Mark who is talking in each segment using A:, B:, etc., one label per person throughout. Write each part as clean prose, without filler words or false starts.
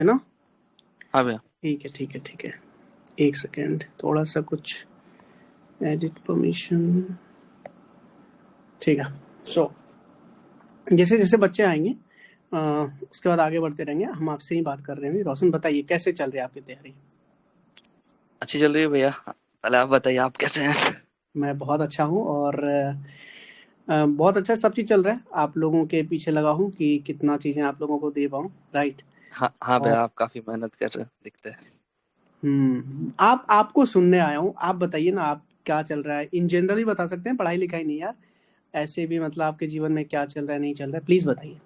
A: है ना?
B: हाँ भैया।
A: ठीक है, ठीक है, ठीक है। एक सेकेंड, थोड़ा सा कुछ एडिट परमिशन। ठीक है। सो जैसे जैसे बच्चे आएंगे अ, उसके बाद आगे बढ़ते रहेंगे। हम आपसे ही बात कर रहे हैं। रोशन, बताइए कैसे चल रही है आपकी तैयारी?
B: अच्छी चल रही है भैया। पहले आप बताइए, आप कैसे हैं?
A: मैं बहुत अच्छा हूँ और बहुत अच्छा सब चीज़ चल रहा है। आप लोगों के पीछे लगा हूँ कि कितना चीज़ें आप लोगों को दे पाऊँ, राइट?
B: हाँ हाँ
A: और
B: भैया, आप काफी मेहनत कर रहे हैं, दिखते हैं।
A: आप आपको सुनने आया हूँ। आप बताइए ना, आप क्या चल रहा है इन जनरल ही बता सकते हैं, पढ़ाई लिखाई नहीं यार। ऐसे भी मतलब आपके जीवन में क्या चल रहा है नहीं चल रहा है, प्लीज बताइए।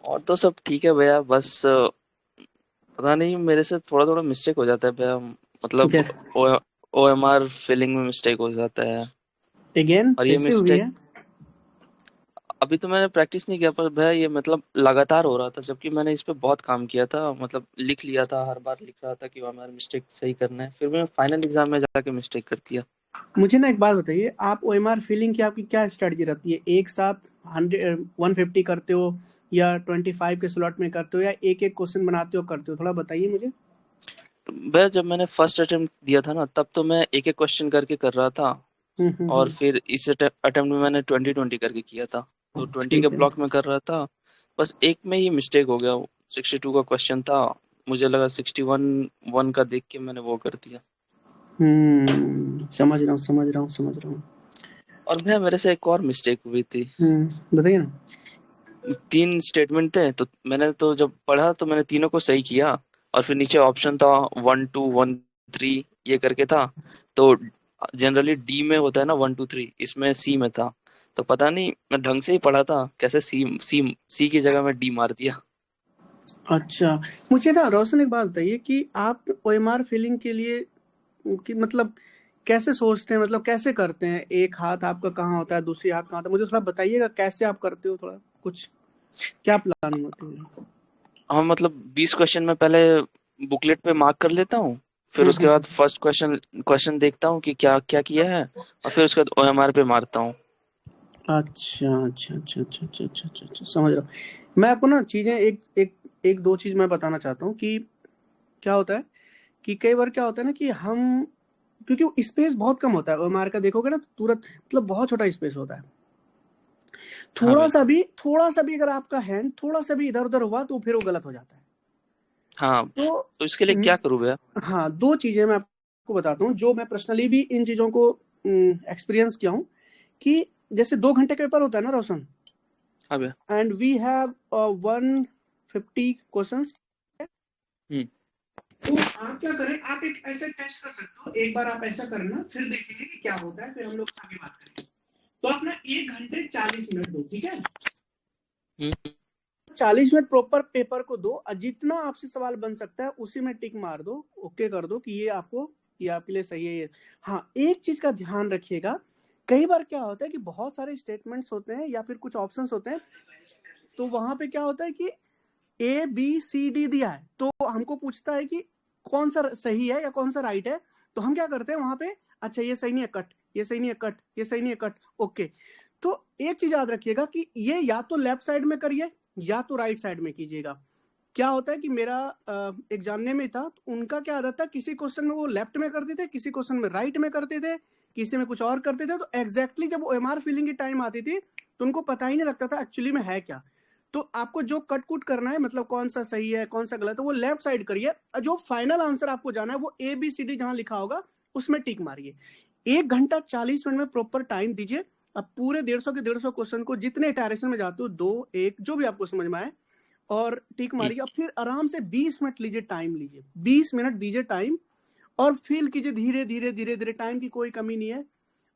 B: और तो सब ठीक है भैया, बस पता नहीं मेरे से थोड़ा थोड़ा मिस्टेक हो जाता है भैया। मतलब
A: जैसे
B: ओ ओ एम आर फिलिंग में मिस्टेक हो जाता है।
A: अगेन
B: और
A: फिर
B: ये
A: से हुई
B: मिस्टेक
A: है?
B: अभी तो मैंने प्रैक्टिस नहीं किया, पर भैया ये मतलब लगातार हो रहा था, जबकि मैंने इस पे बहुत काम किया था। मतलब लिख लिया था, हर बार लिख रहा था कि हमारा मिस्टेक सही करना है, फिर मैं फाइनल एग्जाम में जाके मिस्टेक कर दिया।
A: मुझे ना एक बात बताइए, आप ओएमआर फिलिंग की आपकी क्या स्ट्रेटजी रहती है? एक साथ 150 करते हो, या 25 के स्लॉट में करते हो, या एक एक क्वेश्चन बनाते हो करते हो? थोड़ा बताइए मुझे।
B: तो भैया जब मैंने फर्स्ट अटेम्प्ट दिया था ना, तब तो मैं एक एक क्वेश्चन करके कर रहा था। और
A: हम्म।
B: फिर इस अटेम्प्ट में मैंने 20-20 करके किया था। तो 20 के
A: ठीक है।
B: ब्लॉक में कर रहा था। बस एक में ही मिस्टेक हो गया। 62 का क्वेश्चन था, मुझे लगा 61 का देख के मैंने वो कर दिया।
A: समझ रहा हूँ, समझ रहा हूँ, समझ रहा हूँ।
B: और भैया मेरे से एक और मिस्टेक हुई थी।
A: बताइए ना।
B: 3 स्टेटमेंट थे, तो मैंने तो जब पढ़ा तो मैंने तीनों को सही किया। और फिर नीचे ऑप्शन था 1 2 1 3 ये करके था। तो जनरली डी में होता है ना 1 2 3, इसमें सी में था। तो पता नहीं मैं ढंग से ही पढ़ा था, कैसे सी सी सी की जगह में डी मार दिया।
A: अच्छा, मुझे ना रोशन एक बात बताइए कि आप ओएमआर फिलिंग के लिए कि मतलब कैसे सोचते हैं, मतलब कैसे करते हैं? एक हाथ आपका कहाँ होता है, दूसरी हाथ कहाँ होता है? मुझे थोड़ा बताइएगा कैसे आप करते हो, थोड़ा कुछ क्या प्लानिंग होती है?
B: हाँ मतलब 20 क्वेश्चन में पहले बुकलेट पे मार्क कर लेता हूँ। फिर उसके बाद
A: हम्म।
B: फर्स्ट क्वेश्चन क्वेश्चन देखता हूँ कि क्या क्या किया है। और फिर उसके बाद ओएमआर पे मारता हूँ।
A: अच्छा, अच्छा, अच्छा, अच्छा, अच्छा, अच्छा, अच्छा, अच्छा, समझ रहा हूँ। मैं आपको ना चीजें एक एक एक दो चीज मैं बताना चाहता हूँ कि क्या होता है कि कई बार क्या होता है ना कि हम, क्योंकि स्पेस बहुत कम होता है ओएमआर का, देखोगे ना तो तुरंत मतलब बहुत छोटा स्पेस होता है।
B: हाँ भैया।
A: थोड़ा सा भी अगर आपका हैंड थोड़ा सा भी इधर उधर हुआ तो फिर वो गलत हो जाता है।
B: हाँ,
A: तो
B: तो इसके लिए क्या करूँ भैया?
A: हाँ, दो चीजें मैं आपको बताता हूँ जो मैं पर्सनली भी इन चीजों को एक्सपीरियंस किया हूँ। कि जैसे 2 घंटे का पेपर होता है ना रोशन,
B: हाँ भैया।
A: And we have 150 questions.
B: हुँ।
A: तो आप क्या करें, आप एक ऐसे टेस्ट कर सकते हो, एक बार आप ऐसा करना फिर देखेंगे कि क्या होता है, फिर हम लोग आगे बात करेंगे। तो आप ना 1 घंटे 40 मिनट दो, ठीक है?
B: हुँ।
A: 40 मिनट प्रॉपर पेपर को दो और जितना आपसे सवाल बन सकता है उसी में टिक मार दो, ओके कर दो कि ये आपके लिए सही है ये। हाँ, एक चीज का ध्यान रखिएगा। कई बार क्या होता है कि बहुत सारे स्टेटमेंट्स होते हैं या फिर कुछ ऑप्शंस होते हैं, तो वहां पे क्या होता है कि ABCD दिया है तो हमको पूछता है कि कौन सा सही है या कौन सा राइट है। तो हम क्या करते हैं वहां पे, अच्छा ये सही नहीं है कट, ये सही नहीं है कट, ये सही नहीं है कट, ओके। तो एक चीज याद रखिएगा कि ये या तो लेफ्ट साइड में करिए या तो राइट साइड में कीजिएगा। क्या होता है कि मेरा एक जानने में था, तो उनका क्या आदत था, किसी क्वेश्चन में वो लेफ्ट में करते थे, किसी क्वेश्चन में राइट में करते थे, किसी में कुछ और करते थे। तो एग्जैक्टली जब ओएमआर फिलिंग की टाइम आती थी तो उनको पता ही नहीं लगता था एक्चुअली में है क्या। तो आपको जो कट कुट करना है, मतलब कौन सा सही है कौन सा गलत है, वो लेफ्ट साइड करिए और जो फाइनल आंसर आपको जाना है वो ABCD जहां लिखा होगा उसमें टिक मारिए। 1 घंटा 40 मिनट में प्रॉपर टाइम दीजिए। अब पूरे 150 के 150 क्वेश्चन को जितने इटरेशन में जाते हो, दो एक जो भी आपको समझ में आए, और टिक
B: हुँ।
A: मारिए। अब फिर आराम से 20 मिनट लीजिए, टाइम लीजिए, 20 मिनट दीजिए टाइम। और फील कीजिए धीरे धीरे धीरे धीरे, टाइम की कोई कमी नहीं है।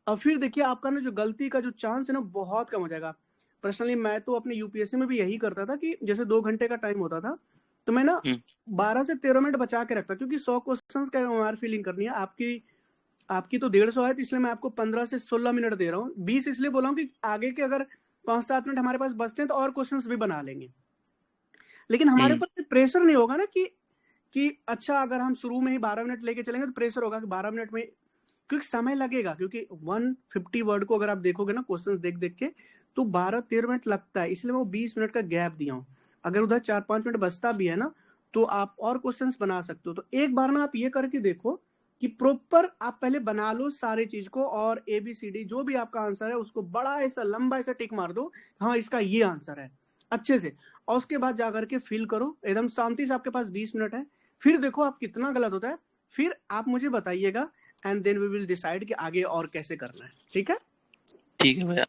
A: और फिर देखिए आपका ना जो गलती का जो चांस है ना बहुत कम हो जाएगा। पर्सनली मैं तो अपने यूपीएससी में भी यही करता था कि जैसे 2 घंटे का टाइम होता था तो मैं ना
B: हुँ।
A: 12 से 13 मिनट बचा के रखता, क्योंकि 100 क्वेश्चन का ओएमआर फिलिंग करनी है आपकी। आपकी तो 150 है, तो इसलिए मैं आपको 15 से 16 मिनट दे रहा हूँ। 20 इसलिए बोला हूँ कि आगे के अगर 5-7 मिनट हमारे पास बचते हैं तो और क्वेश्चन भी बना लेंगे। लेकिन हमारे
B: हुँ।
A: ऊपर प्रेशर नहीं होगा ना कि अच्छा अगर हम शुरू में ही 12 मिनट लेके चलेंगे तो प्रेशर होगा कि 12 मिनट में, क्योंकि समय लगेगा। क्योंकि 150 वर्ड को अगर आप देखोगे ना क्वेश्चन देख देख के, तो 12-13 मिनट लगता है, इसलिए मैं वो 20 मिनट का गैप दिया हूँ। अगर उधर 4-5 मिनट बचता भी है ना, तो आप और क्वेश्चंस बना सकते हो। तो एक बार ना आप ये करके देखो कि प्रॉपर आप पहले बना लो सारी चीज को, और ABCD जो भी आपका आंसर है उसको बड़ा ऐसा लंबा ऐसा टिक मार दो, हाँ इसका ये आंसर है, अच्छे से। और उसके बाद जाकर के फिल करो एकदम शांति से, आपके पास 20 मिनट है। फिर देखो आप कितना गलत होता है, फिर आप मुझे बताइएगा, and then we will decide कि आगे और कैसे करना है। ठीक है?
B: ठीक है भैया।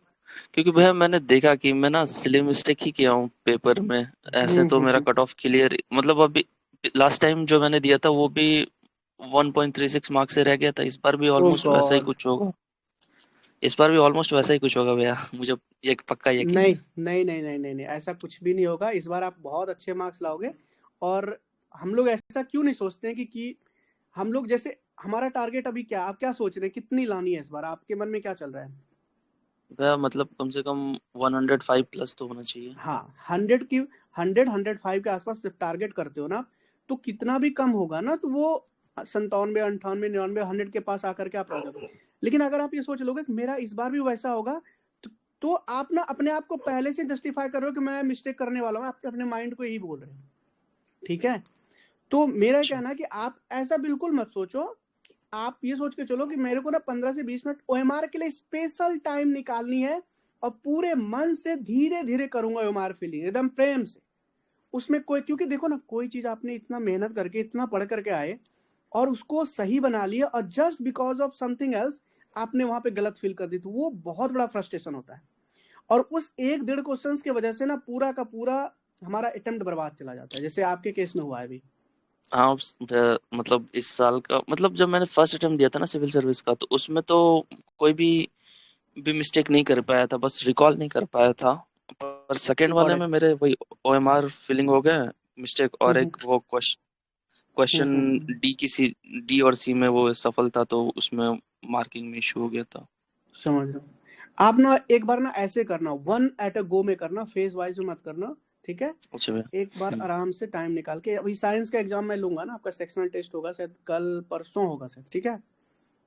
B: क्योंकि
A: ठीक।
B: भैया मैंने देखा कि मैं ना सिली मिस्टेक ही किया हूँ पेपर में। ऐसे तो मेरा
A: हम्म।
B: कट ऑफ क्लियर, मतलब अभी लास्ट टाइम जो मैंने दिया था वो भी 1.36 मार्क्स से रह गया था। इस बार भी
A: ओ
B: ऑलमोस्ट वैसा ही
A: गॉड।
B: कुछ होगा। इस बार भी ऑलमोस्ट वैसा ही कुछ होगा भैया, मुझे ये पक्का यकीन
A: नहीं
B: है।
A: नहीं नहीं नहीं नहीं नहीं, ऐसा कुछ भी नहीं होगा। इस बार आप बहुत अच्छे मार्क्स लाओगे। और हम लोग ऐसा क्यों नहीं सोचते हैं कि हम लोग जैसे, हमारा टारगेट अभी क्या, आप क्या सोच रहे हैं, कितनी लानी है इस बार, आपके मन में क्या चल रहा है?
B: भैया मतलब कम से कम 105 प्लस तो होना चाहिए।
A: हाँ, 100 के आसपास जब टारगेट करते हो ना, तो कितना भी कम होगा ना, तो वो 97 98 99 100 के पास आकर के आप रह जाओगे। लेकिन अगर आप ये सोच लोगे कि मेरा इस बार भी वैसा होगा, तो आप ना अपने आप को पहले से जस्टिफाई कर रहे हो कि मैं मिस्टेक करने वाला हूँ, आप अपने माइंड को यही बोल रहे हो। ठीक है? तो मेरा
B: अच्छा।
A: कहना है कि आप ऐसा बिल्कुल मत सोचो। आप ये सोच के चलो कि मेरे को ना 15 से 20 मिनट OMR के लिए स्पेशल टाइम निकालनी है, और पूरे मन से धीरे धीरे करूंगा OMR फीलिंग एकदम प्रेम से। उसमें कोई, क्योंकि देखो ना, कोई चीज आपने इतना मेहनत करके इतना पढ़ करके आए और उसको सही बना लिया, और just because of something else आपने वहां पे गलत फील कर दी, तो वो बहुत बड़ा फ्रस्ट्रेशन होता है। और उस 1 डेढ़ क्वेश्चन की वजह से ना पूरा का पूरा हमारा अटेम्प्ट बर्बाद चला जाता है, जैसे आपके केस में हुआ है अभी।
B: हाँ मतलब इस साल का, मतलब जब मैंने फर्स्ट अटेम्प्ट दिया था ना सिविल सर्विस का, तो उसमें तो कोई भी मिस्टेक नहीं कर पाया था, बस रिकॉल नहीं कर पाया था। पर सेकंड वाले में
A: करेक्ट।
B: मेरे वही ओएमआर फिलिंग हो गया मिस्टेक, और
A: हम्म
B: एक वो क्वेश्चन
A: हम्म।
B: डी और सी में वो सफल था, तो उसमें मार्किंग में इशू हो गया था।
A: समझ रहा हूँ। आप ना एक बार ना ऐसे करना, वन एट अ गो में करना, फेज वाइज में मत करना। ठीक है?
B: अच्छा भैया।
A: एक बार आराम से टाइम निकाल के, अभी साइंस का एग्जाम मैं लूंगा ना, आपका सेक्शनल टेस्ट होगा शायद कल परसों होगा शायद। ठीक है?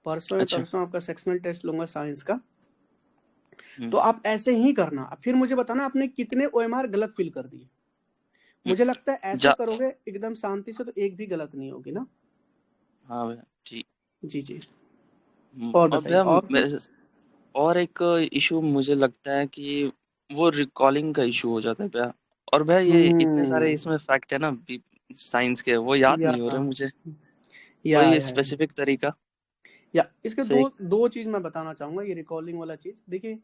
A: परसों या
B: अच्छा।
A: तरसों आपका सेक्शनल टेस्ट लूंगा साइंस का।
B: हम्म।
A: तो आप ऐसे ही करना, फिर मुझे बताना आपने कितने OMR गलत फील कर दिए।
B: हम्म,
A: मुझे लगता है ऐसे
B: जा
A: करोगे एकदम शांति से, तो एक भी गलत नहीं होगी ना।
B: हाँ भैया ठीक।
A: जी जी। और
B: और
A: बताइए
B: भैया
A: और
B: मेरे
A: कुछ?
B: और एक इशू मुझे लगता है कि वो रिकॉलिंग का इशू हो जाता है भैया। और भैया ये इतने सारे
A: हम्म।
B: इसमें फैक्ट है ना साइंस के, वो याद
A: या
B: नहीं हो रहे मुझे।
A: या
B: कोई
A: या
B: स्पेसिफिक तरीका
A: या इसके
B: से?
A: दो दो चीज मैं बताना चाहूंगा, ये रिकॉलिंग वाला चीज देखिए।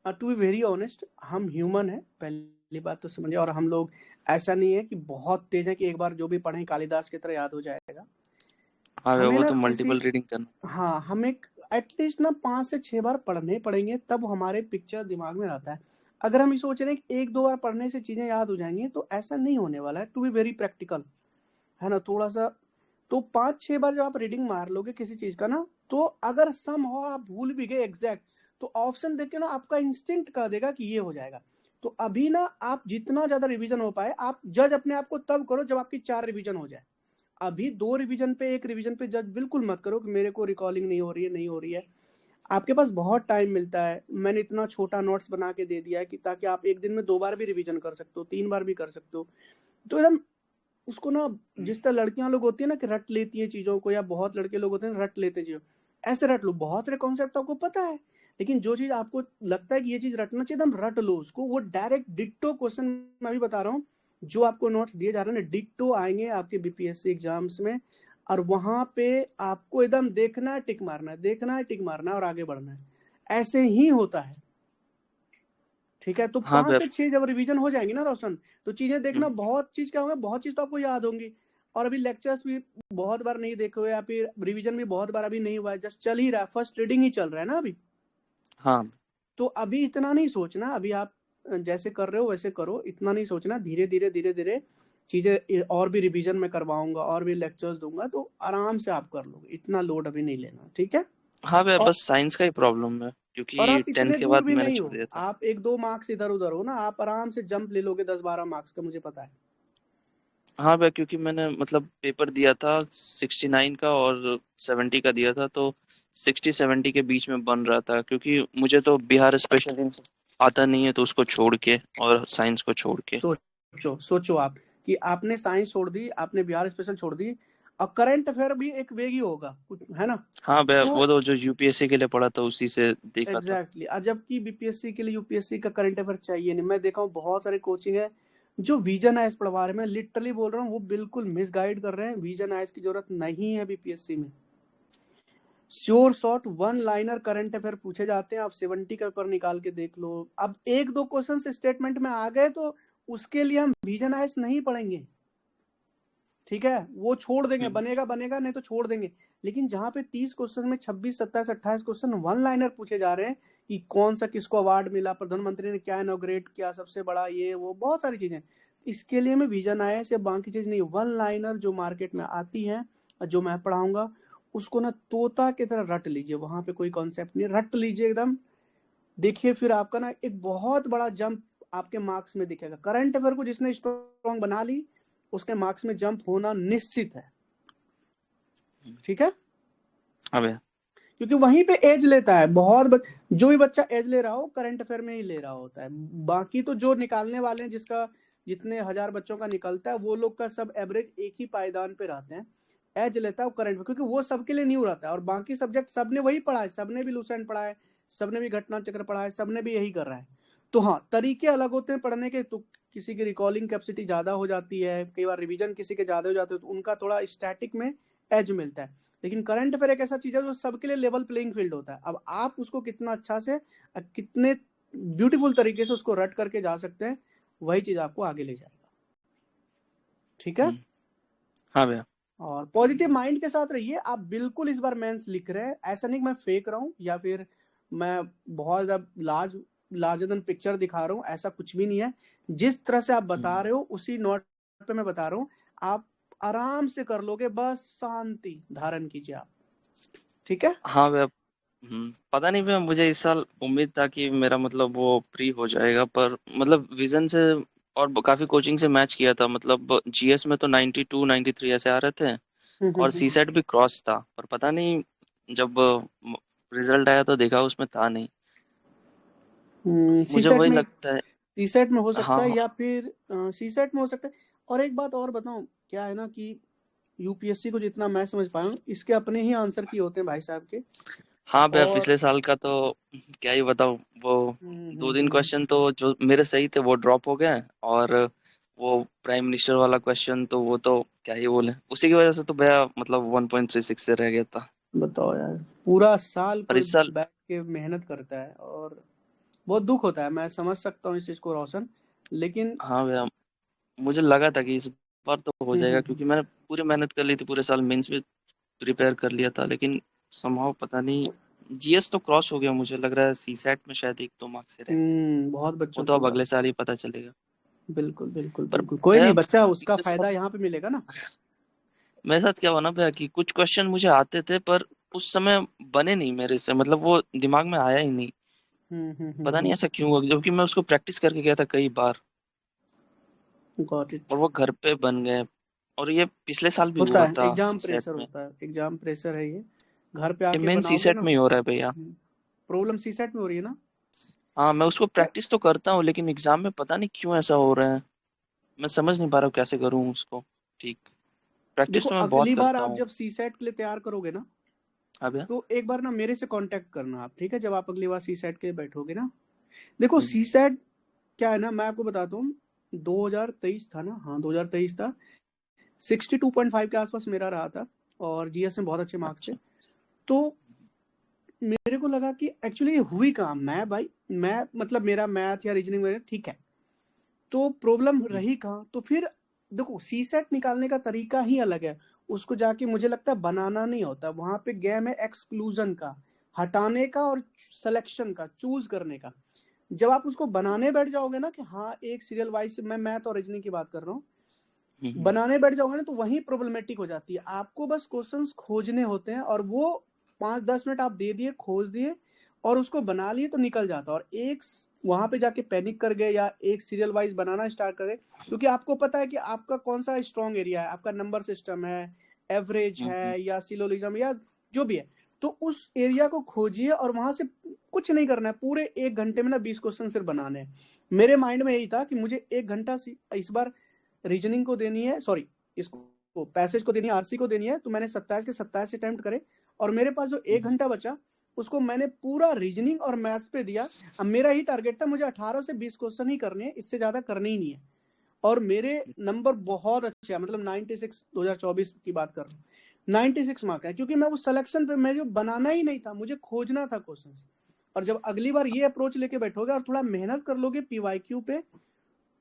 A: टू बी वेरी ऑनेस्ट, हम ह्यूमन है, पहली बात तो समझिए। और हम लोग, ऐसा नहीं है कि बहुत तेज है कि एक बार जो भी पढ़ें कालिदास की तरह याद हो जाएगा।
B: हाँ भैया,
A: हमें
B: वो
A: ना
B: तो
A: किसी,
B: मल्टीपल रीडिंग करना।
A: हाँ हमें एटलीस्ट ना 5 से 6 बार पढ़ने पड़ेंगे, तब हमारे पिक्चर दिमाग में रहता है। अगर हम ये सोच रहे हैं कि 1 2 बार पढ़ने से चीजें याद हो जाएंगी, तो ऐसा नहीं होने वाला है। टू बी वेरी प्रैक्टिकल, है ना, थोड़ा सा। तो 5 6 बार जब आप रीडिंग मार लोगे किसी चीज का ना, तो अगर सम हो आप भूल भी गए एग्जैक्ट, तो ऑप्शन देख के ना आपका इंस्टिंक्ट कह देगा कि ये हो जाएगा। तो अभी ना आप जितना ज्यादा रिवीजन हो पाए, आप जज अपने आप को तब करो जब आपकी 4 रिवीजन हो जाए। अभी 2 रिवीजन पे 1 रिवीजन पे जज बिल्कुल मत करो कि मेरे को रिकॉलिंग नहीं हो रही है, नहीं हो रही है। आपके पास बहुत टाइम मिलता है, मैंने इतना छोटा नोट्स बना के दे दिया है कि ताकि आप एक दिन में 2 बार भी रिवीजन कर सकते हो, 3 बार भी कर सकते हो। तो एकदम उसको ना, जिस तरह लड़कियां लोग होती है ना कि रट लेती है चीजों को, या बहुत लड़के लोग होते हैं रट लेते हैं चीजों, ऐसे रट लो। बहुत सारे कॉन्सेप्ट आपको पता है, लेकिन जो चीज आपको लगता है कि ये चीज रटना चाहिए, एकदम रट लो उसको। वो डायरेक्ट डिक्टो क्वेश्चन, मैं भी बता रहा हूँ, जो आपको नोट्स दिए जा रहे हैं ना, डिक्टो आएंगे आपके BPSC एग्जाम्स में। और वहां पे आपको एकदम देखना है, टिक मारना है, देखना है, टिक मारना है, और आगे बढ़ना है। ऐसे ही होता है। ठीक है? तो
B: हाँ
A: पांच
B: भैया।
A: से छह जब रिवीजन हो जाएंगी ना रोशन, तो चीजें देखना,
B: हम्म,
A: बहुत चीज क्या होगा, बहुत चीज तो आपको याद होंगी। और अभी लेक्चर्स भी बहुत बार नहीं देखे हुए, या फिर रिवीजन भी बहुत बार अभी नहीं हुआ है, जस्ट चल ही रहा है, फर्स्ट रीडिंग ही चल रहा है ना अभी।
B: हाँ
A: तो अभी इतना नहीं सोचना, अभी आप जैसे कर रहे हो वैसे करो, इतना नहीं सोचना। धीरे धीरे धीरे धीरे चीजें, और भी रिवीजन में करवाऊंगा, और भी लेक्चर्स दूंगा, तो आराम से आप कर लोगे, इतना लोड अभी नहीं लेना। ठीक है?
B: हाँ भैया,
A: और
B: बस साइंस का ही प्रॉब्लम है,
A: और
B: क्योंकि
A: आप
B: टेंथ
A: इतने
B: के
A: दूर
B: बाद
A: भी
B: मैंने
A: नहीं
B: छोड़
A: हो,
B: दिया था।
A: आप 1 2 मार्क्स इधर उधर हो ना, आप आराम से जंप ले लोगे 10 12 मार्क्स का, मुझे पता है।
B: हाँ भैया, क्योंकि मैंने मतलब पेपर दिया था 69 का और 70 का दिया था, तो 60 70 के बीच में बन रहा था, क्योंकि मुझे तो बिहार स्पेशल आता नहीं है, तो उसको छोड़ के और साइंस को छोड़ के।
A: सोचो सोचो आप, कि आपने साइंस छोड़ दी, आपने बिहार स्पेशल छोड़ दी, और करंट अफेयर भी एक वेग ही होगा कुछ, है ना?
B: हाँ भैया,
A: तो
B: वो तो जो यूपीएससी के लिए पढ़ा था उसी से देखा था।
A: एग्जैक्टली जबकि बीपीएससी के लिए यूपीएससी का करंट अफेयर चाहिए नहीं। मैं देखा हूँ बहुत सारे कोचिंग है जो विजन आईएएस पढ़वा रहे हैं, मैं लिटरली बोल रहा हूँ वो बिल्कुल मिसगाइड कर रहे हैं। विजन आईएएस की जरूरत नहीं है बीपीएससी में। Sure shot one liner current affair पूछे जाते हैं, आप 70 का पेपर निकाल के देख लो। अब एक दो क्वेश्चन स्टेटमेंट में आ गए तो उसके लिए हम विजन आईएएस नहीं पढ़ेंगे, ठीक है, वो छोड़ देंगे, बनेगा बनेगा, नहीं तो छोड़ देंगे। लेकिन जहां पे 30 क्वेश्चन में 26, 27, 28 क्वेश्चन वन लाइनर पूछे जा रहे हैं कि कौन सा किसको अवार्ड मिला, प्रधानमंत्री ने क्या इनॉग्रेट किया, सबसे बड़ा ये वो बहुत सारी चीजें, इसके लिए मैं विजन आईएएस या बाकी चीज नहीं, वन लाइनर जो मार्केट में आती है जो मैं पढ़ाऊंगा उसको ना तोता की तरह रट लीजिए, वहां पे कोई कॉन्सेप्ट नहीं, रट लीजिए एकदम। देखिए फिर आपका ना एक बहुत बड़ा जंप आपके मार्क्स में दिखेगा। करंट अफेयर को जिसने स्ट्रॉन्ग बना ली उसके मार्क्स में जंप होना निश्चित है, ठीक है।
B: हाँ भैया।
A: क्योंकि वहीं पे एज लेता है बहुत जो भी बच्चा एज ले रहा हो करंट अफेयर में ही ले रहा होता है। बाकी तो जो निकालने वाले हैं, जिसका जितने 1000 बच्चों का निकलता है वो लोग का सब एवरेज एक ही पायदान पे रहते हैं। एज लेता है वो करंट, क्योंकि वो सबके लिए न्यू रहता है और बाकी सब्जेक्ट सबने वही पढ़ा है, सबने भी लूसेंट पढ़ा है, सबने भी घटना चक्र पढ़ा है, सबने भी यही कर रहा है। तो हाँ, तरीके अलग होते हैं पढ़ने के, तो किसी की रिकॉलिंग कैपेसिटी ज्यादा हो जाती है, कई बार रिवीजन किसी के ज्यादा हो जाते हैं तो उनका थोड़ा स्टैटिक में एज मिलता है। लेकिन करंट अफेयर एक ऐसा चीज है जो सबके लिए लेवल प्लेइंग फील्ड होता है। अब आप उसको कितना अच्छा से कितने ब्यूटीफुल तरीके से उसको रट करके जा सकते हैं, वही चीज आपको आगे ले जाएगा, ठीक है।
B: हाँ भैया।
A: और पॉजिटिव माइंड के साथ रहिए। आप बिल्कुल इस बार मेंस लिख रहे हैं, ऐसा नहीं कि मैं फेक रहा हूँ या फिर मैं बहुत ज्यादा लार्जर देन पिक्चर दिखा रहा हूँ, ऐसा कुछ भी नहीं है। जिस तरह से आप बता रहे हो उसी नोट पे मैं बता रहा हूँ, आप आराम से कर लोगे, बस शांति धारण कीजिए आप, ठीक है।
B: हाँ भैया। पता नहीं भैया, मुझे इस साल उम्मीद था कि मेरा मतलब वो प्री हो जाएगा, पर मतलब विजन से और काफी कोचिंग से मैच किया था, मतलब जीएस में तो 92 93 ऐसे आ रहे थे और सीसेट भी क्रॉस था, पर पता नहीं जब रिजल्ट आया तो देखा उसमें था नहीं। तो
A: सी
B: मुझे
A: सेट
B: वही
A: में,
B: लगता है।
A: सी सेट में हो सकता
B: हाँ
A: है
B: हाँ।
A: या फिर सी सेट में हो सकता है। और एक बात और बताऊं, क्या है ना कि यूपीएससी को जितना मैं समझ पाया हूँ इसके अपने ही आंसर की होते हैं भाई साहब के।
B: हाँ भैया,
A: और
B: पिछले साल का तो क्या ही बताऊँ, वो
A: हम्म हम्म
B: दो तीन
A: हम्म
B: क्वेश्चन तो जो मेरे सही थे वो ड्रॉप हो गए, और वो प्राइम मिनिस्टर वाला क्वेश्चन तो वो तो क्या ही बोले, उसी की वजह से तो भैया मतलब 1.36 से रह गया था।
A: बताओ यार, पूरा साल
B: पर
A: कोई
B: इस साल
A: बैठ के मेहनत करता है और बहुत दुख होता है, मैं समझ सकता हूँ इस चीज को रोशन, लेकिन
B: हाँ भैया, मुझे लगा था कि इस बार तो हो
A: हम्म
B: जाएगा,
A: हम्म
B: क्योंकि मैंने पूरी मेहनत कर ली थी, पूरे साल मेंस भी प्रिपेयर कर लिया था, लेकिन समहाउ पता नहीं, जीएस तो क्रॉस हो गया, मुझे लग रहा है सीसैट में शायद एक दो मार्क्स से रह गए।
A: बहुत
B: वो
A: बच्चों
B: तो
A: को
B: अब
A: हुआ।
B: अगले साल ही पता चलेगा।
A: बिल्कुल बिल्कुल
B: पर
A: बिल्कुल, कोई
B: भैया
A: नहीं, बच्चा उसका
B: मेरे साथ
A: फायदा यहाँ पे मिलेगा ना।
B: मेरे साथ क्या हुआ ना भैया, कि कुछ क्वेश्चन मुझे आते थे पर उस समय बने नहीं मेरे से, मतलब वो दिमाग में आया ही नहीं। पता नहीं ऐसा क्यों हुआ, जबकि मैं उसको प्रैक्टिस करके गया था कई बार,
A: गॉट इट।
B: और वो घर पे बन गए। और ये पिछले साल भी
A: होता
B: हुआ
A: है,
B: था
A: एग्जाम
B: सीसेट
A: प्रेशर
B: में।
A: होता है, एग्जाम प्रेशर है ये, घर पे
B: ये
A: आके
B: मेन
A: बनाओगे
B: सीसेट
A: ना।
B: में ही हो रहा है भैया।
A: प्रॉब्लम सी सेट में हो रही है ना।
B: हाँ, मैं उसको प्रैक्टिस तो करता हूँ, लेकिन एग्जाम में पता नहीं क्यों ऐसा हो रहा है। मैं समझ नहीं पा रहा हूँ कैसे करूँ उसको ठीक।
A: देखो
B: प्रैक्टिस तो मैं बहुत
A: अगली बार
B: करता
A: आप
B: हूँ।
A: जब सी सेट के लिए तैयार करोगे ना,
B: हाँ भैया।
A: तो एक बार ना मेरे से कांटेक्ट करना आप, ठीक है, जब आप अगली बार सी सेट के लिए बैठोगे ना। देखो
B: हम्म,
A: सी सेट क्या है ना, मैं आपको बताता हूँ, 2023 था ना, हाँ 2023 था, 62.5 के आसपास मेरा रहा था और जीएस में बहुत अच्छे मार्क्स थे।
B: अच्छा।
A: तो मेरे को लगा कि एक्चुअली हुई कहाँ, मैं भाई मैं मतलब मेरा मैथ या रीजनिंग में ठीक है, तो प्रॉब्लम
B: हम्म,
A: रही कहाँ। तो फिर देखो सी सेट निकालने का तरीका ही अलग है, उसको जाके मुझे लगता है बनाना नहीं होता, वहां पे गेम है एक्सक्लूजन का, हटाने का और सिलेक्शन का, चूज करने का। जब आप उसको बनाने बैठ जाओगे ना कि हाँ एक सीरियल वाइज, मैं मैथ और रीजनिंग की बात कर रहा हूँ,
B: हम्म,
A: बनाने बैठ जाओगे ना तो वही प्रॉब्लमेटिक हो जाती है। आपको बस क्वेश्चंस खोजने होते हैं और वो 5-10 मिनट आप दे दिए, खोज दिए और उसको बना लिए तो निकल जाता। और एक वहां पे जाके पैनिक कर गए या एक सीरियल वाइज बनाना स्टार्ट कर गए, क्योंकि आपको पता है कि आपका कौन सा स्ट्रॉन्ग एरिया है, आपका नंबर सिस्टम है, एवरेज
B: हम्म,
A: है या सिलोलिज्म या जो भी है। तो उस एरिया को खोजिए और वहां से कुछ नहीं करना है, पूरे 1 घंटे में ना 20 क्वेश्चन सिर्फ बनाने हैं। मेरे माइंड में यही था कि मुझे 1 घंटा इस बार रीजनिंग को देनी है, सॉरी इसको पैसेज को देनी है, आरसी को देनी है, तो मैंने 27 के 27 अटेम्प्ट करे और मेरे पास जो 1 घंटा बचा उसको मैंने पूरा रीजनिंग और मैथ्स पे दिया। अब मेरा ही टारगेट था, मुझे 18 से 20 क्वेश्चन ही करने हैं, इससे ज्यादा करने ही नहीं है। और मेरे नंबर बहुत अच्छे हैं, मतलब 96 2024 की बात कर रहा हूँ, 96 मार्क है, क्योंकि मैं वो सिलेक्शन पे मैं जो बनाना ही नहीं था, मुझे खोजना था क्वेश्चंस। और जब अगली बार ये अप्रोच लेके बैठोगे और थोड़ा मेहनत कर लोगे पीवाईक्यू पे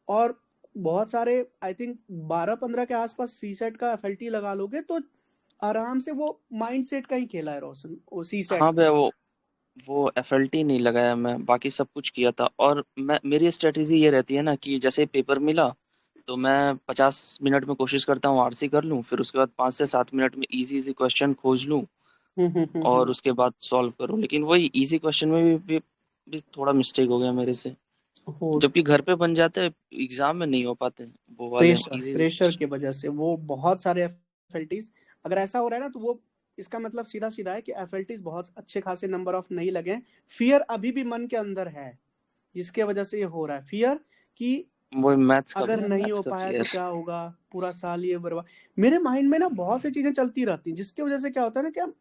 A: और बहुत सारे आई थिंक 12-15 के आसपास सी सेट का एफएलटी लगा लोगे तो आराम से वो माइंड सेट का ही खेला है रोशन, वो सी सेट
B: हाँ
A: का।
B: भैया, वो एफएलटी नहीं लगाया मैं, बाकी सब कुछ किया था। और मेरी स्ट्रेटेजी ये रहती है ना कि जैसे पेपर मिला तो मैं 50 मिनट में कोशिश करता हूँ आरसी कर लूँ, फिर उसके बाद 5 से 7 मिनट में इजी इजी क्वेश्चन खोज लूँ और उसके बाद सॉल्व करूँ। लेकिन वही इजी क्वेश्चन में भी थोड़ा मिस्टेक हो गया मेरे से,
A: हो
B: जबकि घर पे बन जाते हैं, एग्जाम में नहीं हो पाते वो वाले
A: प्रेशर
B: इजी इजी
A: प्रेशर की
B: क्वेश्चन।
A: वजह से वो बहुत सारे एफएलटीज, अगर ऐसा हो रहा है ना तो वो इसका मतलब सीधा सीधा है कि एफएलटीज बहुत अच्छे खासे नंबर ऑफ नहीं लगे। फियर अभी भी मन के अंदर है, जिसके वजह से ये हो रहा है, फियर कि
B: वो मैथ्स का
A: अगर
B: भैया,
A: नहीं
B: मैथ्स
A: हो
B: का
A: पाया तो
B: फियर।
A: क्या होगा, पूरा साल ये बर्बाद। मेरे माइंड में ना बहुत सी चीजें चलती रहती हैं, जिसकी वजह से क्या होता है ना कि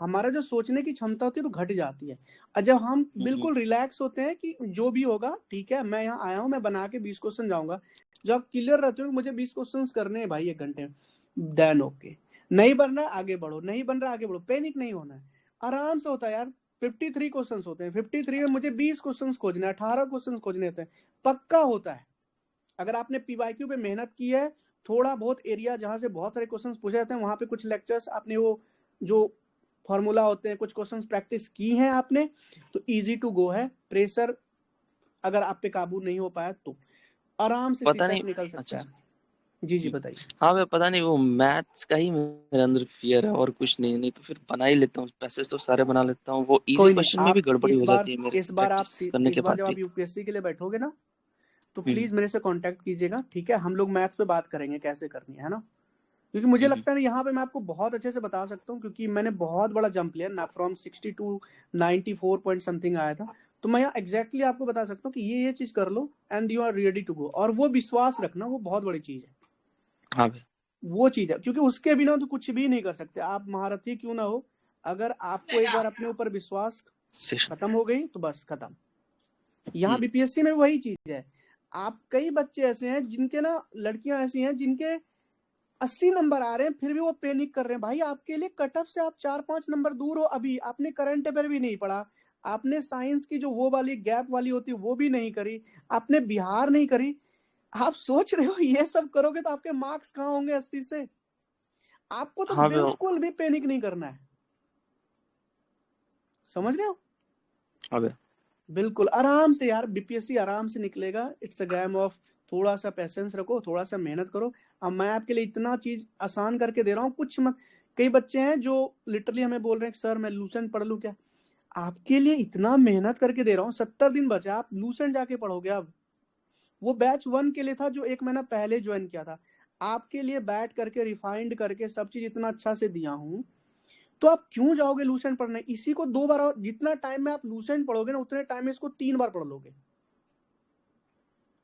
A: हमारा जो सोचने की क्षमता होती है तो घट जाती है। और जब हम बिल्कुल रिलैक्स होते हैं कि जो भी होगा ठीक है, मैं यहाँ आया हूँ, मैं बना के 20 क्वेश्चन जाऊंगा, जब क्लियर रहते हो कि मुझे 20 क्वेश्चन करने हैं भाई 1 घंटे में, देन ओके। नहीं बन रहा है आगे बढ़ो, नहीं बन रहा है आगे बढ़ो, पैनिक नहीं होना है, आराम से होता है यार। 53 क्वेश्चन होते हैं, 53 में मुझे 20 क्वेश्चन खोजने, 18 क्वेश्चन खोजने होते हैं, पक्का होता है। अगर आपने पीवाईक्यू पे मेहनत की है, थोड़ा बहुत एरिया जहां से बहुत सारे क्वेश्चंस पूछे जाते हैं वहां पे कुछ लेक्चर्स आपने वो जो फॉर्मूला होते हैं कुछ क्वेश्चंस प्रैक्टिस की हैं आपने, तो इजी टू गो है। प्रेशर अगर आप पे काबू नहीं हो पाया तो आराम से
B: पता नहीं।
A: सीसेट निकल सकता
B: अच्छा।
A: है। जी जी बताइए।
B: हाँ भैया, पता नहीं वो मैथ्स का ही मेरे अंदर फियर है और कुछ नहीं। नहीं तो फिर बना ही लेता हूँ, पैसेज तो सारे बना लेता हूँ, वो इजी
A: कोई नहीं,
B: क्वेश्चन में भी
A: आप
B: गड़बड़ी हो जाती है मेरे से प्रैक्टिस करने
A: इस
B: के
A: बार
B: बाद
A: जब
B: भी।
A: आप यूपीएससी के लिए बैठोगे ना तो
B: हम्म
A: प्लीज मेरे से कांटेक्ट कीजिएगा, ठीक है? हम लोग मैथ्स पे बात करेंगे कैसे करनी है ना, क्योंकि मुझे
B: हम्म
A: लगता है ना यहाँ पे मैं आपको बहुत अच्छे से बता सकता हूँ, क्योंकि मैंने बहुत बड़ा जंप लिया ना, फ्रॉम 60 टू 94 पॉइंट समथिंग आया था। तो मैं यहाँ एग्जैक्टली आपको बता सकता हूँ कि ये चीज कर लो and you are ready to go. और वो विश्वास रखना, वो बहुत बड़ी चीज है,
B: हाँ भैया।
A: वो चीज है, क्योंकि उसके बिना तो कुछ भी नहीं कर सकते आप, महारथी क्यों ना हो। अगर आपको एक बार अपने ऊपर विश्वास
B: सेशन।
A: खत्म हो गई तो बस खत्म। यहाँ बीपीएससी में वही चीज है। आप कई बच्चे ऐसे हैं जिनके ना, लड़कियां ऐसी हैं जिनके 80 नंबर आ रहे हैं फिर भी वो पैनिक कर रहे हैं। भाई आपके लिए कट ऑफ से आप 4-5 नंबर दूर हो, अभी आपने करंट अफेयर भी नहीं पढ़ा, आपने साइंस की जो वो वाली गैप वाली होती है वो भी नहीं करी, आपने बिहार नहीं करी, आप सोच रहे हो ये सब करोगे तो आपके मार्क्स कहाँ होंगे 80 से। आपको तो
B: हाँ भैया।
A: बिल्कुल भी पैनिक नहीं करना है, समझ रहे हो?
B: हाँ भैया।
A: बिल्कुल आराम से यार, बीपीएससी आराम से निकलेगा। इट्स अ गेम ऑफ थोड़ा सा पेशेंस रखो, थोड़ा सा मेहनत करो। अब मैं आपके लिए इतना चीज आसान करके दे रहा हूँ, कुछ मत। कई बच्चे हैं जो लिटरली हमें बोल रहे हैं सर मैं लूसेंट पढ़ लूँ क्या? आपके लिए इतना मेहनत करके दे रहा हूँ, 70 दिन बचे, आप लूसेंट जाके पढ़ोगे। अब वो बैच 1 के लिए था जो 1 महीना पहले ज्वाइन किया था, आपके लिए बैठ करके रिफाइंड करके सब चीज इतना अच्छा से दिया हूँ, तो आप क्यों जाओगे लूसेंट पढ़ने? इसी को 2 बार, और जितना टाइम में आप लूसेंट पढ़ोगे ना उतने टाइम में इसको 3 बार पढ़ लोगे।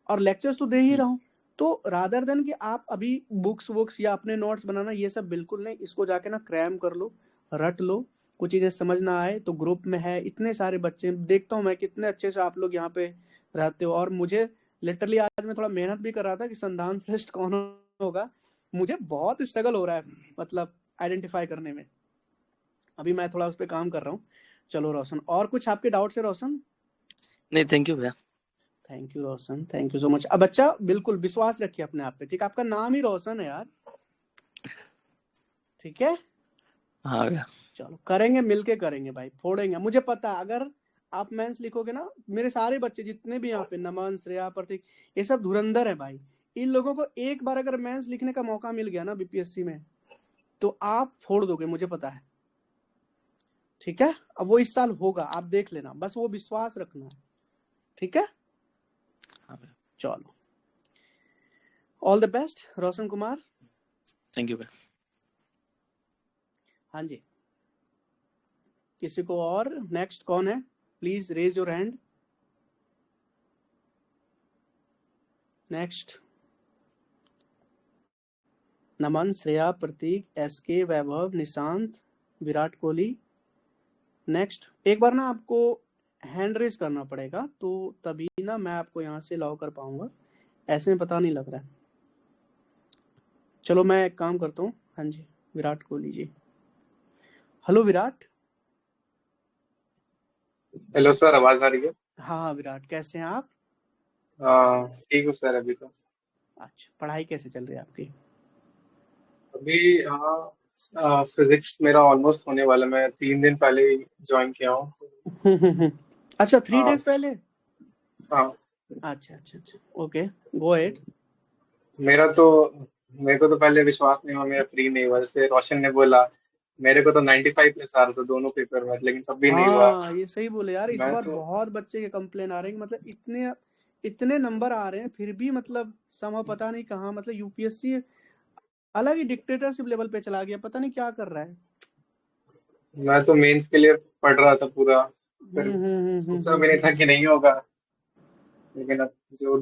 A: और लेक्चर्स तो दे ही रहा हूँ, तो रादर देन कि आप अभी बुक्स वुक्स या अपने नोट्स बनाना ये सब बिल्कुल नहीं, इसको जाके ना क्रैम कर लो, रट लो। कुछ चीजें समझ ना आए तो ग्रुप में है इतने सारे बच्चे, देखता हूँ मैं कितने अच्छे से आप लोग यहाँ पे रहते हो। और मुझे लिटरली आज मैं थोड़ा मेहनत भी कर रहा था कि संधान श्रेष्ठ कौन होगा, मुझे बहुत स्ट्रगल हो रहा है मतलब आइडेंटिफाई करने में। अभी मैं थोड़ा उस पर काम कर रहा हूँ। चलो रोशन, और कुछ आपके डाउट्स है रोशन?
B: नहीं, थैंक यू भैया।
A: Thank you Roshan, thank you so much. अब बच्चा बिल्कुल विश्वास रखिए अपने आप पे, ठीक है? आपका नाम ही रोशन है यार, ठीक है?
B: हाँ भैया।
A: चलो करेंगे, मिलके करेंगे भाई, फोड़ेंगे। मुझे पता है अगर आप मेंस लिखोगे ना, मेरे सारे बच्चे जितने भी यहाँ पे, नमन श्रेया प्रतीक, ये सब धुरंधर है भाई। इन लोगों को एक बार अगर मेंस लिखने का मौका मिल गया ना बीपीएससी में तो आप फोड़ दोगे, मुझे पता है, ठीक है? अब वो इस साल होगा, आप देख लेना, बस वो विश्वास रखना है, ठीक है?
B: हाँ भैया।
A: चलो, all the best Roshan Kumar.
B: Thank you भैया।
A: हाँ जी, किसी को और नेक्स्ट कौन है? Please raise your hand. Next Naman, Shreya, Prateek, SK, Vaibhav, Nishant, Virat Kohli. Next, एक बार ना आपको हैंड रेस करना पड़ेगा, तो तभी ना मैं आपको यहाँ से अलाउ कर पाऊंगा, ऐसे में पता नहीं लग रहा है। चलो मैं एक काम करता हूँ। हाँ जी, Virat Kohli ji. Hello Virat.
C: Hello sir, आवाज आ रही है?
A: हाँ हाँ विराट, कैसे हैं आप?
C: ठीक हूँ सर। अभी तो
A: अच्छा, पढ़ाई कैसे चल रही है आपकी?
C: अभी हाँ, फिजिक्स मेरा ऑलमोस्ट होने वाला। मैं 3 दिन पहले ही ज्वाइन किया हूँ।
A: अच्छा, 3 days
C: हाँ
A: पहले।
C: हाँ।
A: अच्छा अच्छा अच्छा, ओके, गो एट।
C: मेरा तो मेरे को तो पहले विश्वास नहीं हुआ, मेरा फ्री नहीं हुआ। जैसे रोशन ने बोला, मेरे को तो 95 प्लस आ रहा था दोनों पेपर में, लेकिन तब भी नहीं हुआ।
A: हाँ, ये सही बोले यार, इस
C: मैं
A: बार
C: तो
A: बहुत बच्चे के कंप्लेन आ रहे हैं कि मतलब इतने इतने नंबर आ रहे हैं, फिर भी मतलब समय पता नहीं कहाँ, मतलब यूपीएससी अलग ही डिक्टेटरशिप लेवल पे चला गया, पता नहीं क्या कर रहा है।
C: मैं तो मेंस के लिए पढ़ रहा था पूरा। फिर सोचा भी नहीं था कि नहीं होगा, लेकिन अब जो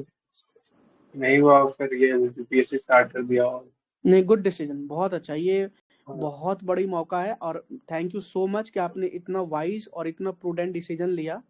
C: नहीं हुआ, फिर ये यूपीएससी स्टार्ट कर दिया। और
A: नहीं, गुड डिसीजन, बहुत अच्छा, ये
C: हाँ,
A: बहुत बड़ी मौका है, और थैंक यू सो मच कि आपने इतना वाइज और इतना प्रूडेंट डिसीजन लिया,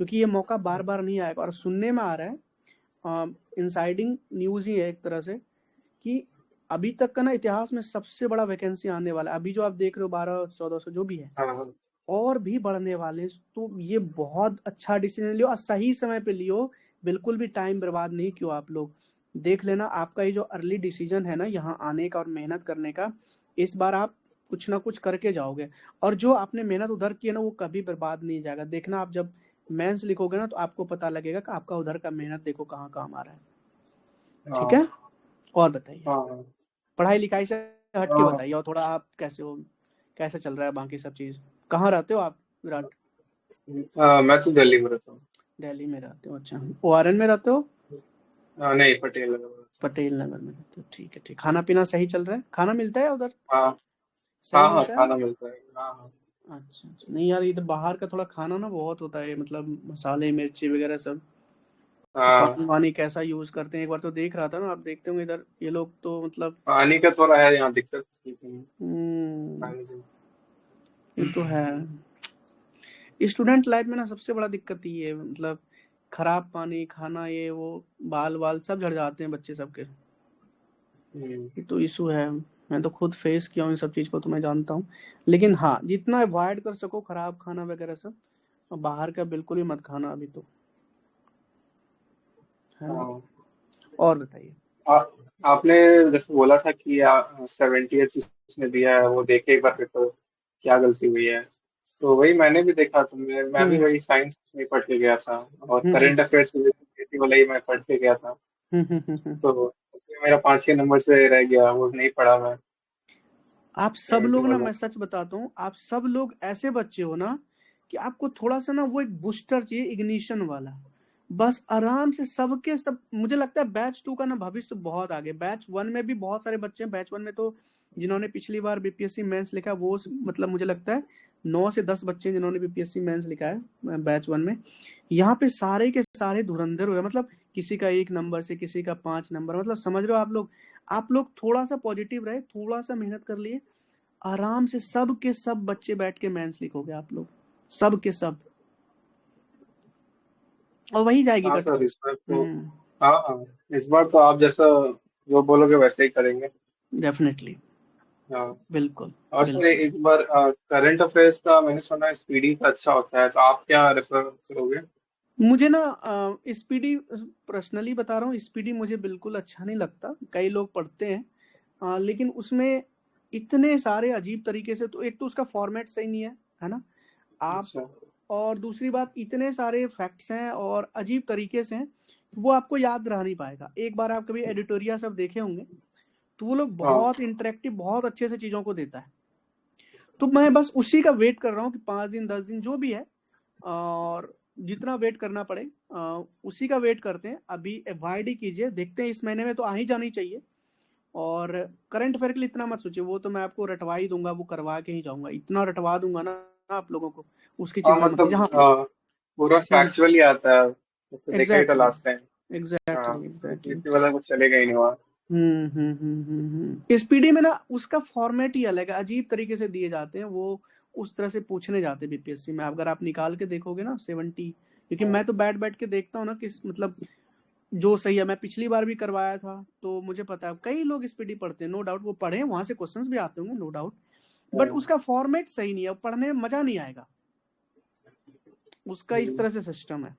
A: क्योंकि ये मौका बार बार नहीं आएगा। और सुनने में आ रहा है, इनसाइडिंग न्यूज ही है एक तरह से, कि अभी तक का ना इतिहास में सबसे बड़ा वैकेंसी आने वाला है। अभी जो आप देख रहे हो 1200-1400 जो भी है,
C: हाँ, हाँ,
A: और भी बढ़ने वाले हैं। तो ये बहुत अच्छा डिसीजन लियो, और सही समय पे लियो, बिल्कुल भी टाइम बर्बाद नहीं किया आप लोग। देख लेना, आपका ये जो अर्ली डिसीजन है ना यहाँ आने का और मेहनत करने का, इस बार आप कुछ ना कुछ करके जाओगे, और जो आपने मेहनत उधर की है ना वो कभी बर्बाद नहीं जाएगा। देखना, आप जब मेंस लिखोगे ना तो आपको पता लगेगा कि आपका उधर का मेहनत देखो कहाँ काम आ रहा है। ठीक है,
C: हाँ,
A: और बताइए,
C: हाँ,
A: पढ़ाई लिखाई से हट के
C: हाँ,
A: बताइए, और थोड़ा आप कैसे हो, कैसे चल रहा है बाकी सब चीज। कहाँ रहते हो आप विराट?
C: मैं तो दिल्ली में रहता हूँ।
A: दिल्ली में रहते हो? अच्छा, ओआरएन में रहते हो?
C: नहीं, पटेल नगर में रहता हूँ।
A: पटेल नगर में रहते हो, ठीक है ठीक। खाना पीना सही चल रहा है? खाना मिलता है उधर?
C: हाँ,
A: सही
C: हाँ, हाँ,
A: मिलता है?
C: खाना मिलता है। हाँ, हाँ,
A: अच्छा अच्छा, नहीं यार, इधर बाहर का थोड़ा खाना ना बहुत होता है, मतलब मसाले मिर्ची वगैरह सब। तो
C: हाँ।
A: पानी वानी कैसा यूज करते हैं, एक बार तो देख रहा था ना, आप देखते होंगे इधर ये लोग तो मतलब।
C: पानी का थोड़ा है यहाँ दिक्कत, लेकिन
A: हम्म,
C: पानी से
A: ये तो है। स्टूडेंट लाइफ में ना सबसे बड़ा दिक्कत ये है, मतलब खराब पानी खाना, ये वो बाल वाल सब झड़ जाते हैं बच्चे सबके।
C: हम्म,
A: ये तो इशू है, मैं तो खुद फेस किया हूँ इन सब चीज को, तो मैं जानता हूँ। लेकिन हाँ, जितना अवॉइड कर सको खराब खाना वगैरह सब, और बाहर का बिल्कुल ही मत खाना अभी तो, है ना।
C: हाँ।
A: और बताइए।
C: आ, आपने जैसे बोला था कि 70 में दिया है, वो देखे एक बार पेपर, क्या गलती हुई है। तो वही मैंने भी देखा, तो मैं भी
A: हम्म
C: वही साइंस में पढ़ के गया था, और
A: हम्म
C: करंट अफेयर्स इसी वाला ही मैं पढ़ के गया था।
A: हम्म।
C: तो उसमें मेरा 5-6 नंबर से रह गया, वो नहीं पढ़ा मैं।
A: आप सब
C: सेवेंटी
A: लोग ना,
C: वाला
A: मैं सच बताता हूँ, आप सब लोग ऐसे बच्चे हो ना कि आपको थोड़ा सा ना वो एक बूस्टर चाहिए, इग्निशन वाला। बस आराम से सबके सब, मुझे लगता है बैच 2 का ना भविष्य बहुत आगे। बैच 1 में भी बहुत सारे बच्चे हैं, बैच 1 में तो जिन्होंने पिछली बार बीपीएससी मेंस लिखा वो मतलब मुझे लगता है 9 से 10 बच्चे हैं जिन्होंने बीपीएससी मेंस लिखा है बैच 1 में। यहाँ पे सारे के सारे धुरंधर हुए, मतलब किसी का 1 नंबर से, किसी का 5 नंबर, मतलब समझ रहे हो आप लोग। आप लोग थोड़ा सा पॉजिटिव रहे, थोड़ा सा मेहनत कर लिए, आराम से सब के सब बच्चे बैठ के मेंस लिखोगे आप लोग, सब के सब, और वही जाएगी
C: हाँ
A: कट ऑफ।
C: सर, इस बार तो
A: हम्म,
C: हाँ, हाँ, इस बार तो आप जैसा जो बोलोगे वैसे ही करेंगे।
A: डेफिनेटली,
C: हाँ।
A: बिल्कुल
C: और सर
A: बिल्कुल।
C: एक बार करंट अफेयर्स का मैंने सुना है स्पीडी का अच्छा होता है, तो आप क्या रेफर करोगे?
A: मुझे ना स्पीडी, पर्सनली बता रहा हूँ, स्पीडी मुझे बिल्कुल अच्छा नहीं लगता। कई लोग पढ़ते हैं, लेकिन उसमें इतने सारे अजीब तरीके से, तो एक तो उसका फॉर्मेट सही नहीं है ना आप,
C: अच्छा।
A: और दूसरी बात इतने सारे फैक्ट्स हैं और अजीब तरीके से हैं, वो आपको याद रह नहीं पाएगा। एक बार आप कभी एडिटोरिया सब देखे होंगे, तो वो लोग
C: हाँ,
A: बहुत इंटरेक्टिव, बहुत अच्छे से चीजों को देता है। तो मैं बस उसी का वेट कर रहा हूँ कि 5 दिन 10 दिन जो भी है, और जितना वेट करना पड़े, उसी का वेट करते हैं। अभी अवॉइड ही कीजिए, देखते हैं इस महीने में तो आ ही जानी चाहिए। और करंट अफेयर के लिए इतना मत सोचिए, वो तो मैं आपको रटवा ही दूंगा, वो करवा के ही जाऊंगा, इतना रटवा दूंगा ना आप लोगों को, उसकी
C: हाँ,
A: चिंता मत कीजिए।
C: मतलब
A: हाँ,
C: पूरा फैक्चुअल ही आता है, जैसे देखा ही था
A: एग्जैक्टली
C: लास्ट टाइम। हाँ,
A: एग्जैक्टली एग्जैक्टली।
C: यूपीएससी वाला कुछ चलेगा ही नहीं वहाँ।
A: स्पीडी में ना उसका फॉर्मेट ही अलग है, अजीब तरीके से दिए जाते हैं वो, उस तरह से पूछने जाते हैं बीपीएससी में। अगर आप निकाल के देखोगे ना 70, क्योंकि मैं तो बैठ बैठ के देखता हूँ ना कि मतलब जो सही है। मैं पिछली बार भी करवाया था तो मुझे पता है कई लोग स्पीडी पढ़ते हैं, नो डाउट वो पढ़े, वहां से क्वेश्चंस भी आते होंगे नो डाउट, बट उसका फॉर्मेट सही नहीं है, पढ़ने में मजा नहीं आएगा, उसका इस तरह से सिस्टम है।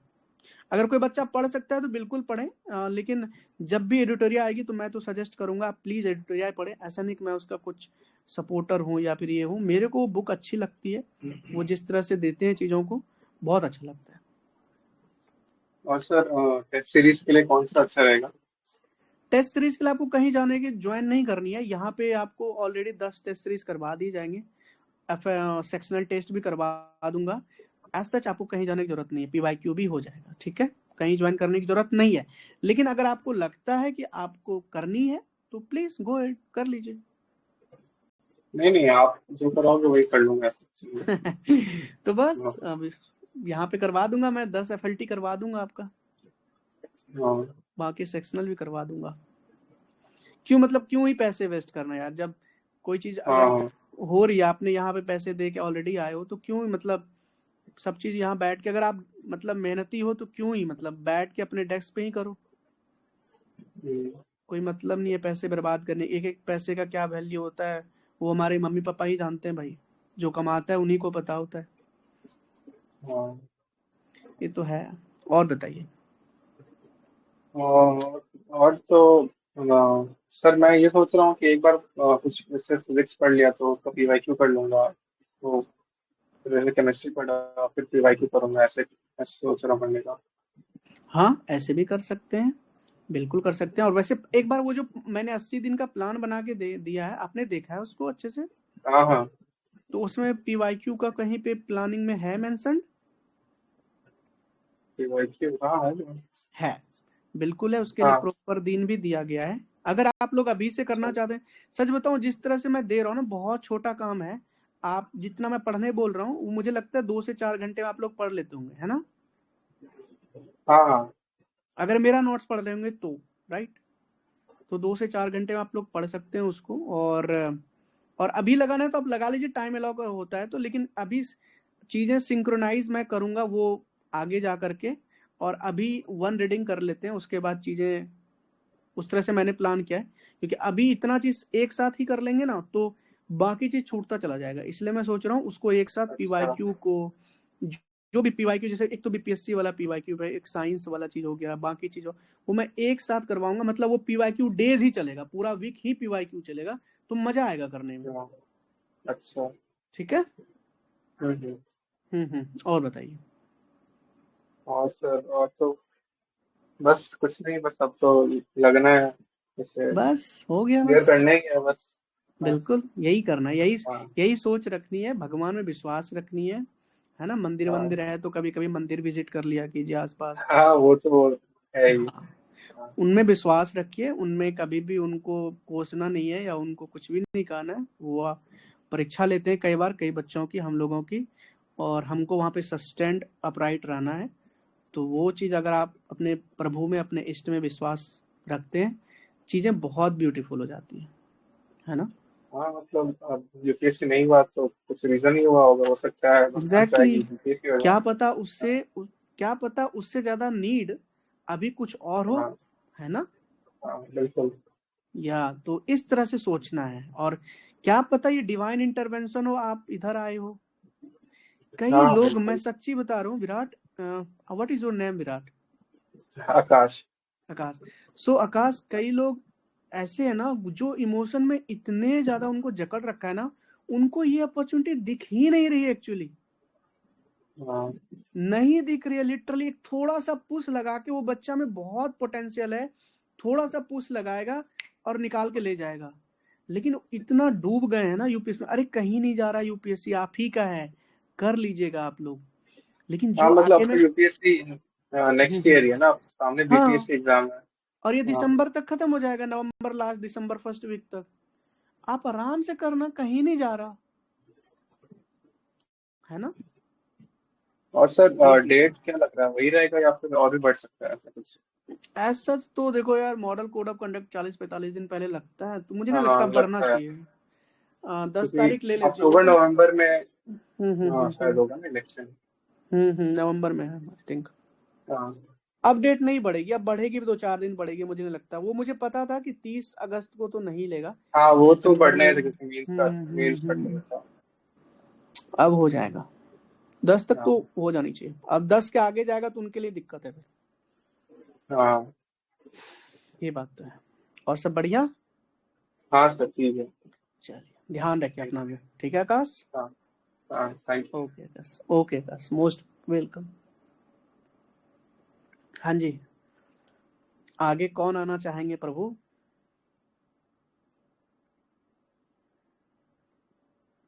A: अगर कोई बच्चा पढ़ सकता है तो बिल्कुल पढ़े, लेकिन जब भी एडिटोरिया आएगी तो मैं तो सजेस्ट करूंगा आप प्लीज एडिटोरिया पढ़े। ऐसा नहीं कि मैं उसका कुछ सपोर्टर हूँ या फिर ये हूँ, मेरे को बुक अच्छी लगती है, वो जिस तरह से देते हैं चीजों को बहुत अच्छा लगता है।
C: और सर टेस्ट सीरीज के लिए कौन सा अच्छा रहेगा?
A: टेस्ट सीरीज के लिए आपको कहीं जाने की ज्वाइन नहीं करनी है, यहाँ पे आपको ऑलरेडी 10 टेस्ट सीरीज करवा दी जाएंगे, सेक्शनल टेस्ट भी करवा दूंगा। एज सच आपको कहीं जाने की जरूरत नहीं है, पीवाईक्यू भी हो जाएगा, ठीक है, कहीं ज्वाइन करने की जरूरत नहीं है। लेकिन अगर आपको लगता है कि आपको करनी है तो प्लीज गो एड कर लीजिए।
C: नहीं, आप जो कराओगे वही कर लूंगा सब चीजें।
A: तो बस अब यहाँ पे करवा दूंगा मैं, 10 एफएलटी करवा दूंगा आपका,
C: हाँ,
A: बाकी सेक्शनल भी करवा दूंगा। क्यों मतलब क्यों ही पैसे वेस्ट करना यार, जब कोई चीज अगर
C: हाँ,
A: हो रही है, आपने यहाँ पे पैसे दे के ऑलरेडी आए हो, तो क्यों ही मतलब सब चीज यहाँ बैठ के, अगर आप मतलब मेहनती हो तो क्यों ही मतलब बैठ के अपने डेस्क पे ही करो, कोई मतलब नहीं है पैसे बर्बाद करने। एक एक पैसे का क्या वैल्यू होता है वो हमारे मम्मी पापा ही जानते हैं भाई, जो कमाता है उन्हीं को पता होता है।
C: हाँ।
A: ये तो है। और बताइए।
C: और तो सर मैं ये सोच रहा हूँ कि एक बार कुछ जैसे फिजिक्स पढ़ लिया तो उसका पीवाईक्यू कर लूंगा, तो फिर जैसे केमिस्ट्री पढ़ा फिर पीवाईक्यू करूंगा, ऐसे ऐसे सोच रहा हूँ पढ़ने का।
A: हाँ ऐसे भी कर सकते हैं, बिल्कुल कर सकते हैं। और वैसे एक बार वो जो मैंने 80 दिन का प्लान बना के दे दिया है, आपने देखा है उसको अच्छे से?
C: हाँ, हाँ।
A: तो उसमें पीवाईक्यू का कहीं पे प्लानिंग में है मेंशन?
C: पीवाईक्यू हाँ
A: है, बिल्कुल है, उसके लिए
C: हाँ।
A: प्रॉपर दिन भी दिया गया है। अगर आप लोग अभी से करना
C: अच्छा।
A: चाहते हैं, सच बताऊं जिस तरह से मैं दे रहा हूँ ना, बहुत छोटा काम है। आप जितना मैं पढ़ने बोल रहा हूँ, वो मुझे लगता है 2 से 4 घंटे में आप लोग पढ़ लेते होंगे, है ना?
C: हाँ, हाँ।
A: अगर मेरा नोट्स पढ़ रहे होंगे तो, राइट? तो 2 से 4 घंटे में आप लोग पढ़ सकते हैं उसको। और अभी लगाना है तो आप लगा लीजिए, टाइम अलाउ का होता है तो। लेकिन अभी चीजें सिंक्रोनाइज मैं करूंगा वो आगे जा करके, और अभी 1 रीडिंग कर लेते हैं, उसके बाद चीजें उस तरह से मैंने प्लान किया है। क्योंकि अभी इतना चीज एक साथ ही कर लेंगे ना तो बाकी चीज छूटता चला जाएगा, इसलिए मैं सोच रहा हूँ उसको एक साथ
C: अच्छा।
A: पीवाईक्यू को, जो भी पीवाईक्यू, जैसे एक तो बीपीएससी वाला पीवाईक्यू है, एक साइंस वाला चीज हो गया, बाकी चीज वो मैं एक साथ करवाऊंगा। मतलब वो पीवाईक्यू डेज ही चलेगा, पूरा वीक ही पीवाईक्यू चलेगा, तो मजा आएगा करने में।
C: हाँ, अच्छा।
A: ठीक है।
C: हम्म।
A: और बताइए।
C: और सर और तो बस कुछ नहीं, बस अब तो लगना है जैसे
A: बस हो गया
C: क्लियर
A: बस।
C: करना ही है बस। बस।
A: बिल्कुल यही करना है, यही
C: हाँ,
A: यही सोच रखनी है, भगवान में विश्वास रखनी है ना? मंदिर
C: हाँ,
A: वंदिर है तो कभी कभी मंदिर विजिट कर लिया कीजिए आसपास।
C: हाँ, वो तो है ही।
A: हाँ,
C: हाँ,
A: उनमें विश्वास रखिए, उनमें कभी भी उनको कोसना नहीं है या उनको कुछ भी नहीं कहना है। वो परीक्षा लेते हैं कई बार, कई बच्चों की, हम लोगों की, और हमको वहाँ पे सस्टेंड अपराइट रहना है। तो वो चीज़ अगर आप अपने प्रभु में, अपने इष्ट में विश्वास रखते हैं, चीज़ें बहुत ब्यूटीफुल हो जाती हैं, है ना?
C: हाँ, मतलब अब यूपीएससी नहीं हुआ तो कुछ रीजन ही हुआ होगा, हो सकता है भगवान चाहे
A: एग्जैक्टली
C: कि
A: exactly,
C: यूपीएससी हो जाए।
A: क्या पता उससे, क्या पता उससे ज्यादा नीड अभी कुछ और हो,
C: हाँ,
A: है ना?
C: हाँ, बिल्कुल।
A: या तो इस तरह से सोचना है। और क्या पता ये डिवाइन इंटरवेंशन हो, आप इधर आए हो। कई
C: हाँ,
A: लोग, मैं
C: बिल्कुल।
A: सच्ची बता रहा हूँ Virat, what is your name Virat?
C: Akash.
A: Akash. So Akash, कई लोग ऐसे है ना जो इमोशन में इतने ज्यादा उनको जकड़ रखा है ना, उनको ये अपॉर्चुनिटी दिख ही नहीं रही है एक्चुअली,
C: हाँ,
A: नहीं दिख रही है। लिटरली एक थोड़ा सा पुश लगा के, वो बच्चा में बहुत पोटेंशियल है, थोड़ा सा पुश लगाएगा और निकाल के ले जाएगा। लेकिन इतना डूब गए हैं ना यूपीएससी में, अरे कहीं नहीं जा रहा यूपीएससी, आप ही का है, कर लीजिएगा आप लोग। लेकिन
C: हाँ,
A: जो
C: मतलब
A: आगे
C: अब
A: में,
C: तो यूपीएससी नेक्स्ट ईयर ही है ना, अब सामने
A: हाँ,
C: बीपीएससी एग्जाम है।
A: और ये
C: हाँ,
A: दिसंबर तक खत्म हो जाएगा, नवंबर लास्ट, दिसंबर फर्स्ट वीक तक। आप आराम से करना, कहीं नहीं जा रहा, है ना?
C: और सर
A: देखिए,
C: डेट क्या लग रहा है, वही रहेगा या फिर और भी बढ़ सकता है ऐसा कुछ?
A: एज सच तो देखो यार, मॉडल कोड ऑफ कंडक्ट 40-45 दिन पहले लगता है, तो मुझे नहीं
C: हाँ
A: लगता भरना
C: लगता है,
A: चाहिए। 10
C: क्योंकि
A: तारीख ले लीजिए,
C: अक्टूबर
A: क्योंकि
C: नवंबर में हाँ शायद
A: हम्म
C: होगा ना इलेक्शन।
A: नवंबर में है आई थिंक।
C: हाँ
A: अब डेट नहीं बढ़ेगी, अब बढ़ेगी भी 2-4 दिन बढ़ेगी, मुझे नहीं लगता। वो मुझे पता था कि 30 अगस्त को तो नहीं लेगा,
C: हाँ वो तो
A: सितंबर
C: पढ़ने
A: में।
C: थे किसी मेंस पढ़ने का था।
A: अब हो जाएगा, 10 तक तो
C: हाँ
A: हो जानी चाहिए। अब 10 के आगे जाएगा तो उनके लिए दिक्कत है फिर।
C: हाँ
A: ये बात तो है। और सब बढ़िया।
C: हाँ सर ठीक है।
A: चलिए, ध्यान रखिए
C: ठीक
A: अपना भी, ठीक है आकाश।
C: हाँ हाँ thank you.
A: Okay Akash, okay Akash, most welcome. हाँ जी, आगे कौन आना चाहेंगे प्रभु?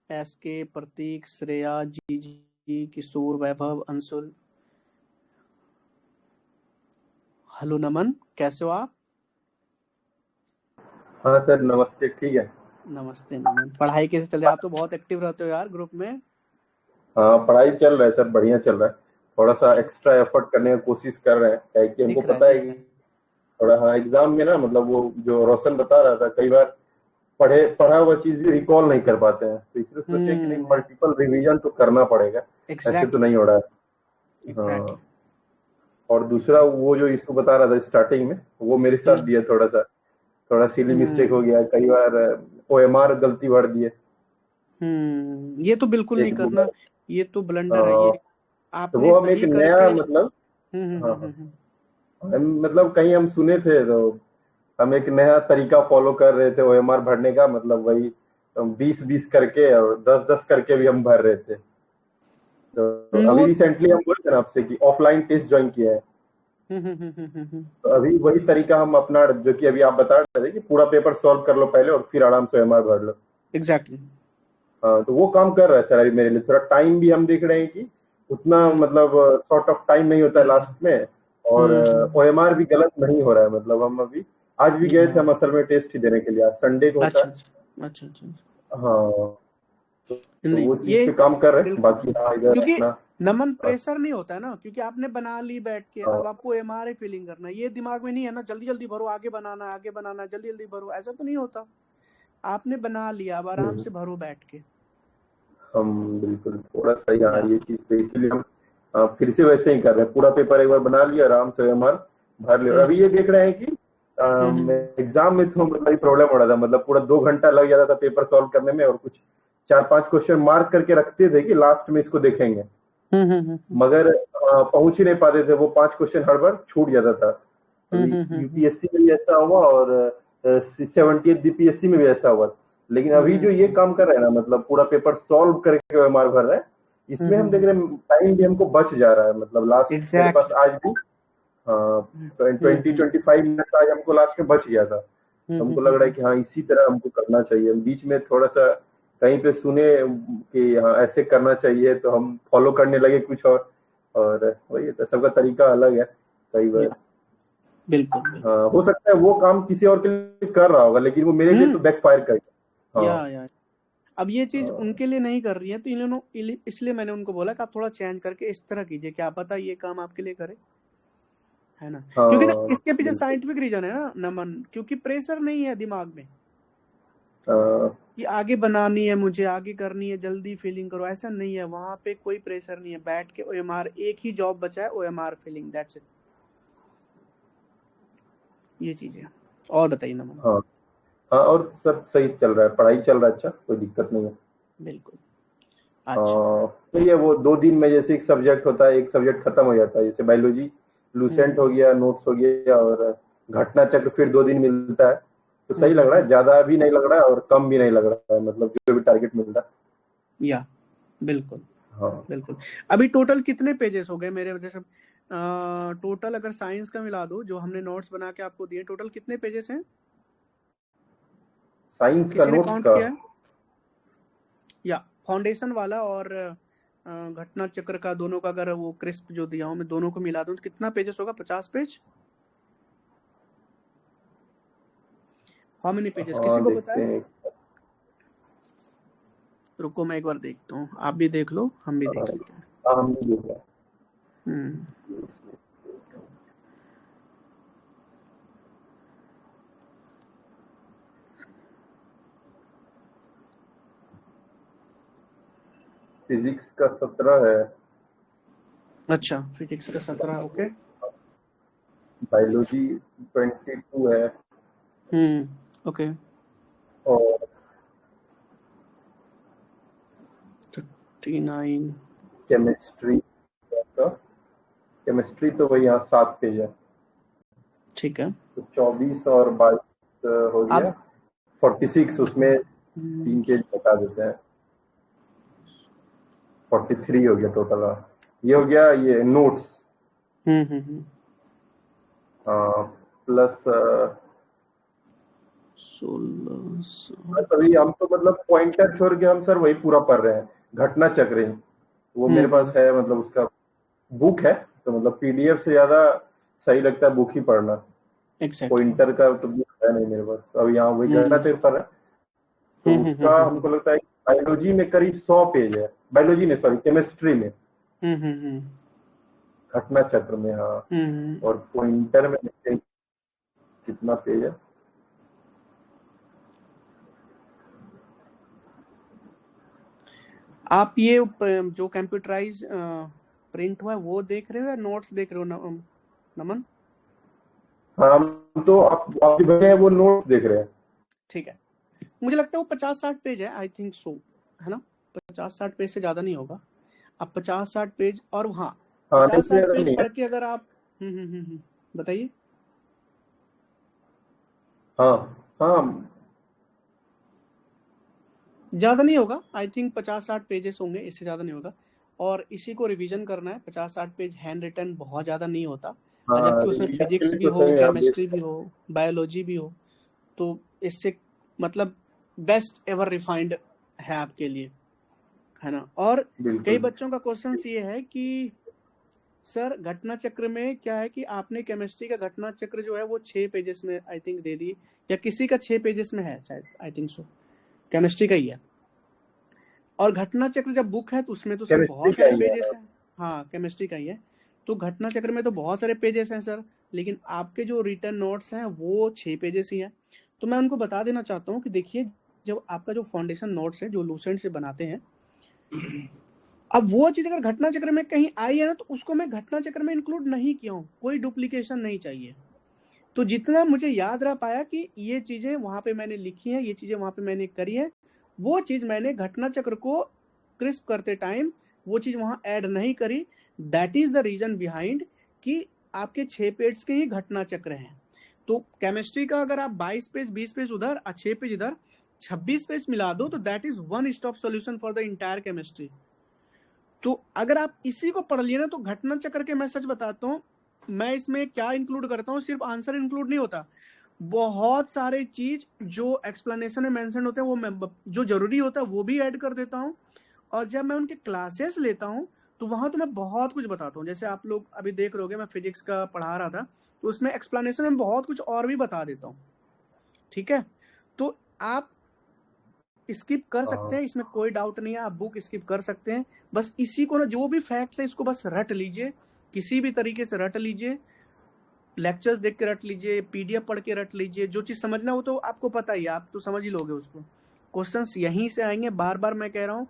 A: एस के, प्रतीक, श्रेया, जी, किशोर, वैभव, अंशुल। हेलो नमन, कैसे हो आप?
D: हाँ सर नमस्ते, ठीक है।
A: नमस्ते नमन, पढ़ाई कैसे चल रही है? आप तो बहुत एक्टिव रहते हो यार ग्रुप में।
D: हाँ पढ़ाई चल रहा है सर, बढ़िया चल रहा है। थोड़ा सा एक्स्ट्रा एफर्ट करने की कोशिश कर रहे हैं, क्या कि हमको
A: दिख रहा है,
D: पता है
A: दिख
D: कि
A: रहा है।
D: थोड़ा, हाँ एग्जाम में ना, मतलब वो जो रोशन बता रहा था, कई बार पढ़ा हुआ चीज रिकॉल नहीं कर पाते हैं, तो इसलिए सोचे कि नहीं, मल्टीपल रिवीजन तो करना पड़ेगा, ऐसे तो
A: एग्जैक्टली,
D: नहीं हो रहा है।
A: एग्जैक्टली।
D: हाँ, और दूसरा वो जो इशू बता रहा था स्टार्टिंग में, वो मेरे साथ भी है। थोड़ा सिली मिस्टेक हो गया, कई बार ओएमआर गलती भर दिए।
A: ये तो बिल्कुल नहीं
D: एक
A: करना, ये तो ब्लंडर है
D: हाँ,
A: ये।
D: तो
A: आपने
D: वो हम एक
A: सही
D: नया
A: करके
D: मतलब, हाँ हाँ,
A: हम्म।
D: मतलब कहीं हम सुने थे, तो हम एक नया तरीका फॉलो कर रहे थे ओएमआर भरने का, मतलब वही 20-20 करके और 10-10 करके भी हम भर रहे थे। तो अभी
A: वो
D: रिसेंटली हम बोले थे ना आपसे कि ऑफलाइन टेस्ट ज्वाइन किया है, तो अभी वही तरीका हम अपना, जो कि अभी आप बता रहे थे कि पूरा पेपर सॉल्व कर लो पहले और फिर आराम से ओएमआर भर लो।
A: एग्जैक्टली।
D: हाँ, तो वो काम कर रहा है सर अभी मेरे लिए। थोड़ा टाइम भी हम देख रहे हैं कि उतना मतलब शॉर्ट ऑफ टाइम नहीं होता है लास्ट में, और ओएमआर भी गलत नहीं हो रहा है। मतलब हम अभी आज भी गए थे हम असल में टेस्ट ही देने के लिए, आज संडे को होता
A: अच्छा
D: है।
A: अच्छा अच्छा अच्छा।
D: हाँ, तो
A: नहीं
D: वो चीज
A: ये
D: पे काम कर रहे हैं,
A: बिल्कुल,
D: बाकी हाँ इधर
A: क्योंकि
D: अपना।
A: नमन
D: हाँ
A: प्रेशर नहीं होता है ना, क्योंकि आपने बना ली बैठ के,
D: हाँ
A: अब आपको एमआरआई फीलिंग करना है, ये दिमाग में नहीं है ना, जल्दी जल्दी भरो, आगे बनाना, जल्दी जल्दी भरो, ऐसा तो नहीं होता। आपने बना लिया, अब आराम से भरो बैठ के।
D: हम बिल्कुल थोड़ा सा यहाँ
A: या
D: ये चीज पे, इसीलिए हम फिर से वैसे ही कर रहे हैं। पूरा पेपर एक बार बना लिया, आराम से ओएमआर भर लिया। अभी ये देख रहे हैं कि एग्जाम में तो मतलब प्रॉब्लम हो रहा था, मतलब पूरा 2 घंटा लग जाता था पेपर सॉल्व करने में, और कुछ 4-5 क्वेश्चन मार्क करके रखते थे कि लास्ट में इसको देखेंगे, मगर पहुंच ही नहीं पाते थे। वो 5 क्वेश्चन हर बार छूट जाता था। अभी यूपीएससी में भी ऐसा हुआ, और 70th बीपीएससी में भी ऐसा हुआ। लेकिन अभी जो ये काम कर रहे हैं ना, मतलब पूरा पेपर सॉल्व करके ओएमआर भर रहे हैं, इसमें हम देख रहे हैं टाइम भी हमको बच जा रहा है। मतलब लास्ट मेरे पास
A: एग्जैक्टली।
D: आज भी 20-25 मिनट आज हमको लास्ट में बच गया था। हमको लग रहा है कि हाँ इसी तरह हमको करना चाहिए। बीच में थोड़ा सा कहीं पे सुने कि हाँ ऐसे करना चाहिए, तो हम फॉलो करने लगे कुछ और वही तो, सबका तरीका अलग है कई बार।
A: बिल्कुल बिल्कुल।
D: हाँ, हो सकता है वो काम किसी और के लिए कर रहा होगा, लेकिन वो मेरे लिए तो बैकफायर करेगा। हाँ
A: या अब ये चीज उनके लिए नहीं कर रही है, तो इन लोगों, इसलिए मैंने उनको बोला कि आप थोड़ा चेंज करके इस तरह कीजिए, क्या पता ये काम आपके लिए करे, है ना? क्योंकि
D: हाँ
A: इसके पीछे
D: बिल्कुल।
A: साइंटिफिक रीजन है ना नमन, क्योंकि प्रेशर नहीं है दिमाग में
D: हाँ,
A: कि आगे बनानी है, मुझे आगे करनी है, जल्दी फीलिंग करो, ऐसा नहीं है। वहां पे कोई प्रेशर नहीं है, बैठ के ओएमआर, एक ही जॉब बचा है, ओएमआर फीलिंग, दैट्स इट। ये चीज है। और बताइए नमन।
D: हाँ, हाँ, और सब सही चल रहा है, पढ़ाई चल रहा है, अच्छा कोई दिक्कत नहीं है।
A: बिल्कुल। अच्छा।
D: तो ये वो 2 दिन में जैसे एक सब्जेक्ट होता है, एक सब्जेक्ट खत्म हो जाता है, जैसे बायोलॉजी लूसेंट हो गया, नोट्स हो गया, और घटना चक्र फिर 2 दिन मिलता है। तो सही लग रहा है, ज्यादा भी नहीं लग रहा है और कम भी नहीं लग रहा है, मतलब जो भी टारगेट मिल रहा है।
A: या बिल्कुल
D: हाँ,
A: बिल्कुल। अभी टोटल कितने पेजेस हो गए मेरे वजह से? टोटल अगर साइंस का मिला दो, जो हमने नोट्स बना के आपको दिए, टोटल कितने पेजेस हैं?
D: साइंस का
A: किसी ने
D: नोट्स
A: काउंट
D: का
A: किया है? या फाउंडेशन वाला और घटना चक्र का, दोनों का अगर वो क्रिस्प जो दिया हूं मैं, दोनों को मिला दूं तो कितना पेजेस होगा? 50 पेज? हाउ मेनी पेजेस, किसी
D: हाँ
A: को पता
D: देखते
A: है?
D: हैं।
A: रुको मैं एक बार देखता हूँ, आप भी देख लो, हम भी देख लेते हैं।
D: हाँ हम भी देख रहे हैं।
A: हम्म
D: फिजिक्स का 17 है।
A: अच्छा, फिजिक्स का 17, ओके।
D: बायोलॉजी 22 है।
A: ओके।
D: और
A: 39।
D: केमिस्ट्री तो वही यहाँ 7 पेज है।
A: ठीक है।
D: तो 24 और 22 हो गया।
A: अब
D: 46 उसमें 3 पेज बता देते हैं। 43 हो गया टोटल। ये हो गया ये नोट्स प्लस
A: 16।
D: अभी हम तो मतलब पॉइंटर छोड़ के हम सर वही पूरा पढ़ रहे हैं, घटना चक्र। वो मेरे पास है, मतलब उसका बुक है, तो मतलब पीडीएफ से ज्यादा सही लगता है बुक ही पढ़ना। पॉइंटर का तो बुक है नहीं मेरे पास। अब यहाँ वही घटना पेपर है, तो उसका हमको लगता है बायोलॉजी में करीब 100 पेज है। बायोलॉजी में, सॉरी, केमिस्ट्री में घटना चक्र में। हाँ, और पॉइंटर में कितना पेज है?
A: आप ये जो कंप्यूटराइज प्रिंट हुआ है वो देख रहे हो या नोट्स देख रहे हो नमन?
D: हाँ, हम तो आप हैं वो नोट्स देख रहे हैं।
A: ठीक है, मुझे लगता है वो 50-60 पेज है, आई थिंक सो, है ना? 50-60 पेज से ज्यादा नहीं होगा। अब 50-60 पेज, और हाँ 50-60 पेज पढ़ के अगर आप बताइए।
D: हाँ,
A: ज्यादा नहीं होगा, आई थिंक 50-60 पेजेस होंगे, इससे ज्यादा नहीं होगा। और इसी को रिवीजन करना है। 50-60 पेज हैंड रिटन बहुत ज्यादा नहीं होता, जबकि उसमें फिजिक्स भी हो, केमिस्ट्री भी हो, बायोलॉजी भी हो, तो इससे मतलब बेस्ट एवर रिफाइंड है आपके लिए, है ना? और कई बच्चों का क्वेश्चन ये है कि सर घटना चक्र में क्या है कि आपने केमिस्ट्री का घटना चक्र जो है वो 6 पेजेस में आई थिंक दे दी, या किसी का 6 पेजेस में है शायद, आई थिंक सो केमिस्ट्री का ही है। और घटना चक्र जब बुक है तो उसमें तो सर बहुत सारे पेजेस हैं। हाँ, केमिस्ट्री का ही है। तो घटना चक्र में तो बहुत सारे पेजेस हैं सर, लेकिन आपके जो रिटर्न नोट्स हैं वो 6 पेजेस ही हैं। तो मैं उनको बता देना चाहता हूँ कि देखिए, जब आपका जो फाउंडेशन नोट्स है जो लूसेंट से बनाते हैं, अब वो चीज अगर घटना चक्र में कहीं आई है ना, तो उसको मैं घटना चक्र में इंक्लूड नहीं किया हूँ। कोई डुप्लीकेशन नहीं चाहिए। तो जितना मुझे याद रह पाया कि ये चीजें वहां पे मैंने लिखी है, ये चीजें वहां पे मैंने करी है, वो चीज मैंने घटना चक्र को क्रिस्प करते टाइम वो चीज वहां ऐड नहीं करी। That is the reason behind कि आपके 6 पेज के ही घटना चक्र हैं। तो केमिस्ट्री का अगर आप 22 पेज 20 पेज उधर और 6 पेज इधर 26 पेज मिला दो, तो that is one stop solution for the entire chemistry. तो अगर आप इसी को पढ़ लिए ना, तो घटना चक्र के मैं सच बताता हूँ, मैं इसमें क्या इंक्लूड करता हूँ, सिर्फ आंसर इंक्लूड नहीं होता, बहुत सारे चीज जो एक्सप्लेनेशन में मेंशन होते हैं वो मैं जो जरूरी होता है वो भी ऐड कर देता हूँ। और जब मैं उनके क्लासेस लेता हूँ तो वहां तो मैं बहुत कुछ बताता हूँ। जैसे आप लोग अभी देख रहे होगे, मैं फिजिक्स का पढ़ा रहा था, तो उसमें एक्सप्लेनेशन में बहुत कुछ और भी बता देता हूँ। ठीक है, तो आप स्किप कर सकते हैं, इसमें कोई डाउट नहीं है, आप बुक स्किप कर सकते हैं। बस इसी को ना, जो भी फैक्ट्स है इसको बस रट लीजिए, किसी भी तरीके से रट लीजिए, लेक्चर्स देख के रट लीजिए, पीडीएफ पढ़ के रट लीजिए। जो चीज समझना हो तो आपको पता ही है, आप तो समझ ही लोगे उसको। क्वेश्चंस यहीं से आएंगे। बार बार मैं कह रहा हूँ,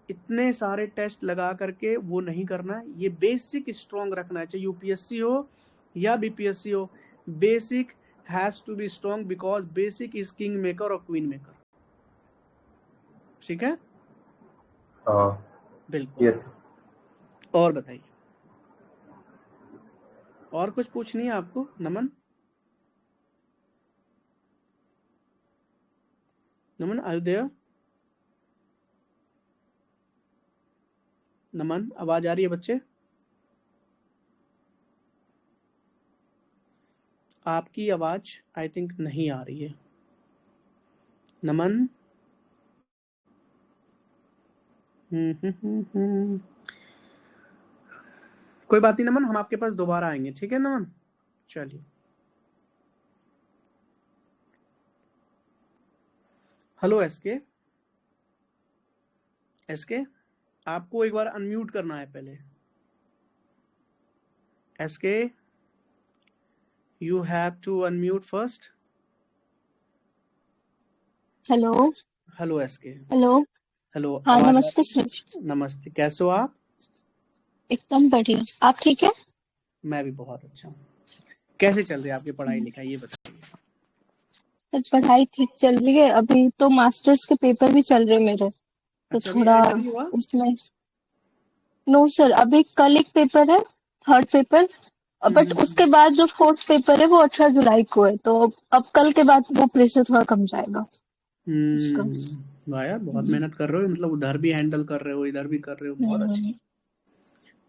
A: इतने सारे टेस्ट लगा करके वो नहीं करना है। ये बेसिक स्ट्रॉन्ग रखना है, चाहे यूपीएससी हो या बीपीएससी हो। Basic has to be strong, because basic is king maker और क्वीन मेकर। ठीक है? बिल्कुल। और बताइए, और कुछ पूछनी है आपको नमन? नमन, आर यू देयर? नमन, आवाज आ रही है बच्चे? आपकी आवाज आई थिंक नहीं आ रही है नमन। कोई बात नहीं नमन, हम आपके पास दोबारा आएंगे, ठीक है नमन? चलिए, हेलो एसके। एसके, आपको एक बार अनम्यूट करना है पहले। SK, you have to unmute first.
E: Hello
A: hello SK.
E: Hello
A: hello,
E: हाँ
A: आवाज आ
E: नमस्ते सर।
A: रही? नमस्ते, कैसे हो आप?
E: एकदम बढ़िया, आप ठीक है?
A: मैं भी बहुत अच्छा हूँ। कैसे चल रही है आपकी पढ़ाई लिखाई, ये बताइए।
E: सर पढ़ाई ठीक चल रही है, अभी तो मास्टर्स के पेपर भी चल रहे हैं मेरे, तो
A: अच्छा, अभी
E: थोड़ा
A: एंड नहीं हुआ?
E: उसमें। नो सर, अभी कल एक पेपर है, थर्ड पेपर, बट
A: हम्म।
E: उसके बाद जो फोर्थ पेपर है वो 18 जुलाई को है, तो अब कल के बाद वो प्रेशर थोड़ा कम जाएगा उसका।
A: वाह यार, बहुत मेहनत कर रहे हो, मतलब उधर भी हैंडल कर रहे हो, इधर भी कर रहे हो, बहुत अच्छी।
E: हम्म,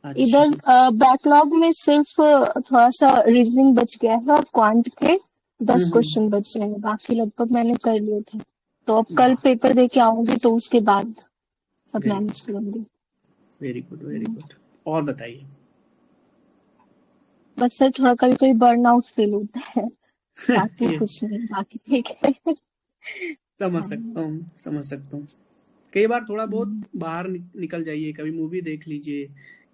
A: अच्छा।
E: इधर बैकलॉग में सिर्फ थोड़ा सा रीजनिंग बच गया है और क्वांट के 10
A: हम्म।
E: क्वेश्चन बचे हैं, बाकी लगभग मैंने कर लिए थे, तो अब कल
A: वाह,
E: पेपर दे के आऊंगी तो उसके बाद सब
A: वेरी
E: मैनेज
A: गुड,
E: करूंगी।
A: वेरी गुड, वेरी
E: हम्म,
A: गुड। और बताइए।
E: बस सर थोड़ा कभी कभी बर्न आउट फील होता है, बाकी
A: ये
E: कुछ नहीं, बाकी ठीक है।
A: समझ
E: हाँ,
A: सकता हूँ, समझ सकता हूँ। कई बार थोड़ा बहुत
E: हम्म,
A: बाहर निकल जाइए, कभी मूवी देख लीजिए,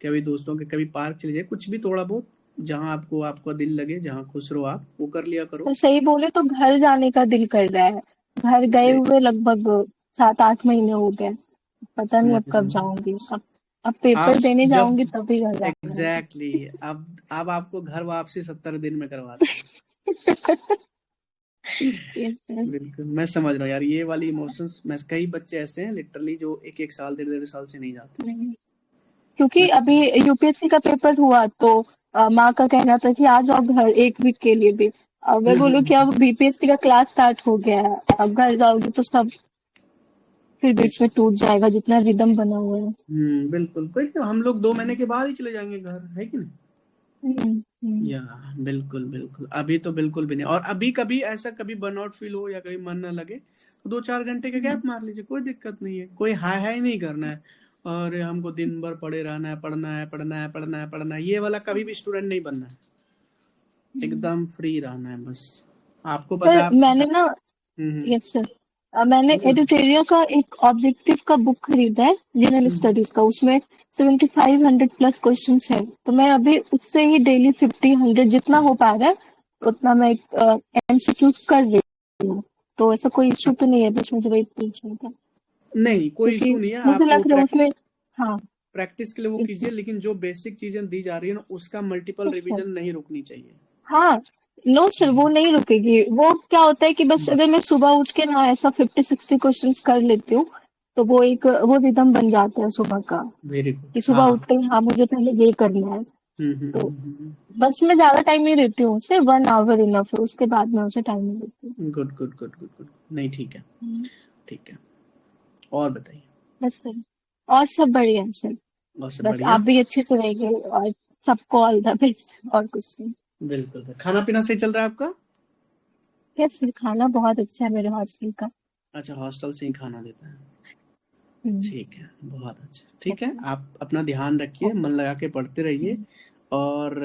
A: कभी दोस्तों के, कभी पार्क चले जाइए, कुछ भी थोड़ा बहुत, जहाँ आपको आपका दिल लगे, जहाँ खुश रहो आप, वो कर लिया करो।
E: तो सही बोले तो घर जाने का दिल कर रहा है, घर गए
A: अरे,
E: हुए लगभग 7-8 महीने हो गए, पता नहीं
A: समझ
E: अब
A: रहा
E: कब
A: हूँ।
E: जाऊंगी, अब पेपर
A: आप
E: देने
A: जब
E: जाऊंगी तभी घर जाना होगा।
A: एग्जैक्टली अब आपको घर वापसी 70 दिन में करवाते हैं।
E: Yes, sir.
A: बिल्कुल, मैं समझ रहा हूँ यार, ये वाली इमोशंस, मैं कई बच्चे ऐसे हैं लिटरली जो एक एक साल, डेढ़ डेढ़ साल से नहीं जाते।
E: नहीं, क्योंकि
A: मैं
E: अभी यूपीएससी का पेपर हुआ तो माँ का कहना था कि आ जाओ घर एक वीक के लिए भी। अब मैं बोलूँ कि अब बीपीएससी का क्लास स्टार्ट हो गया है, अब घर जाओगी तो सब फिर बीच में टूट जाएगा जितना रिदम बना हुआ है।
A: बिल्कुल, कोई नहीं, हम लोग 2 महीने के बाद ही चले जाएंगे घर, है कि नहीं?
E: हम्म, हम्म,
A: या बिल्कुल बिल्कुल, अभी तो बिल्कुल भी नहीं। और अभी कभी ऐसा, कभी बर्नआउट फील हो या कभी मन ना लगे, तो 2-4 घंटे का
E: हम्म,
A: गैप मार लीजिए, कोई दिक्कत नहीं है, कोई हाय हाय नहीं करना है। और हमको दिन भर पड़े रहना है, पढ़ना है, पढ़ना है, पढ़ना है, पढ़ना है, ये वाला कभी भी स्टूडेंट नहीं बनना है।
E: हम्म।
A: एकदम फ्री रहना है बस। आपको पता
E: पर
A: है आप।
E: मैंने ना,
A: हम्म।
E: यस सर, मैंने
A: बोलिए ना।
E: एडिटोरियल का एक ऑब्जेक्टिव का बुक खरीदा है, जनरल
A: हम्म।
E: स्टडीज का, उसमें 7500 प्लस क्वेश्चंस है, तो मैं अभी उससे ही डेली 50-100 जितना हो पा रहा है उतना मैं एमसीक्यूज कर रही हूँ, तो ऐसा कोई इशू तो नहीं है, बस मुझे वही पूछना था,
A: नहीं, कोई
E: क्योंकि
A: इशू नहीं है,
E: मुझे
A: आप वो
E: लग रहा है उसमें। हाँ,
A: प्रैक्टिस के लिए वो
E: इस
A: कीजिए, लेकिन जो बेसिक चीजें दी जा रही है ना, उसका मल्टीपल
E: यस सर,
A: रिवीजन नहीं रुकनी चाहिए।
E: हाँ, नो सर वो नहीं रुकेगी, वो क्या होता है कि बस
A: बस,
E: अगर मैं सुबह उठ के ना ऐसा 50-60 क्वेश्चंस कर लेती हूँ तो वो एक वो रिदम बन जाता है सुबह का,
A: वेरी गुड,
E: कि
A: हाँ
E: सुबह
A: हाँ।
E: उठते ही हाँ मुझे पहले ये करना है, तो
A: हम्म।
E: बस मैं ज्यादा टाइम नहीं देती हूँ, सिर्फ 1 आवर इनफ है, उसके बाद मैं उसे टाइम नहीं देती
A: good good good good good, नहीं ठीक है,
E: हूँ।
A: ठीक है। और बताइए।
E: बस सर, और सब बढ़िया है सर,
A: और सब
E: बस आप
A: बढ़िया।
E: भी अच्छे से रहिए और सबको ऑल द बेस्ट, और कुछ नहीं।
A: बिल्कुल, खाना पीना सही चल रहा है आपका?
E: यस सर, खाना बहुत अच्छा है मेरे हॉस्टल का।
A: अच्छा, हॉस्टल से ही खाना देता है।
E: हम्म,
A: ठीक है, बहुत अच्छा, ठीक
E: यस
A: है,
E: सर।
A: आप अपना ध्यान रखिए, मन लगा के पढ़ते रहिए। और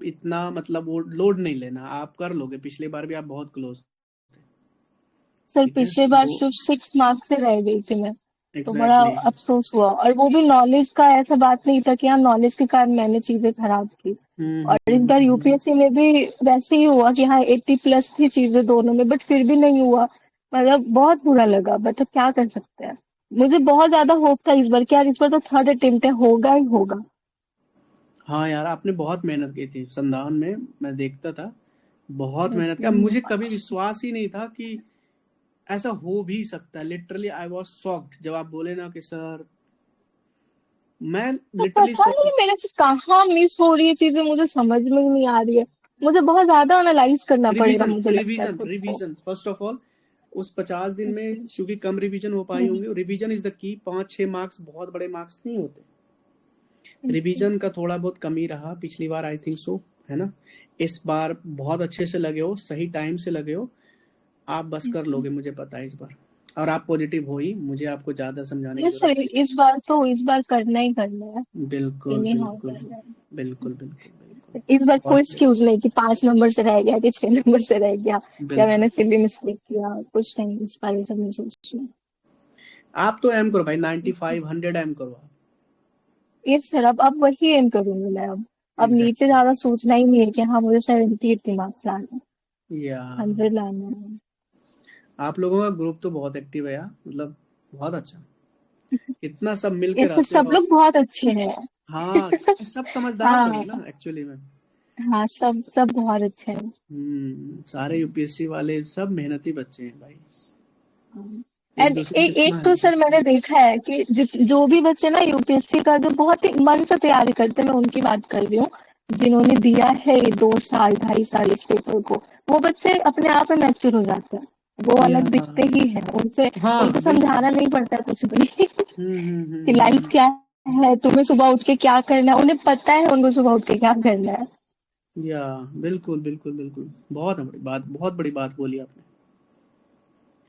A: इतना मतलब वो लोड नहीं लेना, आप कर लोगे, पिछली बार भी आप बहुत क्लोज थे।
E: सर
A: ठीक है,
E: पिछले बार
A: वो
E: सिर्फ 6 मार्क्स से रह गई थी मैं, तो बड़ा
A: एग्जैक्टली।
E: अफसोस हुआ, और वो भी नॉलेज का, ऐसा बात नहीं था कि हाँ नॉलेज के कारण मैंने चीजें खराब की, और इस बार यूपीएससी में भी वैसे ही हुआ कि हाँ 80 प्लस थी चीजें दोनों में, बट फिर भी नहीं हुआ, मतलब बहुत बुरा लगा, बट अब क्या कर सकते हैं। मुझे बहुत ज्यादा होप था इस बार कि यार इस बार तो थर्ड अटेम्प्ट है, होगा ही होगा।
A: हाँ यार, आपने बहुत मेहनत की थी संधान में, मैं देखता था, बहुत मेहनत किया,
E: हम्म,
A: मुझे कभी विश्वास ही नहीं था कि ऐसा हो भी सकता है। लिटरली आई वॉज शॉक्ड जब आप बोले ना कि सर, मैं
E: तो
A: लिटरली
E: पता
A: शॉक्ड।
E: नहीं मेरे से कहाँ मिस हो रही है चीजें, मुझे समझ में ही नहीं आ रही है, मुझे बहुत ज्यादा एनालाइज करना पड़ेगा,
A: रिवीजन
E: मुझे लगता है
A: रिवीजन
E: खुद को।
A: रिवीजन फर्स्ट ऑफ ऑल, उस 50 दिन में
E: हम्म,
A: क्योंकि कम रिवीजन हो पाई होंगी, revision is the key. 5-6 marks बहुत बड़े मार्क्स नहीं होते।
E: हम्म,
A: रिवीजन का थोड़ा बहुत कमी रहा पिछली बार, आई थिंक सो, है ना? इस बार बहुत अच्छे से लगे हो, सही टाइम से लगे हो, आप बस कर
E: हम्म।
A: लोगे, मुझे पता है इस बार। और आप पॉजिटिव हो ही, मुझे आपको ज्यादा समझाने की
E: यस
A: जरूरत
E: सर, इस बार करना ही करना है,
A: नहीं। बिल्कुल
E: इन्हीं हाँ
A: बिल्कुल,
E: करना है।
A: बिल्कुल बिल्कुल बिल्कुल।
E: इस बार कोई
A: बहुत
E: एक्सक्यूज नहीं कि 5 नंबर से रह गया कि 6 नंबर से रह गया, या
A: बिल्कुल।
E: मैंने सिली मिस्टेक किया, कुछ नहीं, इस बार ये सब नहीं सोचना।
A: आप तो एम करो भाई, 95 100 एम करो आप।
E: यस सर, अब वही एम करूंगी मैं, अब नीचे
A: एग्जैक्टली।
E: ज्यादा सोचना ही नहीं है कि हाँ मुझे 70-80 मार्क्स लाना है,
A: या
E: 100 लाना है।
A: आप लोगों का ग्रुप तो बहुत एक्टिव है यार, मतलब बहुत अच्छा, इतना सब मिलके
E: ये
A: रहते
E: सब
A: हो।
E: लोग बहुत अच्छे हैं।
A: हाँ, सब समझदार लोग
E: हाँ
A: हैं ना एक्चुअली में।
E: हाँ, सब सब बहुत अच्छे हैं।
A: सारे यूपीएससी वाले सब मेहनती बच्चे हैं भाई, एक
E: एंड
A: दूसरे से इतना
E: एक तो
A: हेल्प
E: सर
A: करते
E: मैंने
A: हैं।
E: देखा है कि जो भी बच्चे ना यूपीएससी का जो बहुत ही मन से तैयारी करते हैं, मैं उनकी बात कर रही हूँ, जिन्होंने दिया है ये 2 साल 2.5 साल इस पेपर को, वो बच्चे अपने आप में मैच्योर हो जाते हैं। वो
A: या
E: अलग दिखते ही हैं, उनसे उनको
A: हाँ बिल्कुल।
E: समझाना नहीं पड़ता है कुछ भी कि लाइफ
A: हम्म।
E: क्या है, तुम्हें सुबह उठ के क्या करना है, उन्हें पता है उनको सुबह उठ के क्या करना है।
A: या बिल्कुल बिल्कुल बिल्कुल, बहुत बड़ी बात, बहुत बड़ी बात बोली आपने,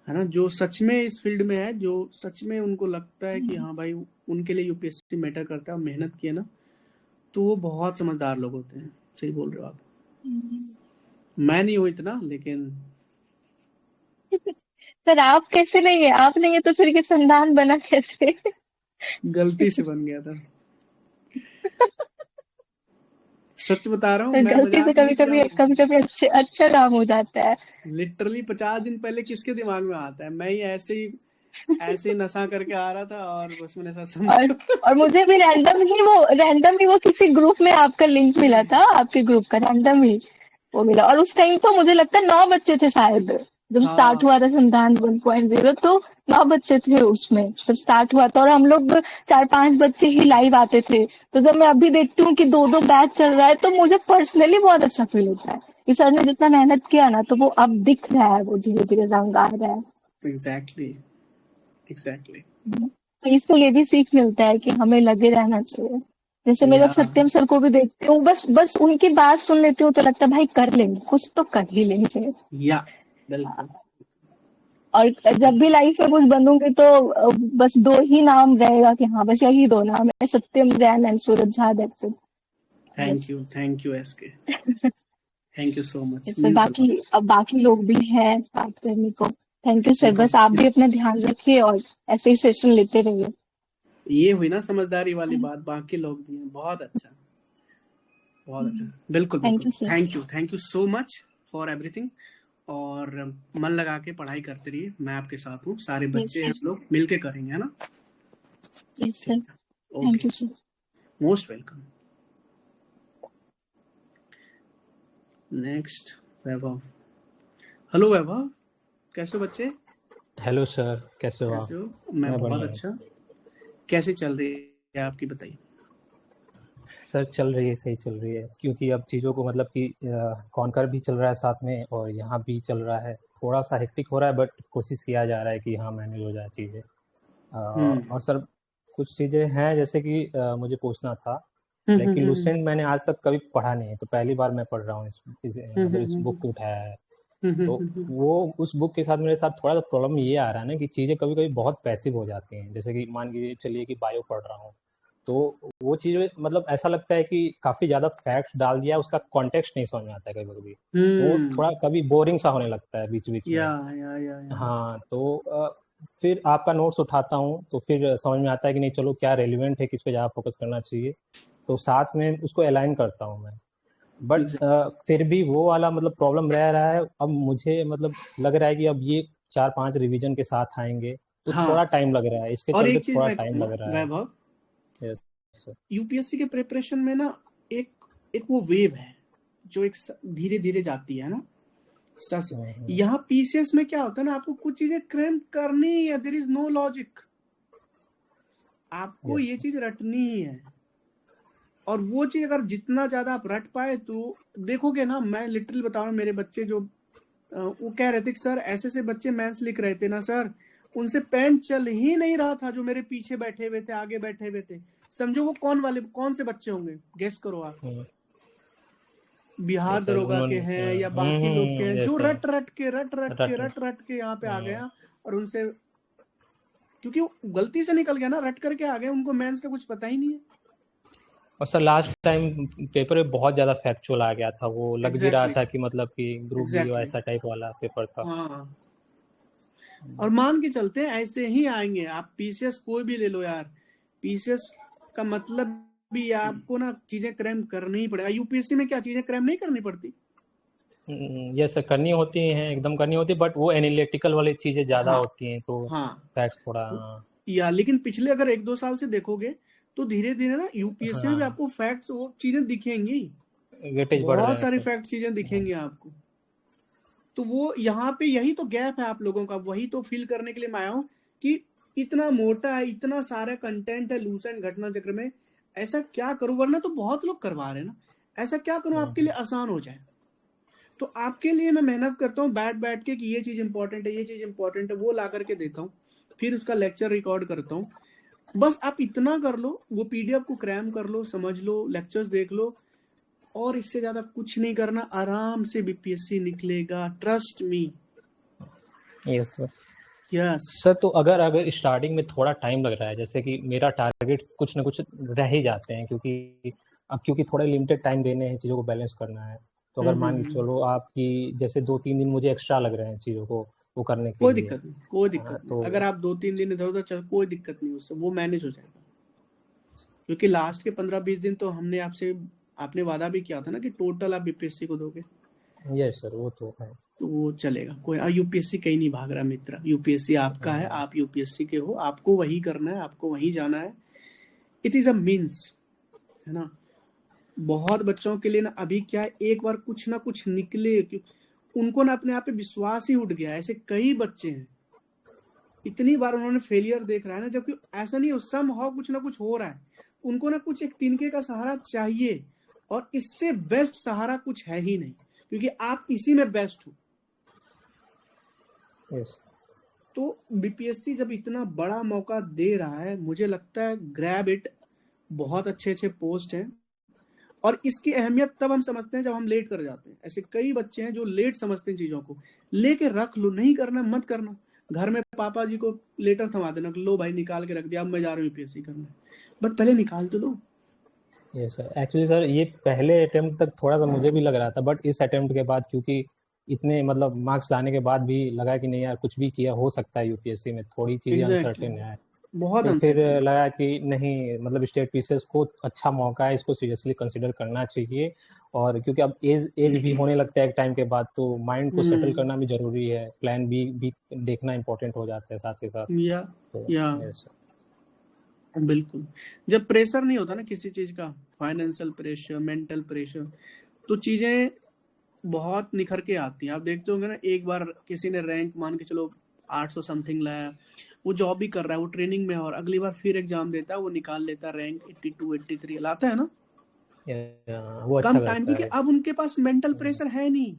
A: है ना। जो सच में इस फील्ड में है, जो सच में उनको लगता है कि हाँ भाई उनके लिए यूपीएससी मैटर करता है और मेहनत किए ना, तो वो बहुत समझदार लोग होते हैं। सही बोल रहे हो आप। मैं नहीं हूँ इतना, लेकिन
E: सर आप कैसे नहीं है? आप नहीं है तो फिर ये संतान बना कैसे?
A: गलती से बन गया था। सच बता रहा हूँ,
E: तो
A: मैं
E: गलती से
A: मजाक नहीं कर रहा हूँ।
E: कभी कभी अच्छा काम हो जाता है।
A: लिटरली 50 दिन पहले किसके दिमाग में आता है? मैं ही ऐसे ही नशा करके आ रहा था और बस मैंने ऐसा
E: और
A: समझा।
E: और मुझे भी रैंडम ही वो किसी ग्रुप में आपका लिंक मिला था, आपके ग्रुप का रैंडम ही वो मिला। और उस टाइम तो मुझे लगता है 9 बच्चे थे शायद, जब स्टार्ट
A: हाँ
E: हुआ था संतान 1.0, तो 9 बच्चे थे उसमें जब स्टार्ट हुआ था, और हम लोग 4-5 बच्चे ही लाइव आते थे। तो जब मैं अभी देखती हूँ कि 2-2 बैच चल रहा है, तो मुझे पर्सनली बहुत अच्छा फील होता है कि सर ने जितना मेहनत किया ना, तो वो अब दिख रहा है, वो धीरे धीरे रंग आ रहा है।
A: Exactly exactly.
E: तो इससे ये भी सीख मिलता है कि हमें लगे रहना चाहिए। जैसे मैं जब
A: या
E: सत्यम सर को भी देखती हूँ, बस बस उनकी बात सुन लेती हूँ तो लगता है भाई कर लेंगे, कुछ तो कर ही लेंगे।
A: या बिल्कुल।
E: और जब भी लाइफ में कुछ बनूंगी तो बस 2 ही नाम रहेगा कि हाँ बस यही 2 नाम है, Satyam Jain and Suraj Jha, that's it. बस
A: thank you SK, thank you so much,
E: इससे
A: मीन्स अ लॉट।
E: बाकी लोग भी हैं बात करने को। थैंक यू सर,
A: देखो,
E: बस आप भी अपना ध्यान रखिए और ऐसे ही सेशन लेते रहिए।
A: ये हुई ना समझदारी वाली बात, बाकी लोग भी हैं। बहुत अच्छा, बहुत अच्छा। बिल्कुल
E: थैंक
A: बिल्कुल,
E: you sir.
A: Thank you so much for everything. और मन लगा के पढ़ाई करते रहिए, मैं आपके साथ हूँ। सारे
E: यस
A: बच्चे हैं,
E: सर।
A: हम लोग मिलके करेंगे, है ना।
E: यस
A: ठीक
E: सर।
A: है,
E: thank
A: okay,
E: you sir.
A: Most welcome. Next, Vaibhav. Hello Vaibhav, कैसे हो बच्चे?
F: हेलो सर, कैसे हो आप?
A: कैसे हो? मैं
F: मैं
A: बहुत
F: बढ़िया हूँ
A: अच्छा। कैसे चल रही है आपकी, बताइए।
F: सर। चल रही है, सही चल रही है, क्योंकि अब चीज़ों को मतलब कि कॉन्कर भी चल रहा है साथ में और यहाँ भी चल रहा है। थोड़ा सा हेक्टिक हो रहा है, बट कोशिश किया जा रहा है कि हाँ मैनेज हो जाए चीज़ें।
A: हम्म
F: और सर कुछ चीज़ें हैं जैसे कि मुझे पूछना था। लेकिन लुसेंट मैंने आज तक कभी पढ़ा नहीं है, तो पहली बार मैं पढ़ रहा हूँ मतलब इस बुक को उठाया है। तो वो उस बुक के साथ मेरे साथ थोड़ा सा प्रॉब्लम ये आ रहा है ना कि चीज़ें कभी कभी बहुत पैसिव हो जाती हैं। जैसे कि मान के चलिए कि बायो पढ़ रहा हूँ, तो वो चीज़ें मतलब ऐसा लगता है कि काफ़ी ज़्यादा फैक्ट्स डाल दिया, उसका कॉन्टेक्स्ट नहीं समझ में आता है कभी कभी। तो वो
A: हम्म।
F: थोड़ा कभी बोरिंग सा होने लगता है बीच बीच
A: या
F: में।
A: या
F: हाँ, तो फिर आपका नोट्स उठाता हूँ तो फिर समझ में आता है कि नहीं चलो क्या रेलिवेंट है, किस पे ज़्यादा फोकस करना चाहिए, तो साथ में उसको अलाइन करता हूँ मैं। बट फिर भी वो वाला मतलब प्रॉब्लम रह रहा है। अब मुझे मतलब लग रहा है कि अब ये 4-5 रिवीजन के साथ आएंगे, तो
A: हाँ,
F: थोड़ा टाइम लग रहा है, इसके
A: और
F: चलते
A: एक चीज
F: थोड़ा
A: मैं
F: टाइम
A: कहूँ
F: लग रहा है।
A: वैभव,
F: यस सर।
A: यूपीएससी के प्रिपरेशन में ना एक एक वो वेव है जो एक धीरे धीरे जाती है ना। सच, यहाँ पीसीएस में क्या होता है ना, आपको कुछ चीजें क्रैम करनी ही है, देयर इज नो लॉजिक, आपको ये चीज रटनी ही है। और वो चीज अगर जितना ज्यादा आप रट पाए तो देखोगे ना, मैं लिटरली बता रहा हूँ, मेरे बच्चे जो वो कह रहे थे कि सर ऐसे से बच्चे मैथ्स लिख रहे थे ना सर, उनसे पेन चल ही नहीं रहा था, जो मेरे पीछे बैठे हुए थे, आगे बैठे हुए थे। समझो वो कौन से बच्चे होंगे, गेस करो आप। बिहार
F: जैसे
A: दरोगा के
F: उन्होंने
A: हैं या बाकी लोग के हैं, जो
F: जैसे
A: रट के यहाँ पे आ गए हैं। और उनसे, क्योंकि वो गलती से निकल गया ना, रट करके आ गए, उनको मेंस का कुछ पता ही नहीं है।
F: और सर लास्ट टाइम पेपर में बहुत ज़्यादा फैक्चुअल आ गया था, वो लग भी रहा
A: एग्जैक्टली
F: था कि मतलब कि ग्रुप बी
A: एग्जैक्टली।
F: ऐसा टाइप वाला पेपर था।
A: हाँ, और मान के चलते हैं ऐसे ही आएंगे। आप पीसीएस कोई भी ले लो यार, पीसीएस का मतलब भी आपको ना चीजें क्रैम करनी ही पड़ेगा। यूपीएससी में क्या चीजें क्रैम नहीं करनी पड़ती?
F: यस सर, करनी होती हैं, एकदम करनी होती है, बट वो एनालिटिकल वाली चीजें ज्यादा
A: हाँ
F: होती हैं, तो
A: हाँ
F: फैक्ट्स थोड़ा
A: या लेकिन पिछले अगर 1-2 साल से देखोगे तो धीरे धीरे ना यूपीएससी में भी
F: हाँ
A: आपको फैक्ट्स वो चीजें दिखेंगी,
F: वेटेज बढ़ रहा
A: बहुत
F: है
A: सारी
F: सर।
A: फैक्ट चीजें दिखेंगी आपको। तो वो यहाँ पे यही तो गैप है आप लोगों का, वही तो फील करने के लिए मैं आया हूँ कि इतना मोटा है, इतना सारा कंटेंट है लूसेंट घटना चक्र में, ऐसा क्या करूं, वरना तो बहुत लोग करवा रहे हैं ना, ऐसा क्या करूं आपके लिए आसान हो जाए। तो आपके लिए मैं मेहनत करता हूँ बैठ बैठ के कि ये चीज इंपॉर्टेंट है, ये चीज इंपॉर्टेंट है, वो ला करके देता हूँ, फिर उसका लेक्चर रिकॉर्ड करता हूँ। बस आप इतना कर लो, वो पीडीएफ को क्रैम कर लो, समझ लो, लेक्चर्स देख लो, और इससे ज्यादा कुछ नहीं करना, आराम से बीपीएससी निकलेगा, trust me.
F: Yes sir.
A: Yes
F: sir तो अगर स्टार्टिंग में थोड़ा टाइम लग रहा है, जैसे कि मेरा टारगेट कुछ ना कुछ रह ही जाते हैं, क्योंकि थोड़ा लिमिटेड टाइम देने हैं, चीज़ों को बैलेंस करना है, तो अगर मान के चलो आपकी जैसे 2-3 दिन मुझे एक्स्ट्रा लग रहे हैं चीज़ों को वो करने के
A: कोई
F: लिए,
A: दिक्कत नहीं, कोई दिक्कत नहीं,
F: तो
A: अगर आप 2-3 दिन इधर उधर चल, कोई दिक्कत नहीं, उससे वो मैनेज हो जाएगा। क्योंकि लास्ट के 15-20 दिन तो आपने वादा भी किया था ना कि टोटल आप बीपीएससी को दोगे।
F: यस सर, वो तो है।
A: तो वो चलेगा, कोई यूपीएससी कहीं नहीं भाग रहा मित्र, यूपीएससी आपका है, आप यूपीएससी के हो, आपको वही करना है, आपको वही जाना है। इट इज अ मीन्स, है ना। बहुत बच्चों के लिए ना अभी क्या है, एक बार कुछ ना कुछ निकले, उनको ना अपने आप पे विश्वास ही उठ गया। ऐसे कई बच्चे हैं, इतनी बार उन्होंने फेलियर देख रहा है ना, जबकि ऐसा नहीं हो, सम हाउ कुछ ना कुछ हो रहा है, उनको ना कुछ एक तिनके का सहारा चाहिए, और इससे बेस्ट सहारा कुछ है ही नहीं, क्योंकि आप इसी में बेस्ट हो।
F: यस
A: तो बीपीएससी जब इतना बड़ा मौका दे रहा है, मुझे लगता है ग्रैब इट। बहुत अच्छे अच्छे पोस्ट हैं, और इसकी अहमियत तब हम समझते हैं जब हम लेट कर जाते हैं। ऐसे कई बच्चे हैं जो लेट समझते हैं चीजों को, लेके रख लो, नहीं करना मत करना, घर में पापा जी को लेटर थमा देना, लो भाई निकाल के रख दिया, अब मैं जा रहा हूँ यूपीएससी करने, बट पहले निकाल तो दो।
F: यस सर, एक्चुअली सर ये पहले अटेम्प्ट तक थोड़ा सा मुझे भी लग रहा था, बट इस अटेम्प्ट के बाद क्योंकि इतने मतलब मार्क्स लाने के बाद भी लगा कि नहीं यार, कुछ भी किया हो सकता है यूपीएससी में, थोड़ी चीजें अनसर्टेन है,
A: बहुत
F: तो फिर
A: अनसर्टेन।
F: लगा कि नहीं, मतलब स्टेट पीसीएस को अच्छा मौका है, इसको सीरियसली कंसिडर करना चाहिए। और क्योंकि अब एज भी होने लगता है एक टाइम के बाद, तो माइंड को सेटल करना भी जरूरी है, प्लान भी देखना इंपॉर्टेंट हो जाता है साथ के साथ। तो
A: या बिल्कुल, जब प्रेशर नहीं होता ना किसी चीज का, फाइनेंशियल प्रेशर, मेंटल प्रेशर, तो चीजें बहुत निखर के आती हैं। आप देखते होंगे ना, एक बार किसी ने रैंक मान के चलो 800 समथिंग लाया, वो जॉब भी कर रहा है, वो ट्रेनिंग में है, और अगली बार फिर एग्जाम देता है, वो निकाल लेता है रैंक 82 83 लाता है ना,
F: वो अच्छा
A: कम टाइम,
F: करता
A: क्योंकि
F: है।
A: अब उनके पास मेंटल प्रेशर है नहीं,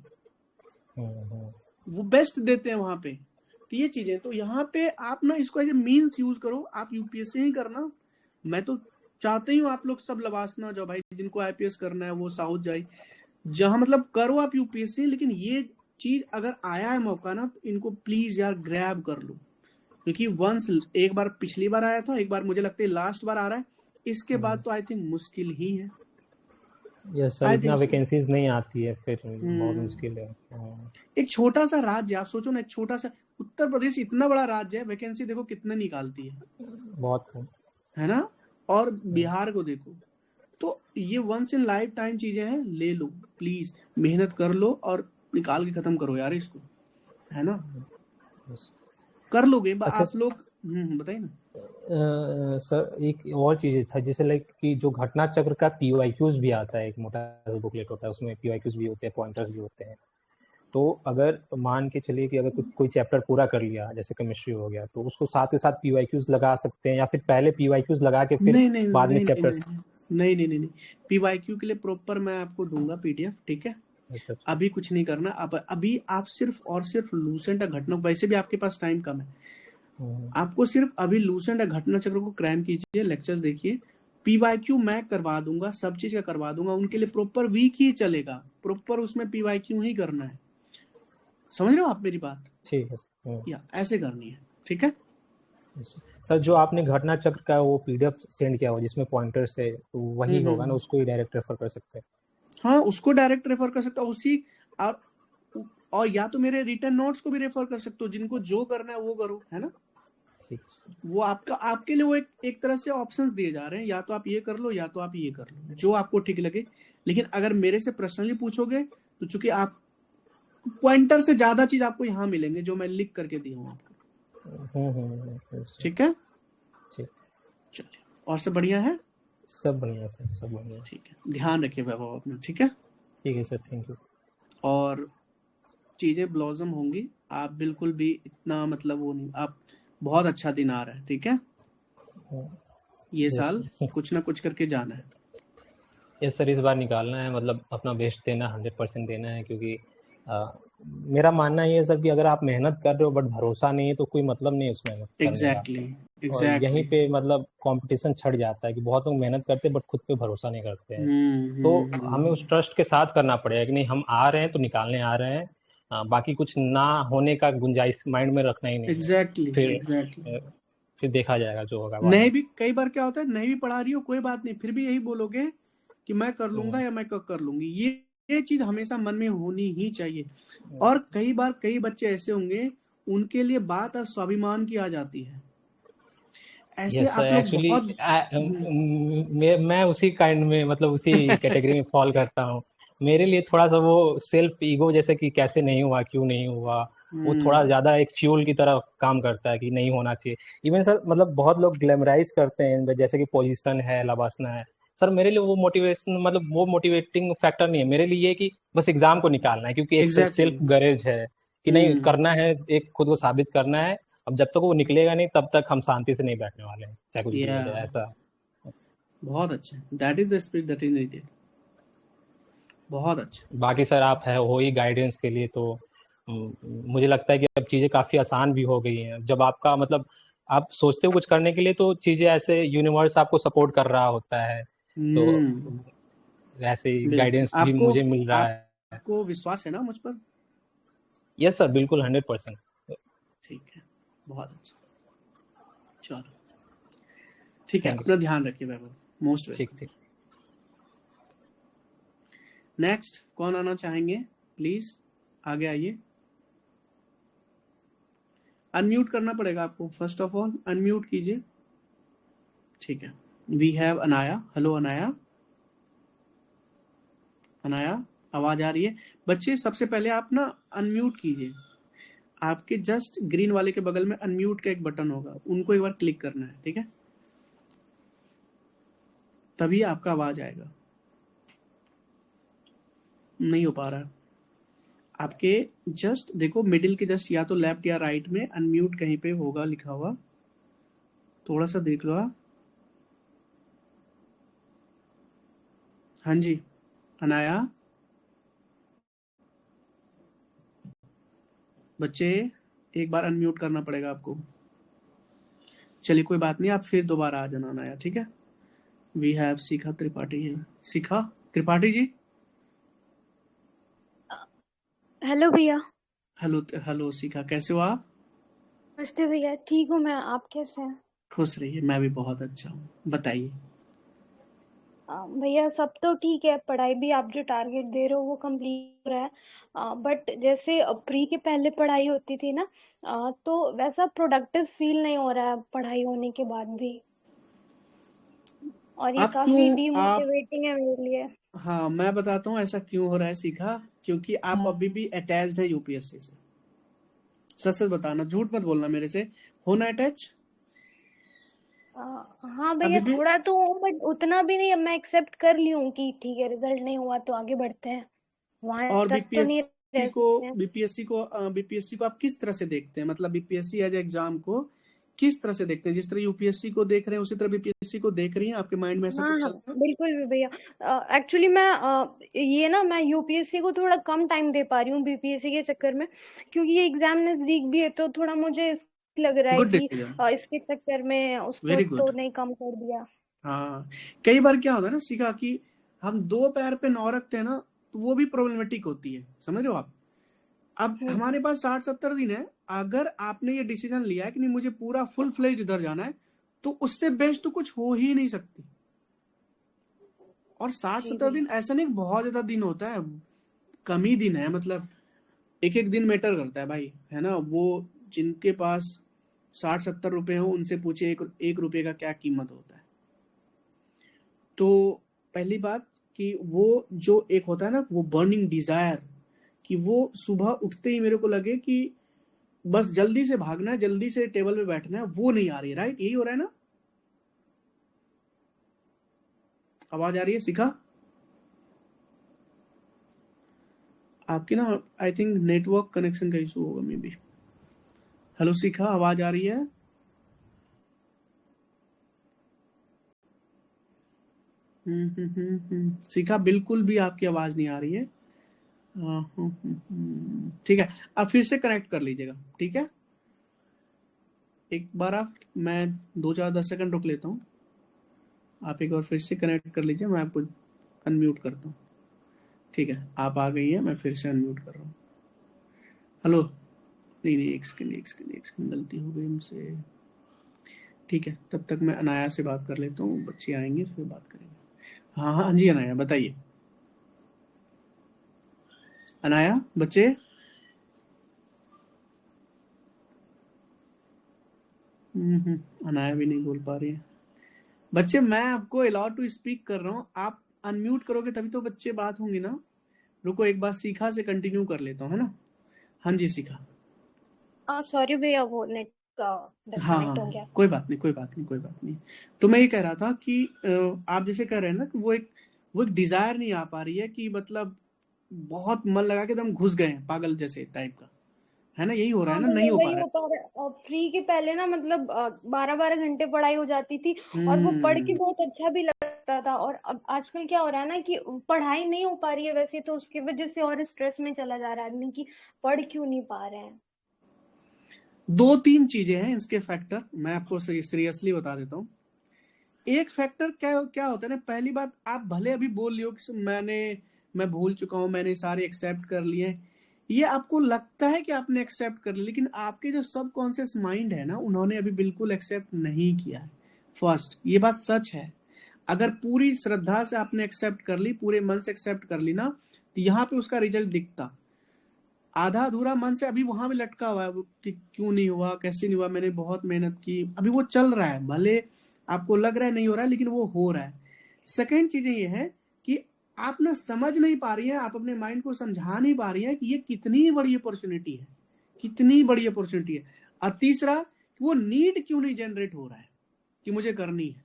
A: वो बेस्ट देते हैं वहां पे। तो ये चीजें, तो यहाँ पे आप ना इसको एज ए मीन्स यूज करो, आप यूपीएससी ही करना। मैं तो चाहते ही हूँ आप लोग सब लवासना जाओ भाई, जिनको आईपीएस करना है वो साउथ जाए, जहां मतलब करो आप यूपीएससी, लेकिन ये चीज अगर आया है मौका ना, तो इनको प्लीज यार ग्रैब कर लो, क्योंकि वंस एक बार पिछली बार आया था, एक बार मुझे लगता है लास्ट बार आ रहा है, इसके बाद तो आई थिंक मुश्किल ही है।
F: यस सर,
A: आई
F: इतना
A: थिंक सो।
F: वैकेंसीज नहीं आती है, फिर बहुत मुश्किल है।
A: एक छोटा सा राज्य, आप सोचो ना, एक छोटा सा उत्तर प्रदेश इतना बड़ा राज्य है, वैकेंसी देखो कितने निकालती है
F: बहुत कम।
A: है ना, और बिहार को देखो। तो ये वंस इन लाइफ टाइम चीजें हैं, ले लो प्लीज, मेहनत कर लो और निकाल के खत्म करो यार इसको, है ना, कर लोगे
F: अच्छा
A: आप लोग। बताइए ना।
F: सर एक और चीज था, जैसे लाइक कि जो घटना चक्र का पीवाईक्यूज भी आता है, एक मोटा बुकलेट होता है, उसमें पीवाईक्यूज भी होते हैं, पॉइंटर्स भी होते हैं। तो अगर मान के चलिए कि अगर कोई चैप्टर पूरा कर लिया, जैसे केमिस्ट्री हो गया, तो उसको साथ के साथ पीवाईक्यूज लगा सकते हैं, या फिर पहले पीवाईक्यूज लगा के फिर
A: नहीं नहीं
F: बाद में
A: नहीं नहीं
F: चैप्टर्स?
A: नहीं नहीं नहीं नहीं, पीवाईक्यू के लिए प्रॉपर मैं आपको दूंगा पीडीएफ, ठीक है।
F: अच्छा
A: अभी कुछ नहीं करना, अभी आप सिर्फ और सिर्फ लूसेंट घटना, वैसे भी आपके पास टाइम कम है, आपको सिर्फ अभी लूसेंट घटना चक्र को क्रैम कीजिए, लेक्चर्स देखिए, पीवाईक्यू मैं करवा दूंगा, सब चीज का करवा दूंगा, उनके लिए प्रॉपर वीक ही चलेगा, प्रॉपर उसमें पीवाईक्यू ही करना है। समझ रहे हो आप मेरी बात?
F: ठीक है।
A: या ऐसे करनी है, ठीक है।
F: सर जो आपने घटना चक्र का वो पीडीएफ सेंड किया हुआ जिसमें पॉइंटर्स है, तो वही होगा ना, उसको ही डायरेक्ट रेफर कर सकते हैं?
A: हाँ, उसको डायरेक्ट रेफर कर सकते हो, उसी और या तो मेरे रिटर्न नोट्स को भी रेफर कर सकते हो, जिनको जो करना है वो करो, है ना। वो आपके लिए वो एक तरह से ऑप्शंस दिए जा रहे हैं, या तो आप ये कर लो या तो आप ये कर लो, जो आपको ठीक लगे। लेकिन अगर मेरे से पर्सनली पूछोगे, तो चूंकि आप पॉइंटर से ज्यादा चीज आपको यहाँ मिलेंगे जो मैं लिख करके दी हूँ आपको। ठीक है,
F: ठीक,
A: चलिए, और सब बढ़िया है?
F: सब बढ़िया सर, सब बढ़िया।
A: ठीक है, ध्यान रखिए वैभव अपना। ठीक है,
F: ठीक है सर, थैंक यू।
A: और चीजें ब्लॉसम होंगी, आप बिल्कुल भी इतना मतलब वो नहीं, आप बहुत अच्छा दिन आ रहा है। ठीक है, ये साल कुछ ना कुछ करके जाना है।
F: यस सर, इस बार निकालना है, मतलब अपना बेस्ट देना, 100% देना है, क्योंकि मेरा मानना ये है सर कि अगर आप मेहनत कर रहे हो बट भरोसा नहीं है तो कोई मतलब नहीं है उस मेहनत करने का। और यहीं पे मतलब कंपटीशन छड़ जाता है कि बहुत लोग मेहनत करते हैं बट खुद पे भरोसा नहीं करते हैं। तो हमें उस ट्रस्ट के साथ करना पड़ेगा कि नहीं, हम आ रहे हैं तो निकालने आ रहे हैं, बाकी कुछ ना होने का गुंजाइश माइंड में रखना ही नहीं है। फिर देखा जाएगा जो होगा।
A: नहीं भी कई बार क्या होता है, नहीं भी पढ़ा रही हो कोई बात नहीं, फिर भी यही बोलोगे कि मैं कर लूंगा या मैं कर लूंगी। ये चीज हमेशा मन में होनी ही चाहिए। और कई बार कई बच्चे ऐसे होंगे उनके लिए बात अब स्वाभिमान की आ जाती है। ऐसे आप लोग
F: एक्चुअली
A: बहुत
F: मैं उसी काइंड में, मतलब उसी कैटेगरी में फॉल करता हूँ। मेरे लिए थोड़ा सा वो सेल्फ ईगो, जैसे कि कैसे नहीं हुआ, क्यों नहीं हुआ, वो थोड़ा ज्यादा एक फ्यूल की तरह काम करता है कि नहीं होना चाहिए। इवन सर मतलब बहुत लोग ग्लैमराइज करते हैं जैसे कि पोजीशन है, लबासना है। सर मेरे लिए वो मोटिवेशन, मतलब वो मोटिवेटिंग फैक्टर नहीं है। मेरे लिए ये कि बस एग्जाम को निकालना है, क्योंकि एक सेल्फ गरेज है कि नहीं करना है, एक खुद को साबित करना है। अब जब तक वो निकलेगा नहीं तब तक हम शांति से नहीं बैठने वाले हैं, चाहे कुछ भी हो जाए। ऐसा
A: बहुत अच्छा, that is the spirit that is needed. बहुत अच्छा।
F: बाकी सर आप है हो ही गाइडेंस के लिए, तो मुझे लगता है कि अब चीजें काफी आसान भी हो गई हैं। जब आपका मतलब आप सोचते हो कुछ करने के लिए तो चीजें ऐसे यूनिवर्स आपको सपोर्ट कर रहा होता है, तो ऐसे ही गाइडेंस भी मुझे मिल रहा है।
A: आपको विश्वास है ना मुझ पर?
F: यस सर, बिल्कुल 100%।
A: ठीक है, बहुत अच्छा, चलो ठीक है, अपना ध्यान रखिए वैभव। Most welcome.
F: ठीक।
A: नेक्स्ट कौन आना चाहेंगे? प्लीज आगे आइए। अनम्यूट करना पड़ेगा आपको, फर्स्ट ऑफ ऑल अनम्यूट कीजिए। ठीक है, we have Anaya. Hello Anaya. Anaya आवाज आ रही है? बच्चे सबसे पहले आप ना अनम्यूट कीजिए। आपके जस्ट ग्रीन वाले के बगल में अनम्यूट का एक बटन होगा, उनको एक बार क्लिक करना है। ठीक है, तभी आपका आवाज आएगा। नहीं हो पा रहा है आपके। जस्ट देखो मिडिल के जस्ट या तो लेफ्ट या राइट में अनम्यूट कहीं पे होगा लिखा हुआ, थोड़ा सा देख लो आप। हाँ जी अनाया। बच्चे एक बार अनम्यूट करना पड़ेगा आपको। चलिए कोई बात नहीं, आप फिर दोबारा आ जाना अनाया। ठीक है, वी हैव शिखा त्रिपाठी है। शिखा त्रिपाठी जी।
G: हेलो भैया।
A: हेलो शिखा, कैसे हो आप?
G: नमस्ते भैया, ठीक हूँ मैं, आप कैसे हैं?
A: खुश रहिए, मैं भी बहुत अच्छा हूँ। बताइए।
G: भैया सब तो ठीक है, पढ़ाई भी आप जो टारगेट दे रहे हो वो कंप्लीट हो रहा है, बट जैसे प्री के पहले पढ़ाई होती थी ना, तो वैसा प्रोडक्टिव फील नहीं हो रहा है पढ़ाई होने के बाद भी, और ये काफी डीमोटिवेटिंग है मेरे लिए।
A: हाँ मैं बताता हूँ ऐसा क्यों हो रहा है शिखा, क्योंकि आप अभी भी अटैच्ड है यूपीएससी से। सच सच बताना, झूठ मत बोलना मेरे से। होना अटैच?
G: हाँ भैया थोड़ा तो, बट उतना भी नहीं। अब मैं एक्सेप्ट कर ली हूँ कि ठीक है, रिजल्ट नहीं हुआ तो आगे बढ़ते हैं, वहां
A: और
G: तक तो नहीं रह सकते हैं।
A: बीपीएससी को आप किस तरह से देखते हैं? मतलब बीपीएससी एज एग्जाम को किस तरह से देखते हैं? जिस तरह यूपीएससी को देख रहे हैं उसी तरह बीपीएससी को देख रही हैं? आपके माइंड में ऐसा कुछ चलता है?
G: बिल्कुल भी भैया। एक्चुअली मैं यूपीएससी को थोड़ा कम टाइम दे पा रही हूँ बीपीएससी के चक्कर में, क्योंकि ये एग्जाम नजदीक भी है, तो थोड़ा मुझे लग रहा है कि इसके चक्कर में उसको तो नहीं कम कर दिया।
A: हाँ कई बार क्या होता है ना सीखा कि हम दो पैर पे नौ रखते हैं ना, तो वो भी प्रॉब्लमेटिक होती है, समझ रहे हो आप? अब हमारे पास 60-70 दिन है, अगर आपने ये डिसीजन लिया है कि नहीं मुझे पूरा फुल फ्लेज इधर जाना है, तो उससे बेस्ट तो कुछ हो ही नहीं सकती। और 60-70 दिन ऐसा नहीं बहुत ज्यादा दिन होता है, कम ही दिन है। मतलब एक एक दिन मैटर करता है भाई, है ना? वो जिनके पास 60-70 रुपए हो उनसे पूछे एक रुपए का क्या कीमत होता है। तो पहली बात कि वो जो एक होता है ना वो बर्निंग डिजायर कि वो सुबह उठते ही मेरे को लगे कि बस जल्दी से भागना है, जल्दी से टेबल पे बैठना है, वो नहीं आ रही है। राइट, यही हो रहा है ना? आवाज आ रही है शिखा? आपकी ना आई थिंक नेटवर्क कनेक्शन का इशू होगा मे बी। हेलो शिखा, आवाज आ रही है? शिखा बिल्कुल भी आपकी आवाज नहीं आ रही है। ठीक है, आप फिर से कनेक्ट कर लीजिएगा, ठीक है? एक बार मैं 2-4-10 सेकंड रुक लेता हूँ, आप एक बार फिर से कनेक्ट कर लीजिए, मैं आपको अनम्यूट करता हूँ। ठीक है, आप आ गई है, मैं फिर से अनम्यूट कर रहा हूँ। हेलो, नहीं एक सेकंड गलती हो गई हमसे। ठीक है, तब तक मैं अनाया से बात कर लेता हूँ, बच्चे आएंगे फिर बात करेंगे। हाँ जी अनाया बताइए। अनाया, बच्चे अनाया भी नहीं बोल पा रही है। बच्चे मैं आपको अलाउ टू स्पीक कर रहा हूँ, आप अनम्यूट करोगे तभी तो बच्चे बात होंगी ना। रुको एक बार शिखा से कंटिन्यू कर लेता हूँ, है ना? हाँ जी शिखा।
G: सॉरी भैया, वो नेट का
A: हाँ
G: डिस्कनेक्ट हो गया।
A: कोई बात नहीं। तो मैं ये कह रहा था कि आप जैसे कह रहे हैं ना कि वो एक डिजायर नहीं आ पा रही है कि मतलब बहुत मन लगा के एकदम घुस गए हैं पागल जैसे टाइप का, है ना? यही हो रहा है ना? नहीं हो पा रहा है।
G: फ्री के पहले ना मतलब 12-12 घंटे पढ़ाई हो जाती थी और वो पढ़ के बहुत अच्छा भी लगता था। और अब आजकल क्या हो रहा है ना कि पढ़ाई नहीं हो पा रही है वैसे, तो उसकी वजह से और स्ट्रेस में चला जा रहा है आदमी कि पढ़ क्यों नहीं पा रहे हैं।
A: 2-3 चीजें हैं इसके फैक्टर, मैं आपको सीरियसली बता देता हूँ। एक फैक्टर क्या होता है ना, पहली बात आप भले अभी बोल लियो कि मैं भूल चुका हूँ, मैंने सारे एक्सेप्ट कर लिए, ये आपको लगता है कि आपने एक्सेप्ट कर लिया, लेकिन आपके जो सबकॉन्शियस माइंड है ना, उन्होंने अभी बिल्कुल एक्सेप्ट नहीं किया है। फर्स्ट, ये बात सच है। अगर पूरी श्रद्धा से आपने एक्सेप्ट कर ली, पूरे मन से एक्सेप्ट कर ली ना, तो यहाँ पे उसका रिजल्ट दिखता। आधा अधूरा मन से अभी वहां भी लटका हुआ है कि क्यों नहीं हुआ, कैसे नहीं हुआ, मैंने बहुत मेहनत की, अभी वो चल रहा है, भले आपको लग रहा है नहीं हो रहा है, लेकिन वो हो रहा है। सेकेंड चीजें ये है कि आप ना समझ नहीं पा रही है, आप अपने माइंड को समझा नहीं पा रही है कि ये कितनी बड़ी अपॉर्चुनिटी है, कितनी बड़ी अपॉर्चुनिटी है। और तीसरा, वो नीड क्यों नहीं जनरेट हो रहा है कि मुझे करनी है।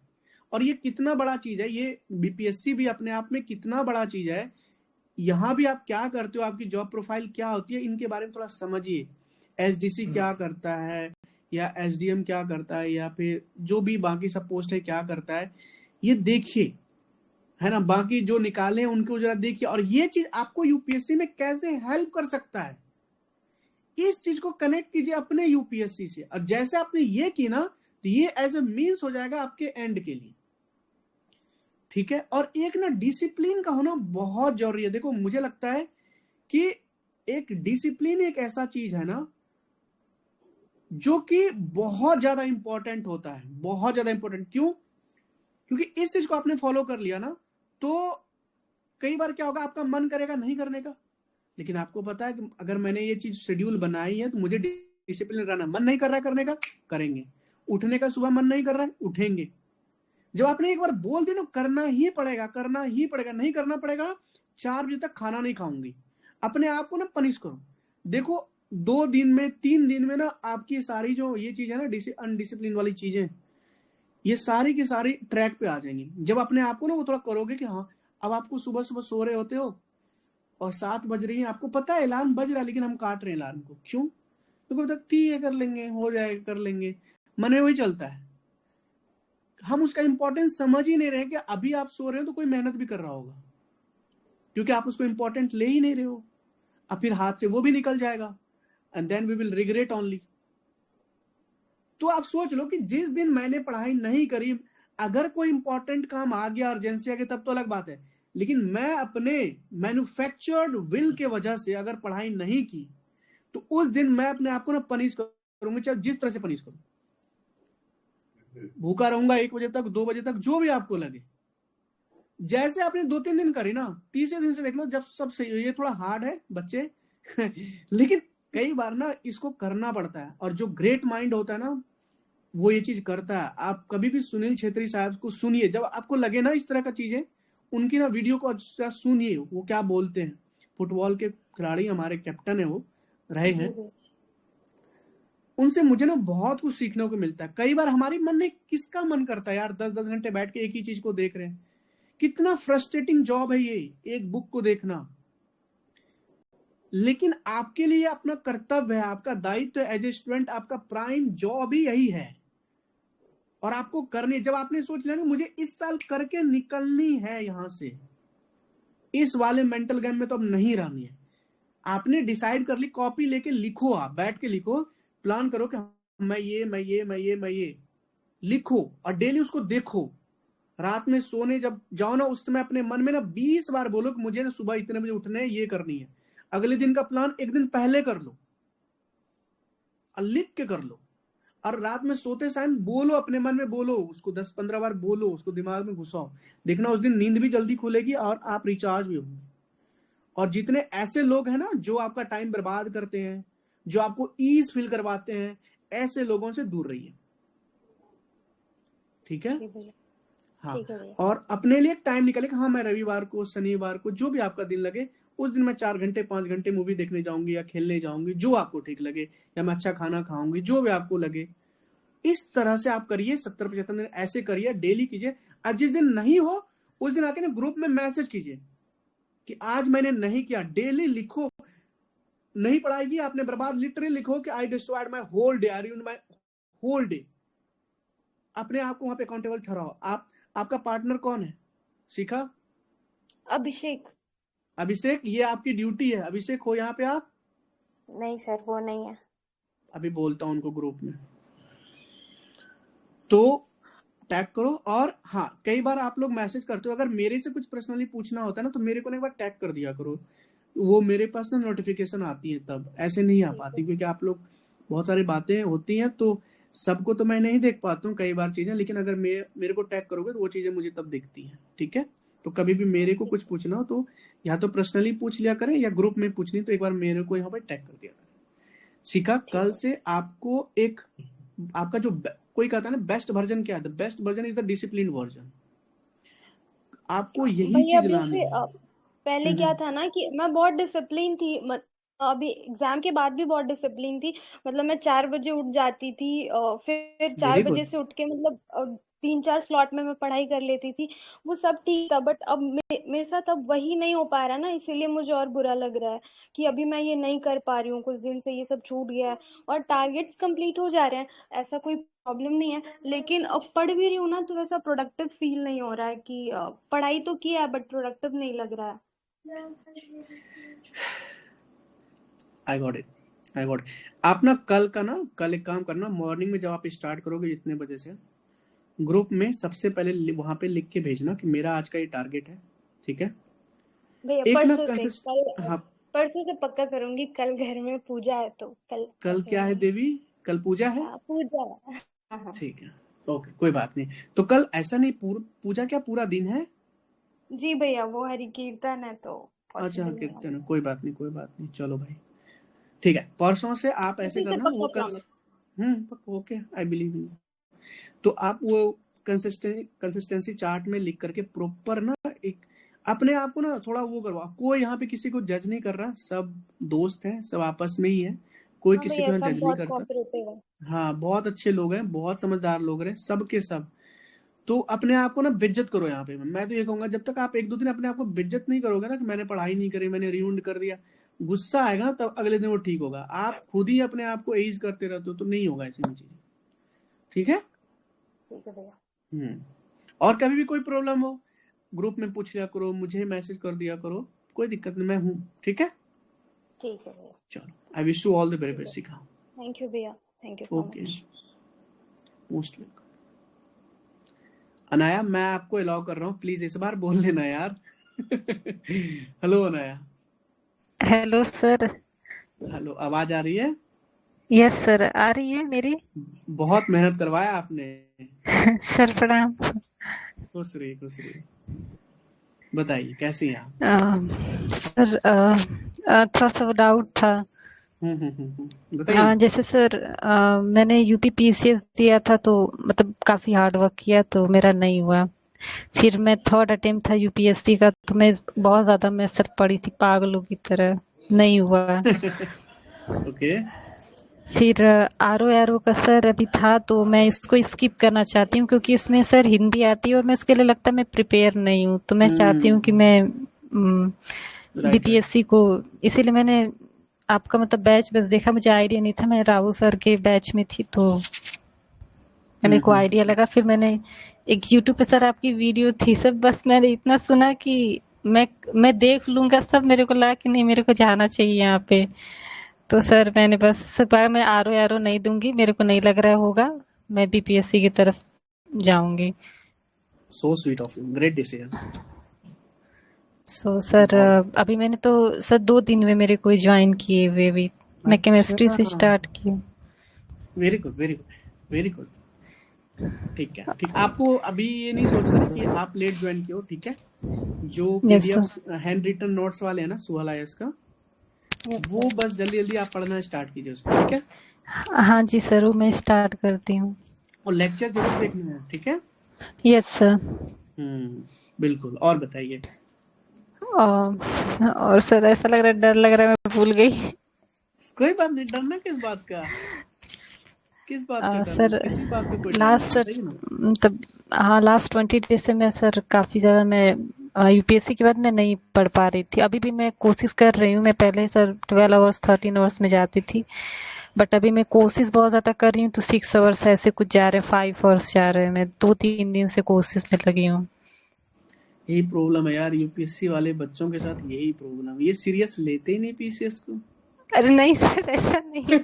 A: और ये कितना बड़ा चीज है, ये बीपीएससी भी अपने आप में कितना बड़ा चीज है। यहां भी आप क्या करते हो, आपकी जॉब प्रोफाइल क्या होती है, इनके बारे में थोड़ा समझिए। एसडीसी क्या करता है, या एसडीएम क्या करता है, या फिर जो भी बाकी सब पोस्ट है क्या करता है, ये देखिए, है ना? बाकी जो निकाले उनको जरा देखिए, और ये चीज आपको यूपीएससी में कैसे हेल्प कर सकता है, इस चीज को कनेक्ट कीजिए अपने यूपीएससी से। और जैसे आपने ये की ना, तो ये एज ए मीन्स हो जाएगा आपके एंड के लिए, ठीक है? और एक ना डिसिप्लिन का होना बहुत जरूरी है। देखो मुझे लगता है कि एक डिसिप्लिन एक ऐसा चीज है ना जो कि बहुत ज्यादा इंपॉर्टेंट होता है, बहुत ज्यादा इंपॉर्टेंट। क्यों? क्योंकि इस चीज को आपने फॉलो कर लिया ना, तो कई बार क्या होगा, आपका मन करेगा नहीं करने का, लेकिन आपको पता है कि अगर मैंने ये चीज शेड्यूल बनाई है तो मुझे डिसिप्लिन रहना। मन नहीं कर रहा है करने का, करेंगे। उठने का सुबह मन नहीं कर रहा है, उठेंगे। जब आपने एक बार बोल दिया ना करना ही पड़ेगा, करना ही पड़ेगा, नहीं करना पड़ेगा 4 बजे तक खाना नहीं खाऊंगी, अपने आप को ना पनिश करो। देखो 2 दिन में 3 दिन में ना आपकी सारी जो ये चीज है ना अनडिसिप्लिन वाली चीजें, ये सारी की सारी ट्रैक पे आ जाएंगी। जब अपने आप को ना वो थोड़ा करोगे कि हाँ, अब आपको सुबह सुबह सो रहे होते हो और 7 बज रही है, आपको पता है अलार्म बज रहा है, लेकिन हम काट रहे हैं अलार्म को। क्यों? तो ठीक है कर लेंगे, हो जाएगा, कर लेंगे, मन में वही चलता है। हम उसका इंपॉर्टेंस समझ ही नहीं रहे कि अभी आप सो रहे हो तो कोई मेहनत भी कर रहा होगा, क्योंकि आप उसको इंपॉर्टेंट ले ही नहीं रहे हो। अब फिर हाथ से वो भी निकल जाएगा, and then we will regret only. तो आप सोच लो कि जिस दिन मैंने पढ़ाई नहीं करी, अगर कोई इंपॉर्टेंट काम आ गया, अर्जेंसी आ गई, तब तो अलग बात है, लेकिन मैं अपने मैन्युफैक्चर्ड विल के वजह से अगर पढ़ाई नहीं की, तो उस दिन मैं अपने आप को ना पनिश करूंगा, चाहे जिस तरह से पनिश करूं। भूखा रहूंगा 1 बजे तक, 2 बजे तक, जो भी आपको लगे। जैसे आपने 2-3 दिन करी ना, तीसरे दिन से देखना जब सब सही। ये थोड़ा हार्ड है बच्चे लेकिन कई बार ना इसको करना पड़ता है, और जो ग्रेट माइंड होता है ना, वो ये चीज करता है। आप कभी भी सुनील छेत्री साहब को सुनिए, जब आपको लगे ना इस तरह का चीजें, उनकी ना वीडियो को सुनिए, वो क्या बोलते हैं। फुटबॉल के खिलाड़ी हमारे कैप्टन है वो रहे
G: जी
A: हैं,
G: भैया।
A: उनसे मुझे ना बहुत कुछ सीखने को मिलता है। कई बार हमारे मन में किसका मन करता है यार 10-10 घंटे बैठ के एक ही चीज को देख रहे हैं। कितना फ्रस्ट्रेटिंग जॉब है ये, एक बुक को देखना। लेकिन आपके लिए अपना कर्तव्य है, आपका दायित्व एज ए स्टूडेंट, आपका प्राइम जॉब ही यही है और आपको करनी। जब आपने सोच लिया ना मुझे इस साल करके निकलनी है यहां से, इस वाले मेंटल गेम में तो अब नहीं रहनी है, आपने डिसाइड कर ली, कॉपी लेके लिखो, आप बैठ के लिखो, प्लान करो कि मैं ये लिखो और डेली उसको देखो। रात में सोने जब जाओ ना उस समय अपने मन में ना 20 बार बोलो कि मुझे ना सुबह इतने बजे उठना है, ये करनी है। अगले दिन का प्लान एक दिन पहले कर लो और लिख के कर लो, और रात में सोते समय बोलो, अपने मन में बोलो उसको 10-15 बार बोलो, उसको दिमाग में घुसाओ। देखना उस दिन नींद भी जल्दी खुलेगी और आप रिचार्ज भी होंगे। और जितने ऐसे लोग हैं ना जो आपका टाइम बर्बाद करते हैं, जो आपको ईज फील करवाते हैं, ऐसे लोगों से दूर रहिए, ठीक है?
G: जी भैया।
A: हाँ,
G: ठीक है भैया।
A: और अपने लिए टाइम निकाले कि हाँ मैं रविवार को, शनिवार को, जो भी आपका दिन लगे उस दिन मैं 4 घंटे 5 घंटे मूवी देखने जाऊंगी या खेलने जाऊंगी, जो आपको ठीक लगे, या मैं अच्छा खाना खाऊंगी, जो भी आपको लगे। इस तरह से आप करिए, 70-75 दिन ऐसे करिए, डेली कीजिए। और जिस दिन नहीं हो उस दिन आके ना ग्रुप में मैसेज कीजिए कि आज मैंने नहीं किया। डेली लिखो, नहीं पढ़ाई आपने बर्बाद, लिटरली लिखो कि I destroyed my whole day, I ruined my whole day. अपने आप को वहां पे अकाउंटेबल ठहराओ। आपका पार्टनर कौन है? सीखा?
G: अभिषेक।
A: अभिषेक, ये आपकी ड्यूटी है। अभिषेक हो यहाँ पे आप?
G: नहीं सर, वो नहीं है।
A: अभी बोलता हूं उनको ग्रुप में, तो टैग करो। और हाँ, कई बार आप लोग मैसेज करते हो, अगर मेरे से कुछ पर्सनली पूछना होता है ना तो मेरे को एक बार टैग कर दिया करो, वो मेरे पास ना नोटिफिकेशन आती है, तब ऐसे नहीं आ पाती, क्योंकि आप लोग बहुत सारी बातें होती हैं तो सबको तो मैं नहीं देख पाता हूँ कई बार चीजें, लेकिन अगर मेरे को टैग करोगे तो वो चीजें मुझे तब दिखती हैं, ठीक है? तो कभी भी मेरे को कुछ पूछना हो तो या तो पर्सनली पूछ लिया करें या ग्रुप में पूछनी तो एक बार मेरे को यहाँ पर टैग कर दिया करें। सीखा? कल से आपको एक, आपका जो कोई कहता है ना बेस्ट वर्जन क्या है, the best version is the discipline version. आपको यही
G: भैया
A: चीज लानी
G: जैसे
A: है।
G: पहले क्या था ना कि मैं बहुत डिसिप्लिन थी, अभी एग्जाम के बाद भी बहुत डिसिप्लिन थी। मतलब मैं 4 बजे उठ जाती थी, फिर 4
A: वेरी
G: बजे
A: गुड।
G: से उठ के मतलब 3-4 स्लॉट में मैं पढ़ाई कर लेती थी, वो सब ठीक था। बट अब मेरे साथ अब वही नहीं हो पा रहा ना, इसीलिए मुझे और बुरा लग रहा है कि अभी मैं ये नहीं कर पा रही हूँ, कुछ दिन से ये सब छूट गया है और टारगेट्स कंप्लीट हो जा रहे हैं, ऐसा कोई प्रॉब्लम नहीं है। लेकिन अब पढ़ भी रही हूँ ना तो वैसा प्रोडक्टिव फील नहीं हो रहा है कि पढ़ाई तो किया है बट प्रोडक्टिव नहीं लग रहा है।
A: I got it, I got it. आप ना कल एक काम करना, मॉर्निंग में जब आप स्टार्ट करोगे जितने बजे से, ग्रुप में सबसे पहले वहां पे लिख के भेजना कि मेरा आज का ये टारगेट है, ठीक है?
G: भैया
A: एक ना हाँ,
G: परसों से पक्का करूंगी। कल घर में पूजा है तो
A: कल क्या है देवी? कल पूजा है?
G: पूजा है। हाँ।
A: ठीक है, ओके, कोई बात नहीं। तो कल ऐसा नहीं, पूजा क्या पूरा दिन है?
G: जी भैया, वो हरि कीर्तन है तो
A: अच्छा,
G: पॉसिबल नहीं
A: कीर्तन है, कोई बात नहीं, चलो भाई, ठीक है। परसों से आप ऐसे
G: होगा।
A: करना, वो
G: पक्का
A: कल ओके, आई बिलीव इन। तो आप वो कंसिस्टेंसी चार्ट में लिख करके प्रॉपर ना एक अपने आप को ना थोड़ा वो करवा। कोई यहाँ पे किसी को जज नहीं कर रहा, सब दोस्त हैं, सब आपस में ही है, कोई किसी को जज नहीं करता। हाँ, बहुत अच्छे लोग हैं, बहुत समझदार लोग हैं, सबके सब। तो अपने आप को ना बेइज्जत करो यहाँ पे। मैं तो ये कहूंगा जब तक आप 1-2 दिन अपने आप को बेइज्जत नहीं करोगे ना कि मैंने पढ़ाई नहीं करी, मैंने रियूंड कर दिया, गुस्सा आएगा ना तब अगले दिन वो ठीक होगा। आप खुद ही अपने आप को एज करते रहते हो तो नहीं होगा ऐसी चीजें, ठीक है?
G: ठीक है भैया।
A: और कभी भी कोई प्रॉब्लम हो ग्रुप में पूछ लिया करो, मुझे मैसेज कर दिया करो, कोई दिक्कत नहीं, मैं हूँ, ठीक है?
G: ठीक है भैया।
A: चलो, I wish you all the very best. सीखा?
G: थैंक यू भैया, thank you so much.
A: Most welcome. Anaya, मैं आपको अलाउ कर रहा हूँ, प्लीज इस बार बोल लेना यार। Hello Anaya.
H: Hello sir.
A: Hello, आवाज आ रही है?
H: यस सर, आ रही है मेरी।
A: बहुत मेहनत करवाया आपने।
H: सर प्रणाम।
A: खुश रहिए। बताइए कैसी हैं आप?
H: सर थोड़ा सा डाउट था।
A: बताइए।
H: जैसे सर मैंने यूपीपीसीएस दिया था तो मतलब काफी हार्ड वर्क किया तो मेरा नहीं हुआ। फिर मैं थर्ड अटेम्प्ट था यूपीएससी का तो मैं बहुत ज्यादा मैं सर पढ़ी थी पागलों की तरह। नहीं हुआ।
A: ओके।
H: फिर आरो एरो का सर अभी था तो मैं इसको स्किप करना चाहती हूँ क्योंकि इसमें सर हिंदी आती है और मैं उसके लिए लगता है मैं प्रिपेयर नहीं हूँ, तो मैं चाहती हूँ कि मैं
A: राइट।
H: बीपीएससी को, इसीलिए मैंने आपका मतलब बैच बस देखा, मुझे आइडिया नहीं था, मैं राहुल सर के बैच में थी तो मैंने को आइडिया लगा। फिर मैंने एक यूट्यूब पे सर आपकी वीडियो थी सब, बस मैंने इतना सुना कि मैं देख लूंगा सब, मेरे को लगा कि नहीं मेरे को जाना चाहिए यहाँ पे, तो सर मैंने बस मैं आरो एरो नहीं दूंगी, मेरे को नहीं लग रहा होगा, मैं बीपीएससी की तरफ जाऊंगी।
A: So sweet of you, great decision.
H: So sir अभी मैंने तो सर 2 दिन में मेरे को ज्वाइन किए हुए भी, मैं केमिस्ट्री से स्टार्ट की।
A: Very good, very good, very good. ठीक है, ठीक। आपको अभी ये नहीं सोचना है कि आप लेट ज्वाइन किए हो, ठीक है? जो पीडीएफ हैंड रिटन नोट्स वाले हैं ना सुहल आईएएस का, वो बस जल्दी जल्दी आप पढ़ना स्टार्ट कीजिए उसको, ठीक है?
H: हाँ जी सर, वो मैं स्टार्ट करती हूँ।
A: और लेक्चर जरूर देखना है, ठीक है?
H: Yes sir.
A: बिल्कुल। और बताइए।
H: और सर ऐसा लग रहा है, डर लग रहा है मैं भूल गई।
A: कोई बात नहीं, डरना किस बात का? किस बात का
H: सर
A: किसी बात का कोई
H: लास्ट सर मतलब हाँ लास्ट 20 डेज से मैं सर काफ़ी ज़्यादा मैं यूपीएससी के बाद मैं नहीं पढ़ पा रही थी। अभी भी मैं कोशिश कर रही हूँ, मैं पहले सर 12 आवर्स 13 आवर्स में जाती थी, बट अभी मैं कोशिश बहुत ज़्यादा कर रही हूँ तो 6 आवर्स ऐसे कुछ जा रहे, 5 आवर्स जा रहे हैं। मैं 2-3 दिन से कोशिश में लगी हूँ।
A: यही प्रॉब्लम है यार, यूपीएससी वाले बच्चों के साथ यही प्रॉब्लम। ये सीरियस लेते ही नहीं पीसीएस को।
H: अरे नहीं सर, ऐसा नहीं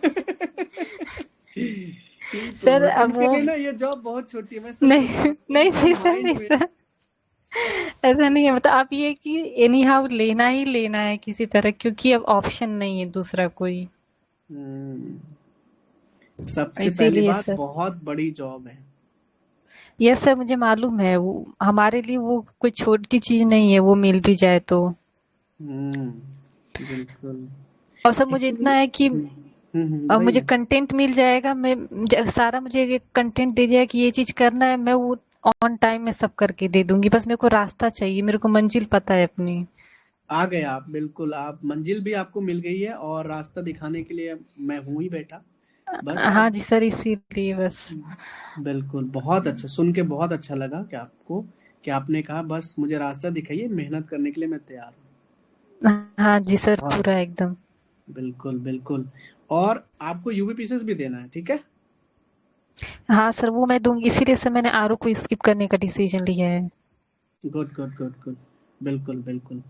H: सर अब वो
A: ना ये जॉब बहुत छोटी है। मैं
H: नहीं सर ऐसा नहीं है, मतलब आप ये कि एनी हाउ लेना ही लेना है किसी तरह, क्योंकि अब ऑप्शन नहीं है दूसरा कोई।
A: सबसे पहली बात, बहुत बड़ी जॉब है।
H: यस सर, मुझे मालूम है, वो हमारे लिए वो कोई छोटी चीज नहीं है, वो मिल भी जाए तो।
A: बिल्कुल।
H: और सर मुझे इतना है कि अब मुझे कंटेंट मिल जाएगा, मैं सारा मुझे कंटेंट दे जाए कि ये चीज करना है, मैं वो ऑन टाइम में सब करके दे दूंगी, बस मेरे को रास्ता चाहिए, मेरे को मंजिल पता है अपनी।
A: आ गए आप, बिल्कुल। आप मंजिल भी आपको मिल गई है और रास्ता दिखाने के लिए मैं हूँ ही बैठा बस।
H: हाँ जी सर, इसीलिए बस।
A: बिल्कुल, बहुत अच्छा, सुन के बहुत अच्छा लगा कि आपको कि आपने कहा बस मुझे रास्ता दिखाइए, मेहनत करने के लिए मैं तैयार हूँ।
H: हाँ जी सर, पूरा एकदम।
A: बिल्कुल बिल्कुल। और आपको यूपीपीसीएस भी देना है, ठीक है?
H: हाँ सर, वो मैं दूंगी, इसीलिए सर मैंने आरो को स्किप करने का डिसीजन लिया है।
A: Good good good good. बिल्कुल बिल्कुल।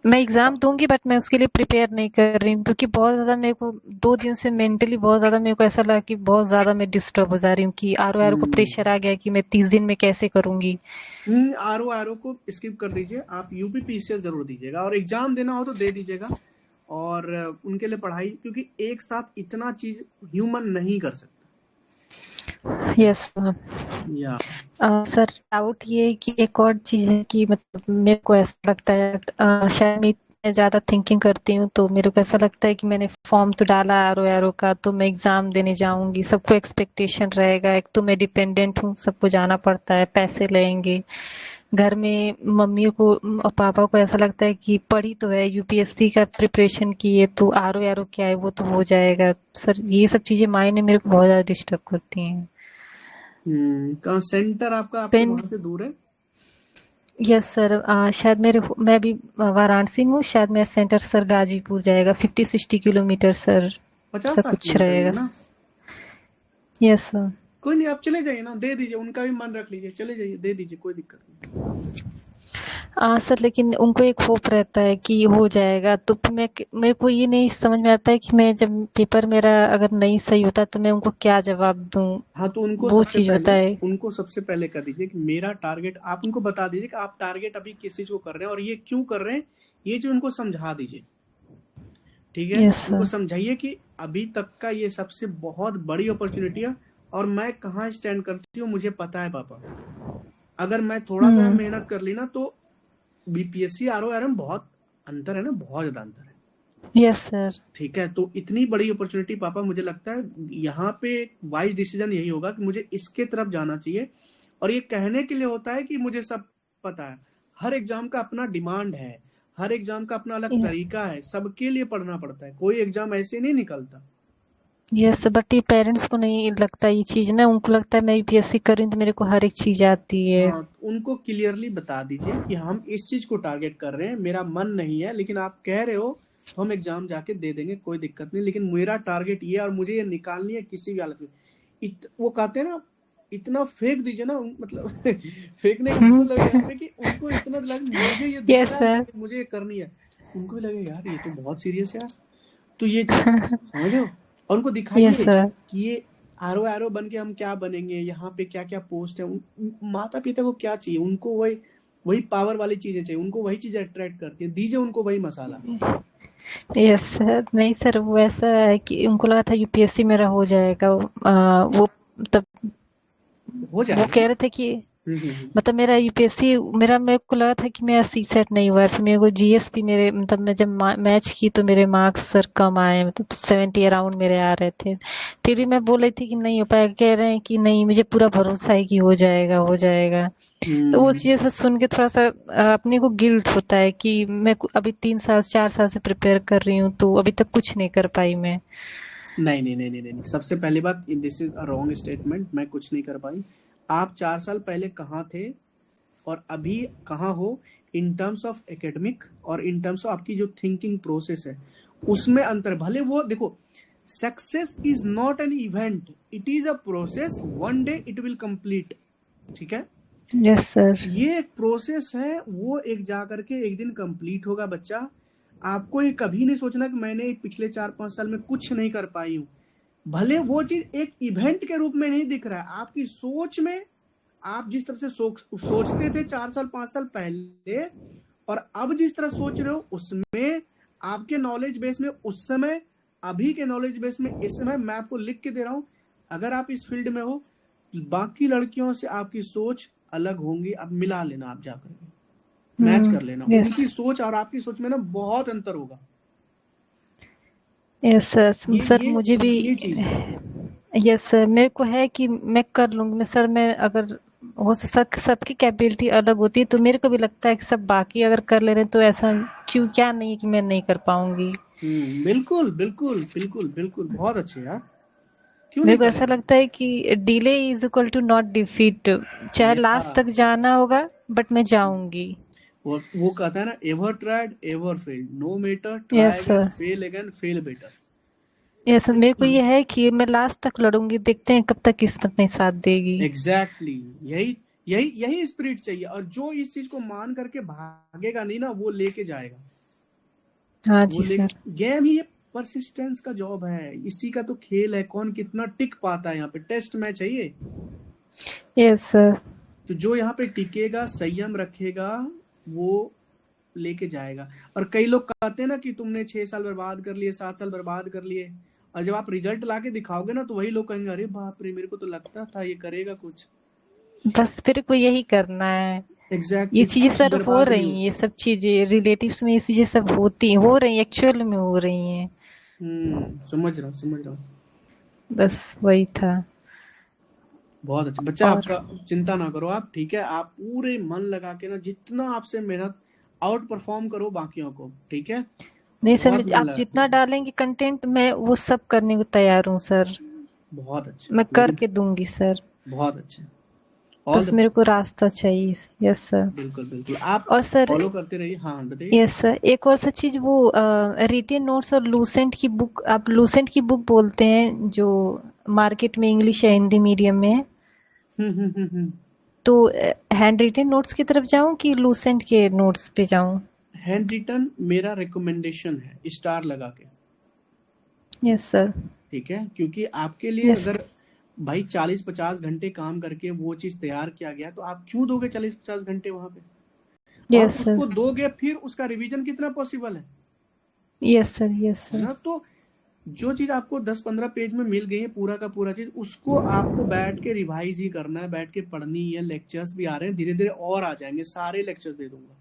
H: मैं एग्जाम दूंगी, बट मैं उसके लिए प्रिपेयर नहीं कर रही हूँ क्योंकि बहुत ज्यादा मेरे को 2 दिन से मेंटली बहुत ज्यादा मेरे को ऐसा लगा कि बहुत ज्यादा मैं डिस्टर्ब हो जा रही हूँ कि आरो को प्रेशर आ गया कि मैं 30 दिन में कैसे करूंगी।
A: आरो को स्किप कर दीजिए, आप यूपीपीसीएस जरूर दीजिएगा, और एग्जाम देना हो तो दे दीजिएगा, और उनके लिए पढ़ाई, क्योंकि एक साथ इतना चीज ह्यूमन नहीं कर सकता।
H: यस सर, डाउट ये है कि एक और चीज है कि मतलब मेरे को ऐसा लगता है शायद मैं ज्यादा थिंकिंग करती हूँ, तो मेरे को ऐसा लगता है कि मैंने फॉर्म तो डाला आरो का, तो मैं एग्जाम देने जाऊंगी, सबको एक्सपेक्टेशन रहेगा, एक तो मैं डिपेंडेंट हूँ, सबको जाना पड़ता है, पैसे लेंगे घर में, मम्मी को और पापा को ऐसा लगता है कि पढ़ी तो है, यूपीएससी का प्रिपरेशन की है, तो आरो क्या है वो तो हो जाएगा। सर ये सब चीजें मायने मेरे को बहुत ज्यादा डिस्टर्ब करती हैं।
A: सेंटर आपका वहां से दूर है?
H: यस सर, शायद मैं भी वाराणसी में हूँ, शायद मेरा सेंटर सर गाजीपुर जाएगा, 50-60 किलोमीटर सर,
A: 50
H: कुछ रहेगा। Yes sir.
A: कोई नहीं, आप चले जाइए ना, दे दीजिए, उनका भी मन रख लीजिए, चले जाइए, दे दीजिए, कोई दिक्कत नहीं।
H: सर लेकिन उनको एक होप रहता है कि हो जाएगा, तो मेरे को ये नहीं समझ में आता है कि मैं जब पेपर मेरा अगर नहीं सही होता तो मैं उनको क्या जवाब दूं।
A: हाँ, तो उनको
H: वो चीज होता है,
A: उनको सबसे पहले कर दीजिए कि मेरा टारगेट, आप उनको बता दीजिए कि आप टारगेट अभी किस चीज को कर रहे हैं और ये क्यों कर रहे हैं, ये चीज उनको समझा दीजिए, ठीक है? उनको समझाइए कि अभी तक का ये सबसे बहुत बड़ी अपॉर्चुनिटी है और मैं कहाँ स्टैंड करती हूँ मुझे पता है पापा, अगर मैं थोड़ा सा मेहनत कर ली ना तो बीपीएससी आरो में बहुत अंतर है ना, बहुत ज्यादा अंतर है।
H: Yes sir.
A: ठीक है, तो इतनी बड़ी अपॉर्चुनिटी पापा, मुझे लगता है यहाँ पे वाइज डिसीजन यही होगा कि मुझे इसके तरफ जाना चाहिए, और ये कहने के लिए होता है कि मुझे सब पता है। हर एग्जाम का अपना डिमांड है, हर एग्जाम का अपना अलग
H: यस
A: तरीका है, सबके लिए पढ़ना पड़ता है, कोई एग्जाम ऐसे नहीं निकलता।
H: यस, बट ये पेरेंट्स को नहीं लगता ये चीज ना, उनको लगता है मैं यूपीएससी करूँ तो मेरे को हर एक चीज आती है।
A: हाँ, उनको क्लियरली बता दीजिए कि हम इस चीज को टारगेट कर रहे हैं, मेरा मन नहीं है, लेकिन आप कह रहे हो तो हम एग्जाम जाके दे देंगे, कोई दिक्कत नहीं, लेकिन मेरा टारगेट ये और मुझे ये निकालनी है किसी भी हालत में। वो कहते हैं ना, इतना फेंक दीजिए ना, मतलब फेंकने का मतलब यहाँ पे कि उनको इतना लगे मुझे ये दिख
H: यस
A: रहा है
H: सर,
A: कि मुझे ये करनी है, उनको भी लगे यार ये तो बहुत सीरियस है यार, तो ये चीज समझ रहे हो, और उनको
H: यस
A: दिखाइए
H: सर,
A: कि ये आरो बन के हम क्या बनेंगे, यहाँ पे क्या क्या पोस्ट है। माता पिता को क्या चाहिए, उनको वही वही पावर वाली चीजें चाहिए, उनको वही चीज अट्रैक्ट करती है, दीजिए उनको वही मसाला।
H: Yes sir. नहीं सर, वो ऐसा है कि उनको लगा था यूपीएससी मेरा हो जाएगा, वो तब
A: हो
H: वो
A: जाएगा।
H: कह रहे थे कि मतलब मेरा यूपीएससी, मेरे को लगा था कि मेरा सीसेट नहीं हुआ है, फिर मेरे को जीएसपी मेरे मतलब मैं जब मैच की तो मेरे मार्क्स सर कम आए, मतलब 70 अराउंड मेरे आ रहे थे, फिर भी मैं बोल रही थी कि नहीं हो पाएगा, कह रहे हैं कि नहीं मुझे पूरा भरोसा है कि हो जाएगा हो जाएगा। तो वो चीज़ से सुन के थोड़ा सा अपने को गिल्ट होता है कि मैं अभी 3 साल 4 साल से प्रिपेयर कर रही हूँ तो अभी तक कुछ नहीं कर पाई मैं।
A: नहीं नहीं नहीं नहीं नहीं, सबसे पहली बात, this is a wrong statement, मैं कुछ नहीं कर पाई। आप 4 साल पहले कहाँ थे और अभी कहाँ हो, इन टर्म्स ऑफ एकेडमिक और इन टर्म्स ऑफ आपकी जो थिंकिंग प्रोसेस है उसमें अंतर। भले वो देखो, success is not an event, it is a process, one day it will complete, ठीक है।
H: Yes sir.
A: ये एक प्रोसेस है, वो एक जा करके एक दिन कंप्लीट होगा बच्चा। आपको ये कभी नहीं सोचना कि मैंने पिछले 4-5 साल में कुछ नहीं कर पाई हूँ। भले वो चीज एक इवेंट के रूप में नहीं दिख रहा है, आपकी सोच में आप जिस तरह से सोचते थे 4-5 साल पहले और अब जिस तरह सोच रहे हो उसमें, आपके नॉलेज बेस में उस समय, अभी के नॉलेज बेस में इस समय, मैं आपको लिख के दे रहा हूं, अगर आप इस फील्ड में हो, बाकी लड़कियों से आपकी सोच अलग होंगी। अब मिला लेना, आप जाकर मैच कर लेना,
H: यस
A: उनकी सोच और आपकी सोच में ना बहुत अंतर होगा।
H: Yes sir. सर मुझे भी
A: ये चीज है।
H: यस सर, मेरे को है कि मैं कर लूंगी। मैं सर, मैं अगर हो सबकी कैपेबिलिटी अलग होती है, तो मेरे को भी लगता है कि सब बाकी अगर कर ले रहे हैं तो ऐसा क्यों, क्या नहीं है कि मैं नहीं कर पाऊंगी।
A: बिल्कुल बिल्कुल बिल्कुल बिल्कुल, बहुत अच्छे यार, क्यों
H: मेरे
A: नहीं
H: को ऐसा
A: करेंगे।
H: लगता है कि delay is equal to not defeat, चाहे लास्ट तक जाना होगा बट मैं जाऊंगी।
A: वो कहता है ना, ever tried ever failed, no matter, try
H: yes
A: again,
H: sir.
A: Fail again, fail better.
H: Yes, मेरे को ये है कि मैं लास्ट तक लड़ूंगी, देखते हैं कब तक किस्मत नहीं साथ देगी।
A: एग्जैक्टली, यही यही यही स्पिरिट चाहिए, और जो इस चीज को मान करके भागेगा नहीं ना, वो लेके जाएगा।
H: हाँ जी सर।
A: गेम ही परसिस्टेंस का जॉब है, इसी का तो खेल है, कौन कितना टिक पाता है। यहाँ पे टेस्ट मैच है ये।
H: Yes sir.
A: तो जो यहाँ पे टिकेगा, संयम रखेगा, वो लेके जाएगा। और कई लोग कहते हैं ना कि तुमने 6 साल बर्बाद कर लिए, 7 साल बर्बाद कर लिए, और जब आप रिजल्ट लाके दिखाओगे ना, तो वही लोग कहेंगे अरे बाप रे, मेरे को तो लगता था ये करेगा कुछ।
H: बस फिर को यही करना है।
A: एग्जैक्टली,
H: ये चीजें
A: कुछ
H: सर हो
A: बर्बाद नहीं
H: रही हैं, ये सब चीजें रिलेटिव्स में ये चीजें सब हो रही हैं, एक्चुअल में हो रही हैं।
A: समझ रहा हूँ।
H: बस वही था।
A: बहुत अच्छा बच्चा,
H: और
A: आपका चिंता ना करो आप, ठीक है। आप पूरे मन लगा के ना, जितना आपसे मेहनत, आउट परफॉर्म करो बाकियों को, ठीक है।
H: नहीं सर,
A: बहुत मन
H: आप
A: लगा
H: जितना डालेंगे कंटेंट, मैं वो सब करने को तैयार हूँ सर।
A: बहुत अच्छा,
H: मैं करके दूंगी सर।
A: बहुत अच्छा।
H: बस मेरे को रास्ता चाहिए। Yes sir.
A: बिल्कुल बिल्कुल, आप
H: और सर
A: फॉलो करते रहिए। हाँ बताइए।
H: यस सर, एक और सा चीज, वो रिटेन नोट्स और लूसेंट की बुक, आप लूसेंट की बुक बोलते हैं जो मार्केट में इंग्लिश या हिंदी मीडियम में है, तो हैंड रिटेन नोट्स की तरफ जाऊं कि लूसेंट के नोट्स पे जाऊं?
A: हैंड रिटन मेरा रिकमेंडेशन है, स्टार लगा के।
H: Yes sir.
A: ठीक है, क्योंकि आपके लिए अगर भाई 40-50 घंटे काम करके वो चीज तैयार किया गया, तो आप क्यों दोगे 40-50 घंटे वहां पे? और उसको दोगे, फिर उसका रिवीजन कितना पॉसिबल है?
H: Yes sir, yes sir.
A: ना, तो जो चीज आपको 10-15 पेज में मिल गई है, पूरा का पूरा चीज, उसको आपको बैठ के रिवाइज ही करना है, बैठ के पढ़नी है। लेक्चर्स भी आ रहे हैं, धीरे धीरे और आ जाएंगे, सारे लेक्चर्स दे दूंगा।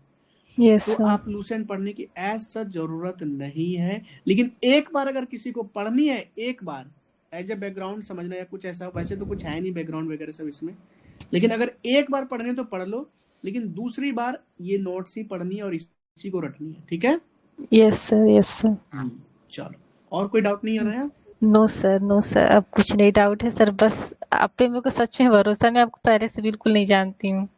H: yes,
A: तो आप लूसेंट पढ़ने की ऐसा जरूरत नहीं है, लेकिन एक बार अगर किसी को पढ़नी है, एक बार एज ए बैकग्राउंड समझना या कुछ ऐसा, वैसे तो कुछ है नहीं बैकग्राउंड वगैरह सब इसमें, लेकिन अगर एक बार पढ़नी है तो पढ़ लो, लेकिन दूसरी बार ये नोट्स ही पढ़नी है और इसी को रटनी है, ठीक है?
H: Yes sir, yes sir.
A: चलो, और कोई डाउट नहीं आ रहा है?
H: नो सर, नो सर, अब कुछ नहीं डाउट है सर, बस आप पे मेरे को सच में भरोसा, मैं आपको पहले से बिल्कुल नहीं जानती हूँ,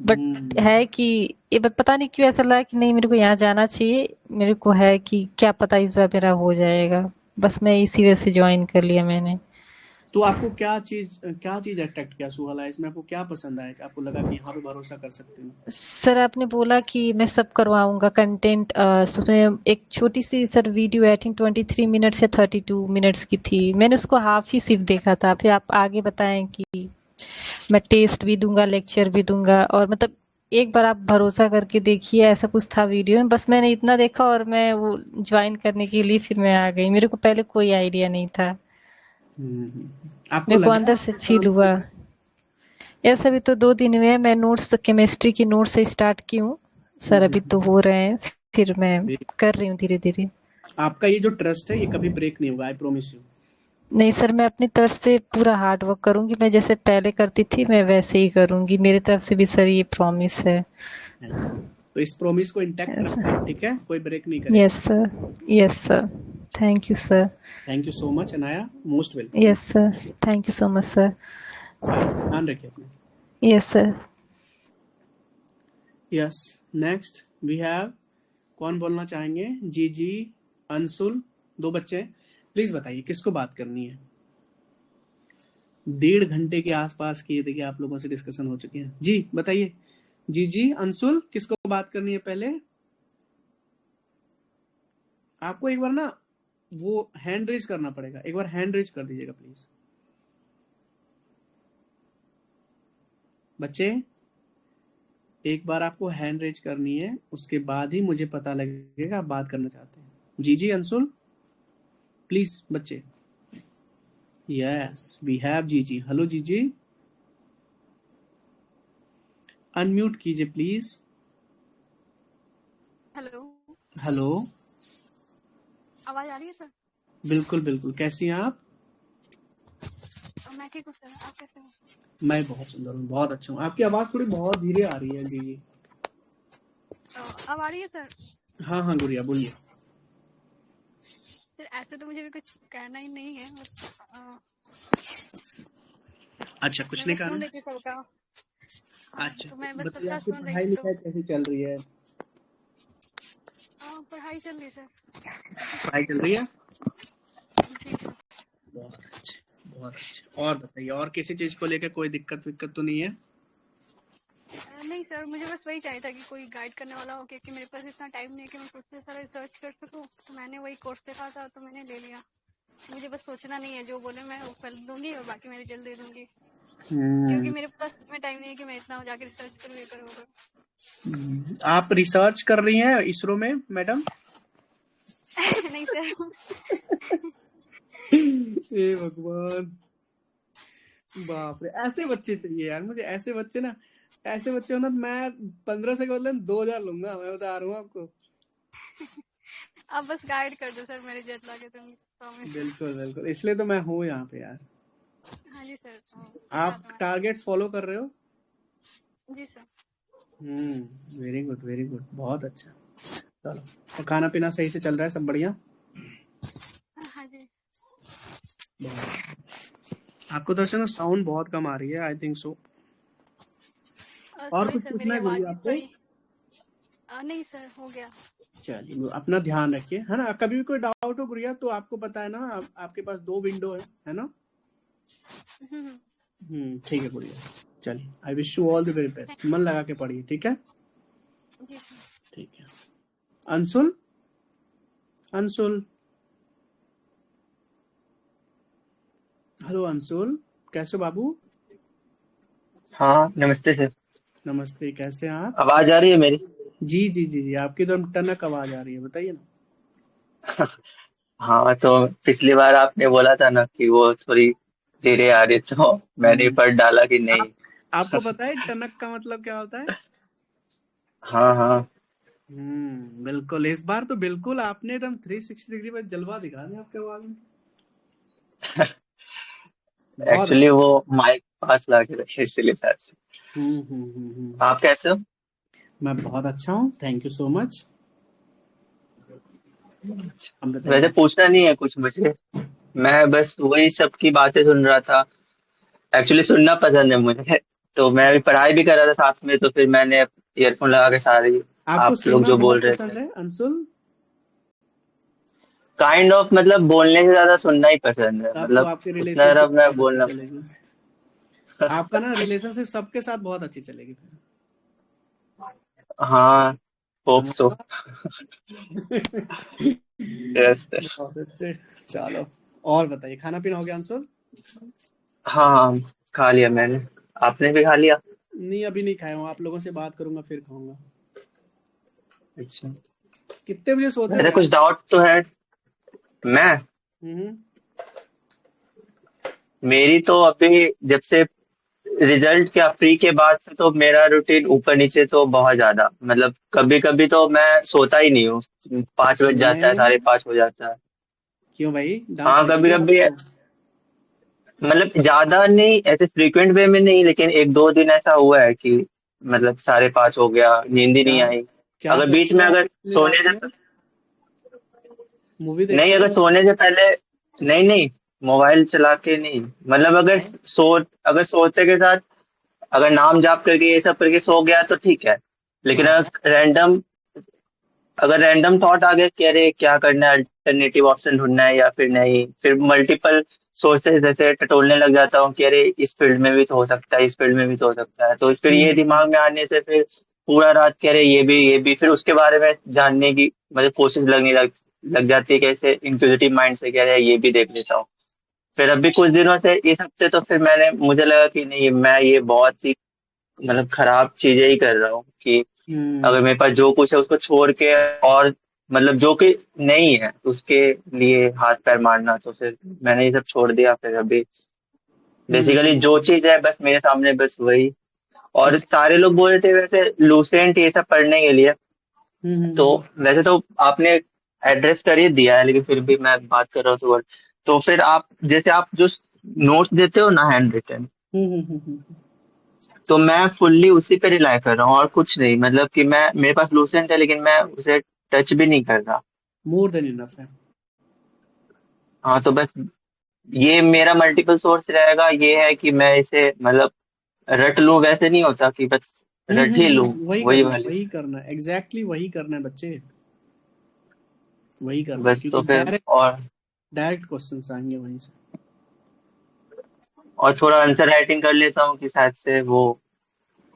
H: बट है कि ये पता नहीं क्यों ऐसा लगा कि नहीं मेरे को यहाँ जाना चाहिए, मेरे को है कि क्या पता इस बार मेरा हो जाएगा, बस मैं इसी वजह से ज्वाइन कर लिया मैंने।
A: तो आपको क्या चीज अट्रैक्ट किया सुहाला, इसमें आपको क्या पसंद आया कि आपको लगा कि यहाँ पे भरोसा कर सकते हो?
H: सर आपने बोला कि मैं सब करवाऊंगा कंटेंट, उसमें एक छोटी सी sir video I think 23 minutes या 32 मिनट्स की थी, मैंने उसको हाफ ही सिर्फ देखा था, फिर आप आगे बताएं कि मैं टेस्ट भी दूंगा, लेक्चर भी दूंगा, और मतलब एक बार आप भरोसा करके देखिए, ऐसा कुछ था वीडियो में, बस मैंने इतना देखा और मैं वो ज्वाइन करने के लिए फिर मैं आ गई, मेरे को पहले कोई आइडिया नहीं था,
A: आपको
H: मेरे को
A: लगा
H: अंदर से फील हुआ। ऐसा भी तो 2 दिन हुए हैं, मैं नोट्स केमिस्ट्री की नोट्स से स्टार्ट की हूँ सर, अभी तो हो रहे हैं, फिर मैं कर रही हूँ धीरे धीरे।
A: आपका ये जो ट्रस्ट है ये कभी ब्रेक नहीं होगा, आई प्रॉमिस यू।
H: नहीं सर, मैं अपनी तरफ से पूरा हार्ड वर्क करूंगी, मैं जैसे पहले करती थी मैं वैसे ही करूंगी, मेरी तरफ से भी सर ये प्रॉमिस है।
A: तो इस प्रॉमिस को इंटैक्ट रखना, ठीक है? कोई ब्रेक नहीं करेगा।
H: Yes sir, yes sir, thank you sir.
A: Thank you so much Anaya, most welcome.
H: Yes sir, thank you so much sir.
A: ध्यान रखिए अपना।
H: Yes sir.
A: Yes, next we have, कौन बोलना चाहेंगे? जी अंशुल, 2 बच्चे हैं, प्लीज बताइए किसको बात करनी है? 1.5 घंटे के आसपास की देखिए आप लोगों से डिस्कशन हो चुकी है। जी बताइए, जी अंशुल, किसको बात करनी है? पहले आपको एक बार ना वो हैंड रेज करना पड़ेगा, एक बार हैंड रेज कर दीजिएगा प्लीज। बच्चे एक बार आपको हैंड रेज करनी है, उसके बाद ही मुझे पता लगेगा आप बात करना चाहते हैं। जी अंशुल प्लीज बच्चे। यस वी हैव जी। हेलो जी, अनम्यूट कीजिए प्लीज। हेलो,
I: आवाज आ रही है सर?
A: बिल्कुल, कैसी हैं आप?
I: मैं ठीक हूँ सर, आप कैसे हैं?
A: मैं बहुत सुंदर हूँ, बहुत अच्छा हूँ। आपकी आवाज थोड़ी बहुत धीरे आ रही है जी।
I: अब आ रही है सर?
A: हाँ गुड़िया बोलिए।
I: सर ऐसे तो मुझे भी कुछ कहना ही नहीं है, बस
A: अच्छा, कुछ नहीं कहना। अच्छा,
I: तो मैं बस
A: बताइए
I: सबका
A: आपकी
I: सुन
A: पढ़ाई
I: रही थी।
A: लिखाई कैसी चल रही है?
I: पढ़ाई चल रही है सर।
A: पढ़ाई चल रही है,
I: जी सर।
A: बहुत अच्छे। और बताइए, और किसी चीज को लेकर कोई दिक्कत तो नहीं है?
I: नहीं सर, मुझे बस वही चाहिए था कि कोई गाइड करने वाला हो, क्योंकि मेरे पास इतना टाइम नहीं है कि मैं खुद से सारा रिसर्च कर सकूं, तो मैंने वही कोर्स देखा था तो मैंने ले लिया। मुझे बस सोचना नहीं है, जो बोले मैं वो कर दूंगी और बाकी मैं रिजल्ट दे दूंगी, क्योंकि मेरे पास इतना टाइम नहीं है कि मैं इतना जाके रिसर्च करूँ, ये करूँ।
A: आप रिसर्च कर रही हैं इसरो में मैडम?
I: नहीं सर।
A: हे भगवान, बाप रे, ऐसे बच्चे चाहिए यार मुझे, ऐसे बच्चे हो ना, मैं 1500 के बदले 2000 लूंगा, मैं बता रहा हूँ आपको।
I: आप बस गाइड कर दो सर, मेरे जेट लाके तुम।
A: बिल्कुल, इसलिए तो मैं हूँ यहाँ पे यार।
I: हाँ जी सर।
A: आप टारगेट्स फॉलो कर रहे हो?
I: जी सर।
A: वेरी गुड, बहुत अच्छा। चलो, तो खाना पीना सही से चल रहा है, सब बढ़िया?
I: हाँ जी।
A: आपको तो ना साउंड बहुत कम आ रही है, आई थिंक सो। और कुछ पूछना है गुड़िया आपको?
I: नहीं सर, हो गया।
A: चलिए, अपना ध्यान रखिए, है ना? कभी भी कोई डाउट हो गुड़िया तो आपको पता है ना, आपके पास 2 विंडो है ना? ठीक है गुड़िया, चलिए, आई wish you all the very best. मन लगा के पढ़िए, ठीक है?
I: जी
A: ठीक है। अंशुल, हेलो अंशुल, कैसे हो बाबू?
J: हाँ नमस्ते सर।
A: नमस्ते, कैसे हैं आप?
J: आवाज आ रही है मेरी?
A: जी, आपकी तो टनक आवाज आ रही है, बताइए ना।
J: हाँ, तो पिछली बार आपने बोला था ना कि वो थोड़ी धीरे आ रही, तो मैंने पढ़ डाला कि नहीं।
A: आपको पता है टनक का मतलब क्या होता है?
J: हाँ।
A: बिल्कुल, इस बार तो बिल्कुल आपने एकदम 360 डिग्री पर जलवा दिखा दिया आपके आवाज में।
J: एक्चुअली वो माइक पास ला के रखे, इसलिए शायद से। आप कैसे हो?
A: मैं बहुत अच्छा हूँ, थैंक यू सो मच।
J: वैसे पूछना नहीं है कुछ मुझे, मैं बस वही सब की बातें सुन रहा था। एक्चुअली सुनना पसंद है मुझे, तो मैं अभी पढ़ाई भी कर रहा था साथ में, तो फिर मैंने ईयरफोन लगा के सारी
A: आपको
J: आप लोग
A: सुनना
J: जो बोल
A: बहुत
J: रहे
A: पसंद
J: थे
A: है अंशुल?
J: काइंड ऑफ, मतलब बोलने से ज्यादा सुनना ही पसंद है,
A: तब तो
J: मतलब
A: आपकी
J: उतना ज्यादा
A: रिलेशनशिप
J: मैं
A: बहुत अच्छी
J: बोलना।
A: चलेगी। आपका ना रिलेशनशिप सबके साथ बहुत अच्छी चलेगी फिर।
J: हाँ, होप सो।
A: हाँ।
J: यस।
A: बहुत अच्छे। चलो और बताइए, खाना पीना हो गया अंशुल?
J: हाँ हाँ, खा लिया मैंने, आपने भी खा लिया?
A: नहीं अभी नहीं खाया हूँ, आप लोगों से बात करूंगा फिर खाऊंगा।
J: अच्छा,
A: कितने बजे सोते
J: वैसे
A: थे
J: कुछ
A: आप?
J: डाउट तो है। मैं
A: हम्म।
J: मेरी तो अभी जब से रिजल्ट क्या प्री के बाद से तो मेरा रूटीन ऊपर नीचे तो बहुत ज्यादा, मतलब कभी कभी तो मैं सोता ही नहीं हूँ, 5 बज जाता है,
A: मैं
J: 5:30 हो जाता है।
A: क्यों भाई, डांट
J: हाँ,
A: पड़ती
J: कभी
A: क्या
J: कभी,
A: आपको?
J: मतलब ज्यादा नहीं, ऐसे फ्रीक्वेंट वे में नहीं, लेकिन 1-2 दिन ऐसा हुआ है कि मतलब 5:30 हो गया, नींद ही
A: क्या
J: नहीं आई।
A: क्या
J: अगर बीच
A: करते
J: में,
A: हो आप
J: अगर
A: इतनी
J: सोने
A: रात में?
J: से,
A: मूवी
J: नहीं
A: देखते
J: अगर
A: हो?
J: सोने से पहले, नहीं नहीं, मोबाइल चला के नहीं, मतलब अगर सोते के साथ अगर नाम जाप करके ये सब करके सो गया तो ठीक है, लेकिन
A: हाँ।
J: अगर रैंडम थॉट आ गया कि अरे क्या करना है, अल्टरनेटिव ऑप्शन ढूंढना है या फिर नहीं, फिर मल्टीपल सोर्सेज जैसे टटोलने लग जाता हूँ कि अरे इस फील्ड में भी तो हो सकता है, इस फील्ड में भी तो हो सकता है, तो फिर ये
A: हम्म।
J: दिमाग में आने से फिर पूरा रात कि अरे ये भी फिर उसके बारे में जानने की मतलब कोशिश लग जाती है, कैसे इंक्विजिटिव माइंड से, कह रहे ये भी देख लेता हूँ। फिर अभी कुछ दिनों से, इस हफ्ते तो फिर मुझे लगा कि नहीं, मैं ये बहुत ही मतलब खराब चीजें ही कर रहा हूँ कि अगर
A: हम्म।
J: मेरे पास जो कुछ है उसको छोड़ के, और मतलब जो कि नहीं है उसके लिए हाथ पैर मारना, तो फिर मैंने ये सब छोड़ दिया। फिर अभी बेसिकली जो
A: हम्म।
J: चीज है बस मेरे सामने, बस वही। और
A: अच्छा।
J: सारे लोग बोल रहे थे वैसे लूसेंट ये सब पढ़ने के लिए, तो
A: हम्म।
J: वैसे तो आपने एड्रेस कर ही दिया है, लेकिन फिर भी मैं बात कर रहा हूँ तो फिर आप जैसे आप जो नोट्स देते हो ना, हैंड रिटन, तो मैं फुल्ली उसी पे रिलाई कर रहा हूँ और कुछ नहीं, मतलब कि मैं, मेरे पास लूसेंट है लेकिन मैं उसे टच भी नहीं कर रहा।
A: मोर देन इनफ है।
J: हाँ, तो बस ये मेरा मल्टीपल सोर्स रहेगा, ये है कि मैं इसे मतलब रट लूं, वैसे नहीं होता कि बस रट ही लूं,
A: वही
J: वही
A: करना है,
J: वाली।
A: वही करना है, एग्जैक्टली वही करना है बच्चे, वही करना है,
J: बस
A: क्योंकि
J: तो फिर
A: डायरेक्ट
J: और
A: डायरेक्ट क्वेश्चंस आएंगे वहीं से।
J: थोड़ा आंसर राइटिंग कर लेता हूँ कि शायद से वो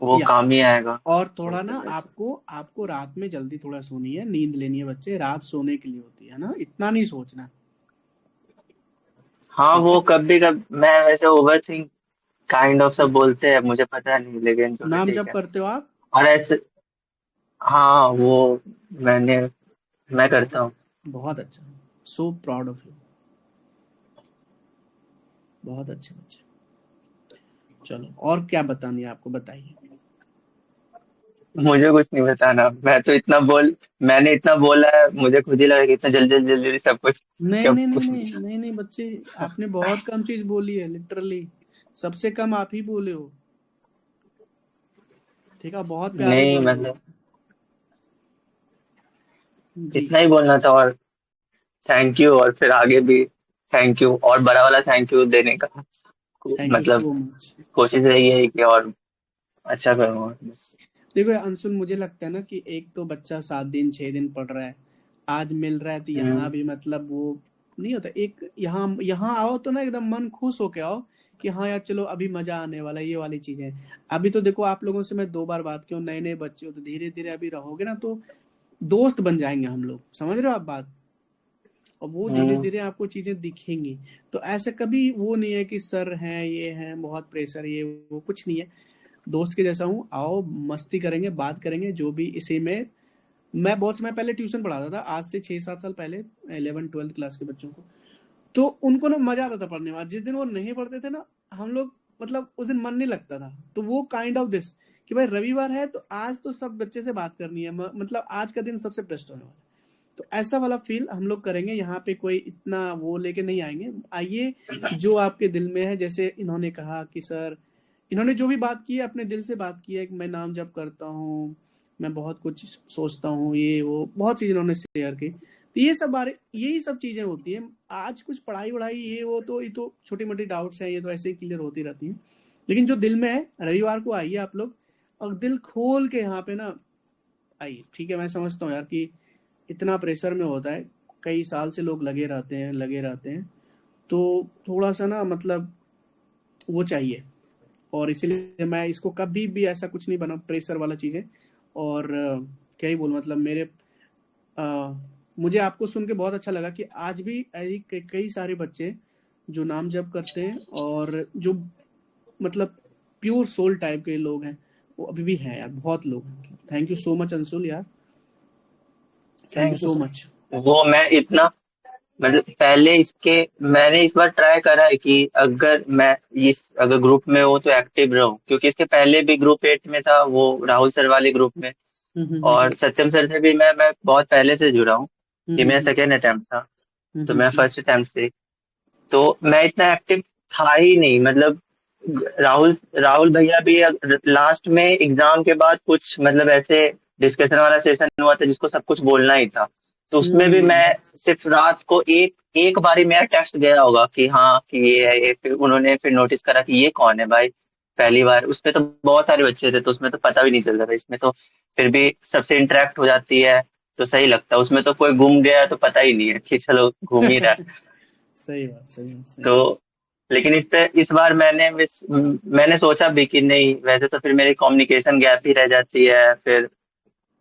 A: या
J: काम ही आएगा।
A: और
J: तो
A: थोड़ा
J: फिर
A: ना
J: वैसे,
A: आपको आपको रात में जल्दी थोड़ा सोनी है, नींद लेनी है बच्चे, रात सोने के लिए होती है ना, इतना नहीं सोचना।
J: हाँ
A: ठीक है।
J: वो मैं वैसे ओवर थिंक काइंड ऑफ सब बोलते हैं, मुझे पता नहीं, लेकिन जो है
A: नाम
J: ठीक
A: जप
J: है।
A: करते हो आप?
J: और ऐसे, हाँ वो मैंने मैं करता
A: बहुत
J: हूँ।
A: बहुत अच्छा, सो प्राउड ऑफ यू, बहुत अच्छे बच्चे। चलो और क्या बतानी है आपको, बताइए।
J: मुझे कुछ नहीं बताना, मैंने इतना बोला है, मुझे खुद ही लगा कि इतना जल्दी जल्दी जल्दी सब कुछ
A: नहीं
J: क्या
A: नहीं नहीं
J: पूछ
A: नहीं
J: लिया।
A: नहीं नहीं बच्चे, आपने बहुत कम चीज बोली है, लिटरली सबसे कम आप ही बोले हो। ठीक है, बहुत प्यारे
J: नहीं
A: बोले हो।
J: मतलब
A: जी।
J: इतना ही बोलना था, और थैंक यू, और फिर आगे भी थैंक यू, और बड़ा वाला थैंक यू देने का
A: थैंक यू
J: मतलब
A: सो मच।
J: कोशिश रही है कि और अच्छा करूँगा बस।
A: देखो अंशुल, मुझे लगता है ना कि एक तो बच्चा 7 दिन 6 दिन पढ़ रहा है, आज मिल रहा है, तो यहाँ
J: हम्म,
A: भी मतलब वो नहीं होता, एक यहाँ यहाँ आओ तो ना एकदम मन खुश होके आओ कि हाँ यार चलो अभी मजा आने वाला है, ये वाली चीजें। अभी तो देखो आप लोगों से मैं 2 बार बात की हूँ, नए नए बच्चे हो, तो धीरे धीरे अभी रहोगे ना तो दोस्त बन जाएंगे हम लोग, समझ रहे हो आप बात, और वो धीरे
J: हम्म,
A: धीरे आपको चीजें दिखेंगी। तो ऐसा कभी वो नहीं है कि सर हैं ये हैं बहुत प्रेशर, ये वो कुछ नहीं है, दोस्त के जैसा हूँ, आओ मस्ती करेंगे, बात करेंगे, जो भी इसी में। मैं बहुत समय पहले ट्यूशन पढ़ाता था, आज से 6-7 साल पहले, 11th 12th क्लास के बच्चों को, तो उनको ना मजा आता था पढ़ने में। जिस दिन वो नहीं पढ़ते थे ना, हम लोग मतलब उस दिन मन नहीं लगता था, तो वो काइंड ऑफ दिस कि भाई रविवार है तो आज तो सब बच्चे से बात करनी है, मतलब आज का दिन सबसे बेस्ट होने वाला है। तो ऐसा वाला फील हम लोग करेंगे, यहाँ पे कोई इतना वो लेके नहीं आएंगे। आइए जो आपके दिल में है, जैसे इन्होंने कहा कि सर, इन्होंने जो भी बात की है अपने दिल से बात की है कि मैं नाम जप करता हूँ, मैं बहुत कुछ सोचता हूँ, ये वो बहुत चीज इन्होंने शेयर की। तो ये सब बारे यही सब चीजें होती हैं। आज कुछ पढ़ाई वढ़ाई ये तो छोटी मोटी डाउट्स हैं, ये तो ऐसे ही क्लियर होती रहती हैं, लेकिन जो दिल में है रविवार को आइए आप लोग और दिल खोल के यहाँ पे ना आइए, ठीक है। मैं समझता हूँ यार कि इतना प्रेशर में होता है, कई साल से लोग लगे रहते हैं, तो थोड़ा सा ना मतलब वो चाहिए, और इसीलिए मैं इसको कभी भी ऐसा कुछ नहीं बना प्रेशर वाला चीजें। और क्या ही बोल, मतलब मेरे मुझे आपको सुन के बहुत अच्छा लगा कि आज भी कई सारे बच्चे जो नाम जप करते हैं और जो मतलब प्योर सोल टाइप के लोग हैं वो अभी भी हैं यार, बहुत लोग हैं। Thank you so much Anshul यार, थैंक यू सो मच।
J: वो मैं इतना मतलब पहले इसके मैंने इस बार ट्राई करा है कि अगर मैं अगर ग्रुप में हो तो एक्टिव रहूं, क्योंकि इसके पहले भी ग्रुप 8 में था, वो राहुल सर वाले ग्रुप में, और सत्यम सर से भी मैं बहुत पहले से जुड़ा हूँ। ये मेरा सेकेंड अटेम्प्ट था, तो मैं फर्स्ट अटेम्प्ट से तो मैं इतना एक्टिव था ही नहीं। मतलब राहुल भैया भी लास्ट में एग्जाम के बाद कुछ मतलब ऐसे डिस्कशन वाला सेशन हुआ था जिसको सब कुछ बोलना ही था, तो उसमें भी मैं सिर्फ रात को एक बारी मेरा टेक्स्ट गया होगा कि हाँ कि ये है ये, फिर उन्होंने फिर नोटिस करा कि ये कौन है भाई पहली बार। उसमें तो बहुत सारे बच्चे थे तो उसमें तो पता भी नहीं चलता था, इसमें तो फिर भी सबसे इंटरेक्ट हो जाती है तो सही लगता है। उसमें तो कोई घूम गया तो पता ही नहीं है कि चलो घूम ही रहा है।
A: सही बात।
J: तो लेकिन इस बार मैंने सोचा भी कि नहीं, वैसे तो फिर मेरी कम्युनिकेशन गैप ही रह जाती है, फिर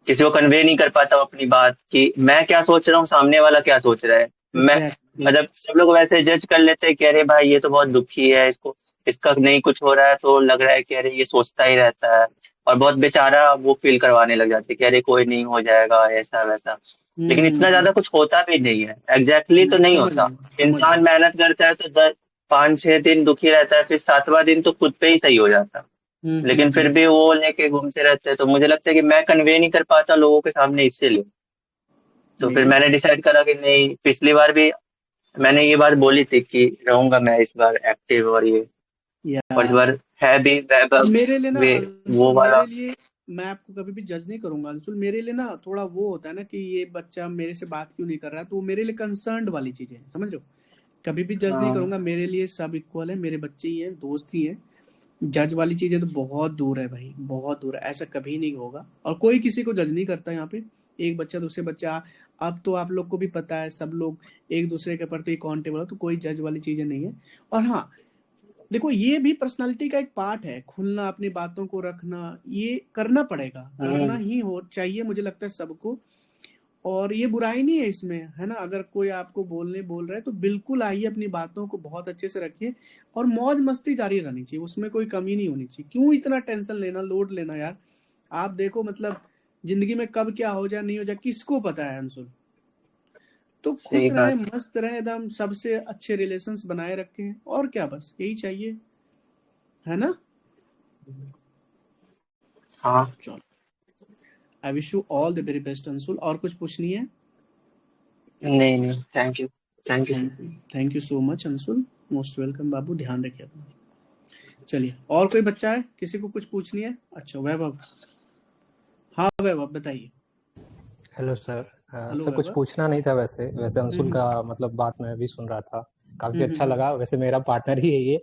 J: किसी को कन्वे नहीं कर पाता हूँ अपनी बात कि मैं क्या सोच रहा हूँ, सामने वाला क्या सोच रहा है। मैं मतलब सब लोग वैसे जज कर लेते हैं कि अरे भाई ये तो बहुत दुखी है, इसका नहीं कुछ हो रहा है तो लग रहा है कि अरे ये सोचता ही रहता है, और बहुत बेचारा वो फील करवाने लग जाते हैं कि अरे कोई नहीं हो जाएगा ऐसा वैसा। लेकिन इतना ज्यादा कुछ होता भी नहीं है, एग्जैक्टली तो नहीं होता। इंसान मेहनत करता है तो 5-6 दिन दुखी रहता है, फिर 7वां दिन तो खुद पे ही सही हो जाता है, लेकिन फिर भी वो लेके घूमते रहते हैं। तो मुझे लगता है कि मैं कन्वे नहीं कर पाता लोगों के सामने, इसीलिए तो फिर मैंने डिसाइड करा कि नहीं, पिछली बार भी मैंने ये बात बोली थी कि रहूंगा मैं इस बार एक्टिव, और इस बार है भी
A: मेरे लिए ना
J: वो वाला।
A: मेरे लिए मैं आपको कभी भी जज नहीं करूंगा अंशुल, मेरे लिए ना थोड़ा वो होता है ना कि ये बच्चा मेरे से बात क्यों नहीं कर रहा है, तो मेरे लिए कंसर्न्ड वाली चीज है, समझ लो। कभी भी जज नहीं करूंगा, मेरे लिए सब इक्वल है, मेरे बच्चे ही हैं, दोस्त ही हैं। जज वाली चीजें तो बहुत दूर है भाई, बहुत दूर है, ऐसा कभी नहीं होगा। और कोई किसी को जज नहीं करता यहाँ पे, एक बच्चा दूसरे बच्चा। अब तो आप लोग को भी पता है, सब लोग एक दूसरे के प्रति अकाउंटेबल है, तो कोई जज वाली चीजें नहीं है। और हाँ देखो, ये भी पर्सनालिटी का एक पार्ट है, खुलना, अपनी बातों को रखना, ये करना पड़ेगा, करना ही हो चाहिए मुझे लगता है सबको। और ये बुराई नहीं है इसमें, है ना। अगर कोई आपको बोल रहा है तो बिल्कुल आइए, अपनी बातों को बहुत अच्छे से रखिए और मौज मस्ती जारी रहनी चाहिए, उसमें कोई कमी नहीं होनी चाहिए। क्यों इतना टेंशन लेना, लोड लेना यार। आप देखो मतलब जिंदगी में कब क्या हो जाए नहीं हो जाए किसको पता है अंशुल। तो खुश रहे, मस्त रहे, एकदम सबसे अच्छे रिलेशंस बनाए रखें, और क्या, बस यही चाहिए, है ना।
J: हाँ
A: चलो, I wish you all the very best Anshul. और कुछ पूछनी है?
J: नहीं, thank you
A: thank you so much Anshul, most welcome बाबू, ध्यान रखिए अपना। चलिए, और कोई बच्चा है, किसी को कुछ पूछनी है? अच्छा वैभव, हाँ वैभव बताइए।
F: Hello sir. सर कुछ पूछना नहीं था, वैसे अंशुल का मतलब बात मैं भी सुन रहा था, काफी अच्छा लगा। वैसे मेरा पार्टनर ही है ये,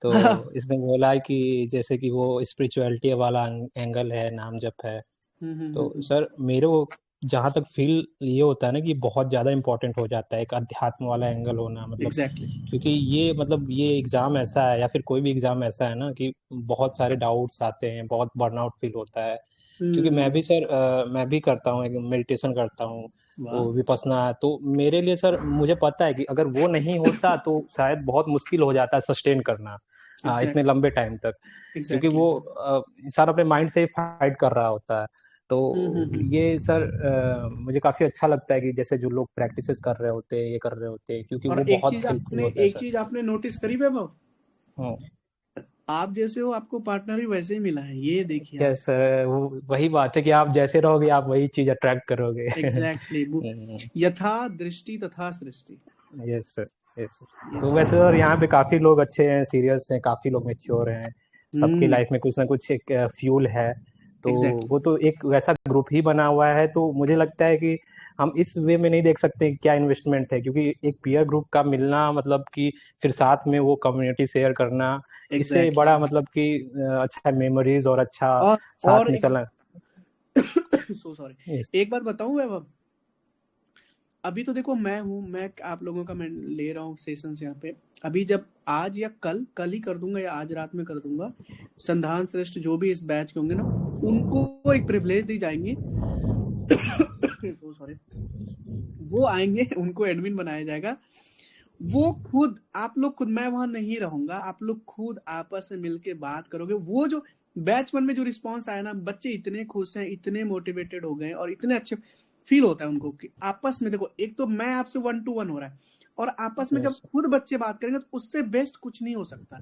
F: तो इसने बोला कि जैसे कि वो स्पिरिचुअलिटी वाला एंगल है, नाम जप है, तो सर मेरे को जहाँ तक फील ये होता है ना कि बहुत ज्यादा इम्पोर्टेंट हो जाता है एक अध्यात्म वाला एंगल होना, मतलब क्योंकि ये मतलब ये एग्जाम ऐसा है या फिर कोई भी एग्जाम ऐसा है ना कि बहुत सारे डाउट्स आते हैं, बहुत बर्नआउट फील होता है। क्योंकि मैं भी सर मैं भी करता हूँ, मेडिटेशन करता हूँ, वो विपस्सना, तो मेरे लिए सर मुझे पता है कि अगर वो नहीं होता तो शायद बहुत मुश्किल हो जाता है सस्टेन करना इतने लंबे टाइम तक, क्योंकि वो इंसान अपने माइंड से फाइट कर रहा होता है। तो ये सर मुझे काफी अच्छा लगता है कि जैसे जो लोग प्रैक्टिसेस कर रहे होते हैं, ये कर रहे होते हैं, क्योंकि वो बहुत हेल्पफुल होता है।
A: एक चीज आपने नोटिस करी वैभव, आप जैसे हो आपको पार्टनर भी वैसे ही मिला है, ये देखिए।
F: यस सर, वो वही बात है कि आप जैसे रहोगे आप वही चीज अट्रैक्ट करोगे।
A: एग्जैक्टली, यथा दृष्टि तथा सृष्टि।
F: Yes sir, yes sir. तो वैसे और यहाँ पे काफी लोग अच्छे हैं, सीरियस हैं, काफी लोग मैच्योर हैं, सबकी लाइफ में कुछ ना कुछ एक फ्यूल है, तो वो तो एक वैसा ग्रुप ही बना हुआ है। तो मुझे लगता है कि हम इस वे में नहीं देख सकते क्या इन्वेस्टमेंट है, क्योंकि एक पीयर ग्रुप का मिलना मतलब कि फिर साथ में वो कम्युनिटी शेयर करना, इससे बड़ा मतलब कि अच्छा मेमोरीज और अच्छा साथ में चलना।
A: सो सॉरी, एक बात बताऊं वैभव, अभी तो देखो मैं आप लोगों का मैं ले रहा हूँ सेशंस यहाँ पे, अभी जब आज या कल ही कर दूंगा या आज रात में कर दूंगा, संधान श्रेष्ठ जो भी इस बैच के होंगे ना, उनको एक प्रिविलेज दी जाएंगी सॉरी, वो आएंगे, उनको एडमिन बनाया जाएगा, वो खुद आप लोग खुद, मैं वहां नहीं रहूंगा, आप लोग खुद आपस में मिलके बात करोगे। वो जो बैच 1 में जो रिस्पांस आया ना, बच्चे इतने खुश हैं, इतने मोटिवेटेड हो गए और इतने अच्छे फील होता है उनको कि आपस में, देखो एक तो मैं आपसे 1-to-1 हो रहा है और आपस में जब खुद बच्चे बात करेंगे तो उससे बेस्ट कुछ नहीं हो सकता,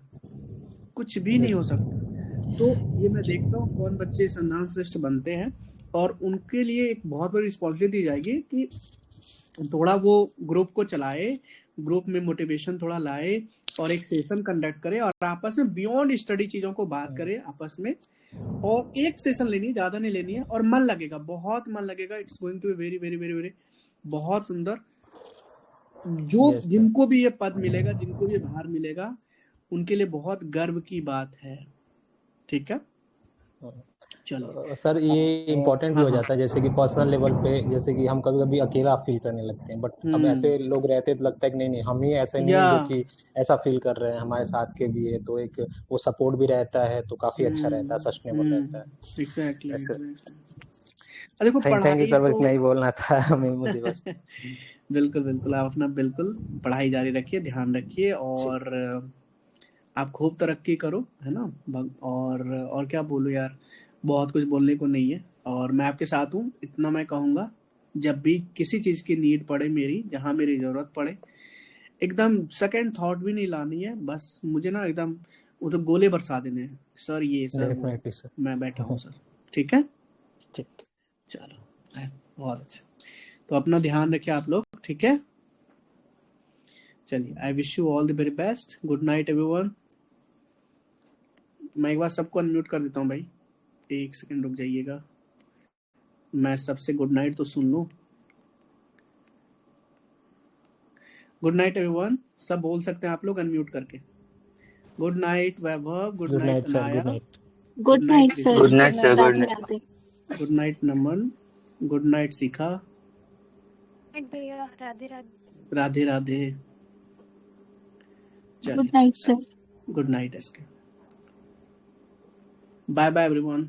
A: कुछ भी नहीं हो सकता। तो ये मैं देखता हूँ कौन बच्चे संधान श्रेष्ठ बनते हैं और उनके लिए एक बहुत बड़ी रिस्पॉन्सिबिलिटी दी जाएगी कि थोड़ा वो ग्रुप को चलाए, ग्रुप में मोटिवेशन थोड़ा लाए और एक सेशन कंडक्ट करे और आपस में बियॉन्ड स्टडी चीजों को बात करे आपस में, और एक सेशन लेनी है, ज्यादा नहीं लेनी है, और मन लगेगा, बहुत मन लगेगा। It's going to be very very very very बहुत सुंदर। जो जिनको भी ये पद मिलेगा, जिनको भी ये भार मिलेगा, उनके लिए बहुत गर्व की बात है। ठीक है, चलो
F: सर ये इम्पोर्टेंट भी हो जाता है, जैसे कि पर्सनल लेवल पे, जैसे कि हम कभी कभी अकेला फील करने लगते हैं, बट अब ऐसे लोग रहते तो लगता है कि नहीं हम ही ऐसे नहीं है जो कि ऐसा फील कर रहे हैं, हमारे साथ के भी है, तो एक वो सपोर्ट भी रहता है, तो काफी अच्छा रहता है, सस्टेनेबल रहता है।
A: एग्जैक्टली। देखो
F: थैंक यू सर, बस नहीं बोलना था हमें, मुझे बस
A: बिल्कुल बिल्कुल, आप अपना बिल्कुल पढ़ाई जारी रखिए, ध्यान रखिए और आप खूब तरक्की करो, है ना। और क्या बोलूं यार, बहुत कुछ बोलने को नहीं है, और मैं आपके साथ हूँ, इतना मैं कहूँगा। जब भी किसी चीज की नीड पड़े मेरी, जहाँ मेरी जरूरत पड़े, एकदम सेकंड थॉट भी नहीं लानी है, बस मुझे ना एकदम वो तो गोले बरसा देने हैं, सर ये सर वो, मैं बैठा हूँ सर। ठीक है, चलो बहुत अच्छा, तो अपना ध्यान रखिए आप लोग, ठीक है। चलिए, आई wish you all the very best, good night everyone. मैं एक बार सबको अनम्यूट कर देता हूँ भाई, एक सेकंड रुक जाइएगा, मैं सबसे गुड नाइट तो सुन लूं। गुड नाइट एवरीवन, सब बोल सकते हैं आप लोग अनम्यूट करके। Good night Vaibhav, good night Anaya,
E: good night sir,
J: good night sir, good night,
A: good night Naman, good night Shikha,
I: भैया, Radhe Radhe,
A: Radhe Radhe,
E: good night sir,
A: good night SK, bye bye everyone.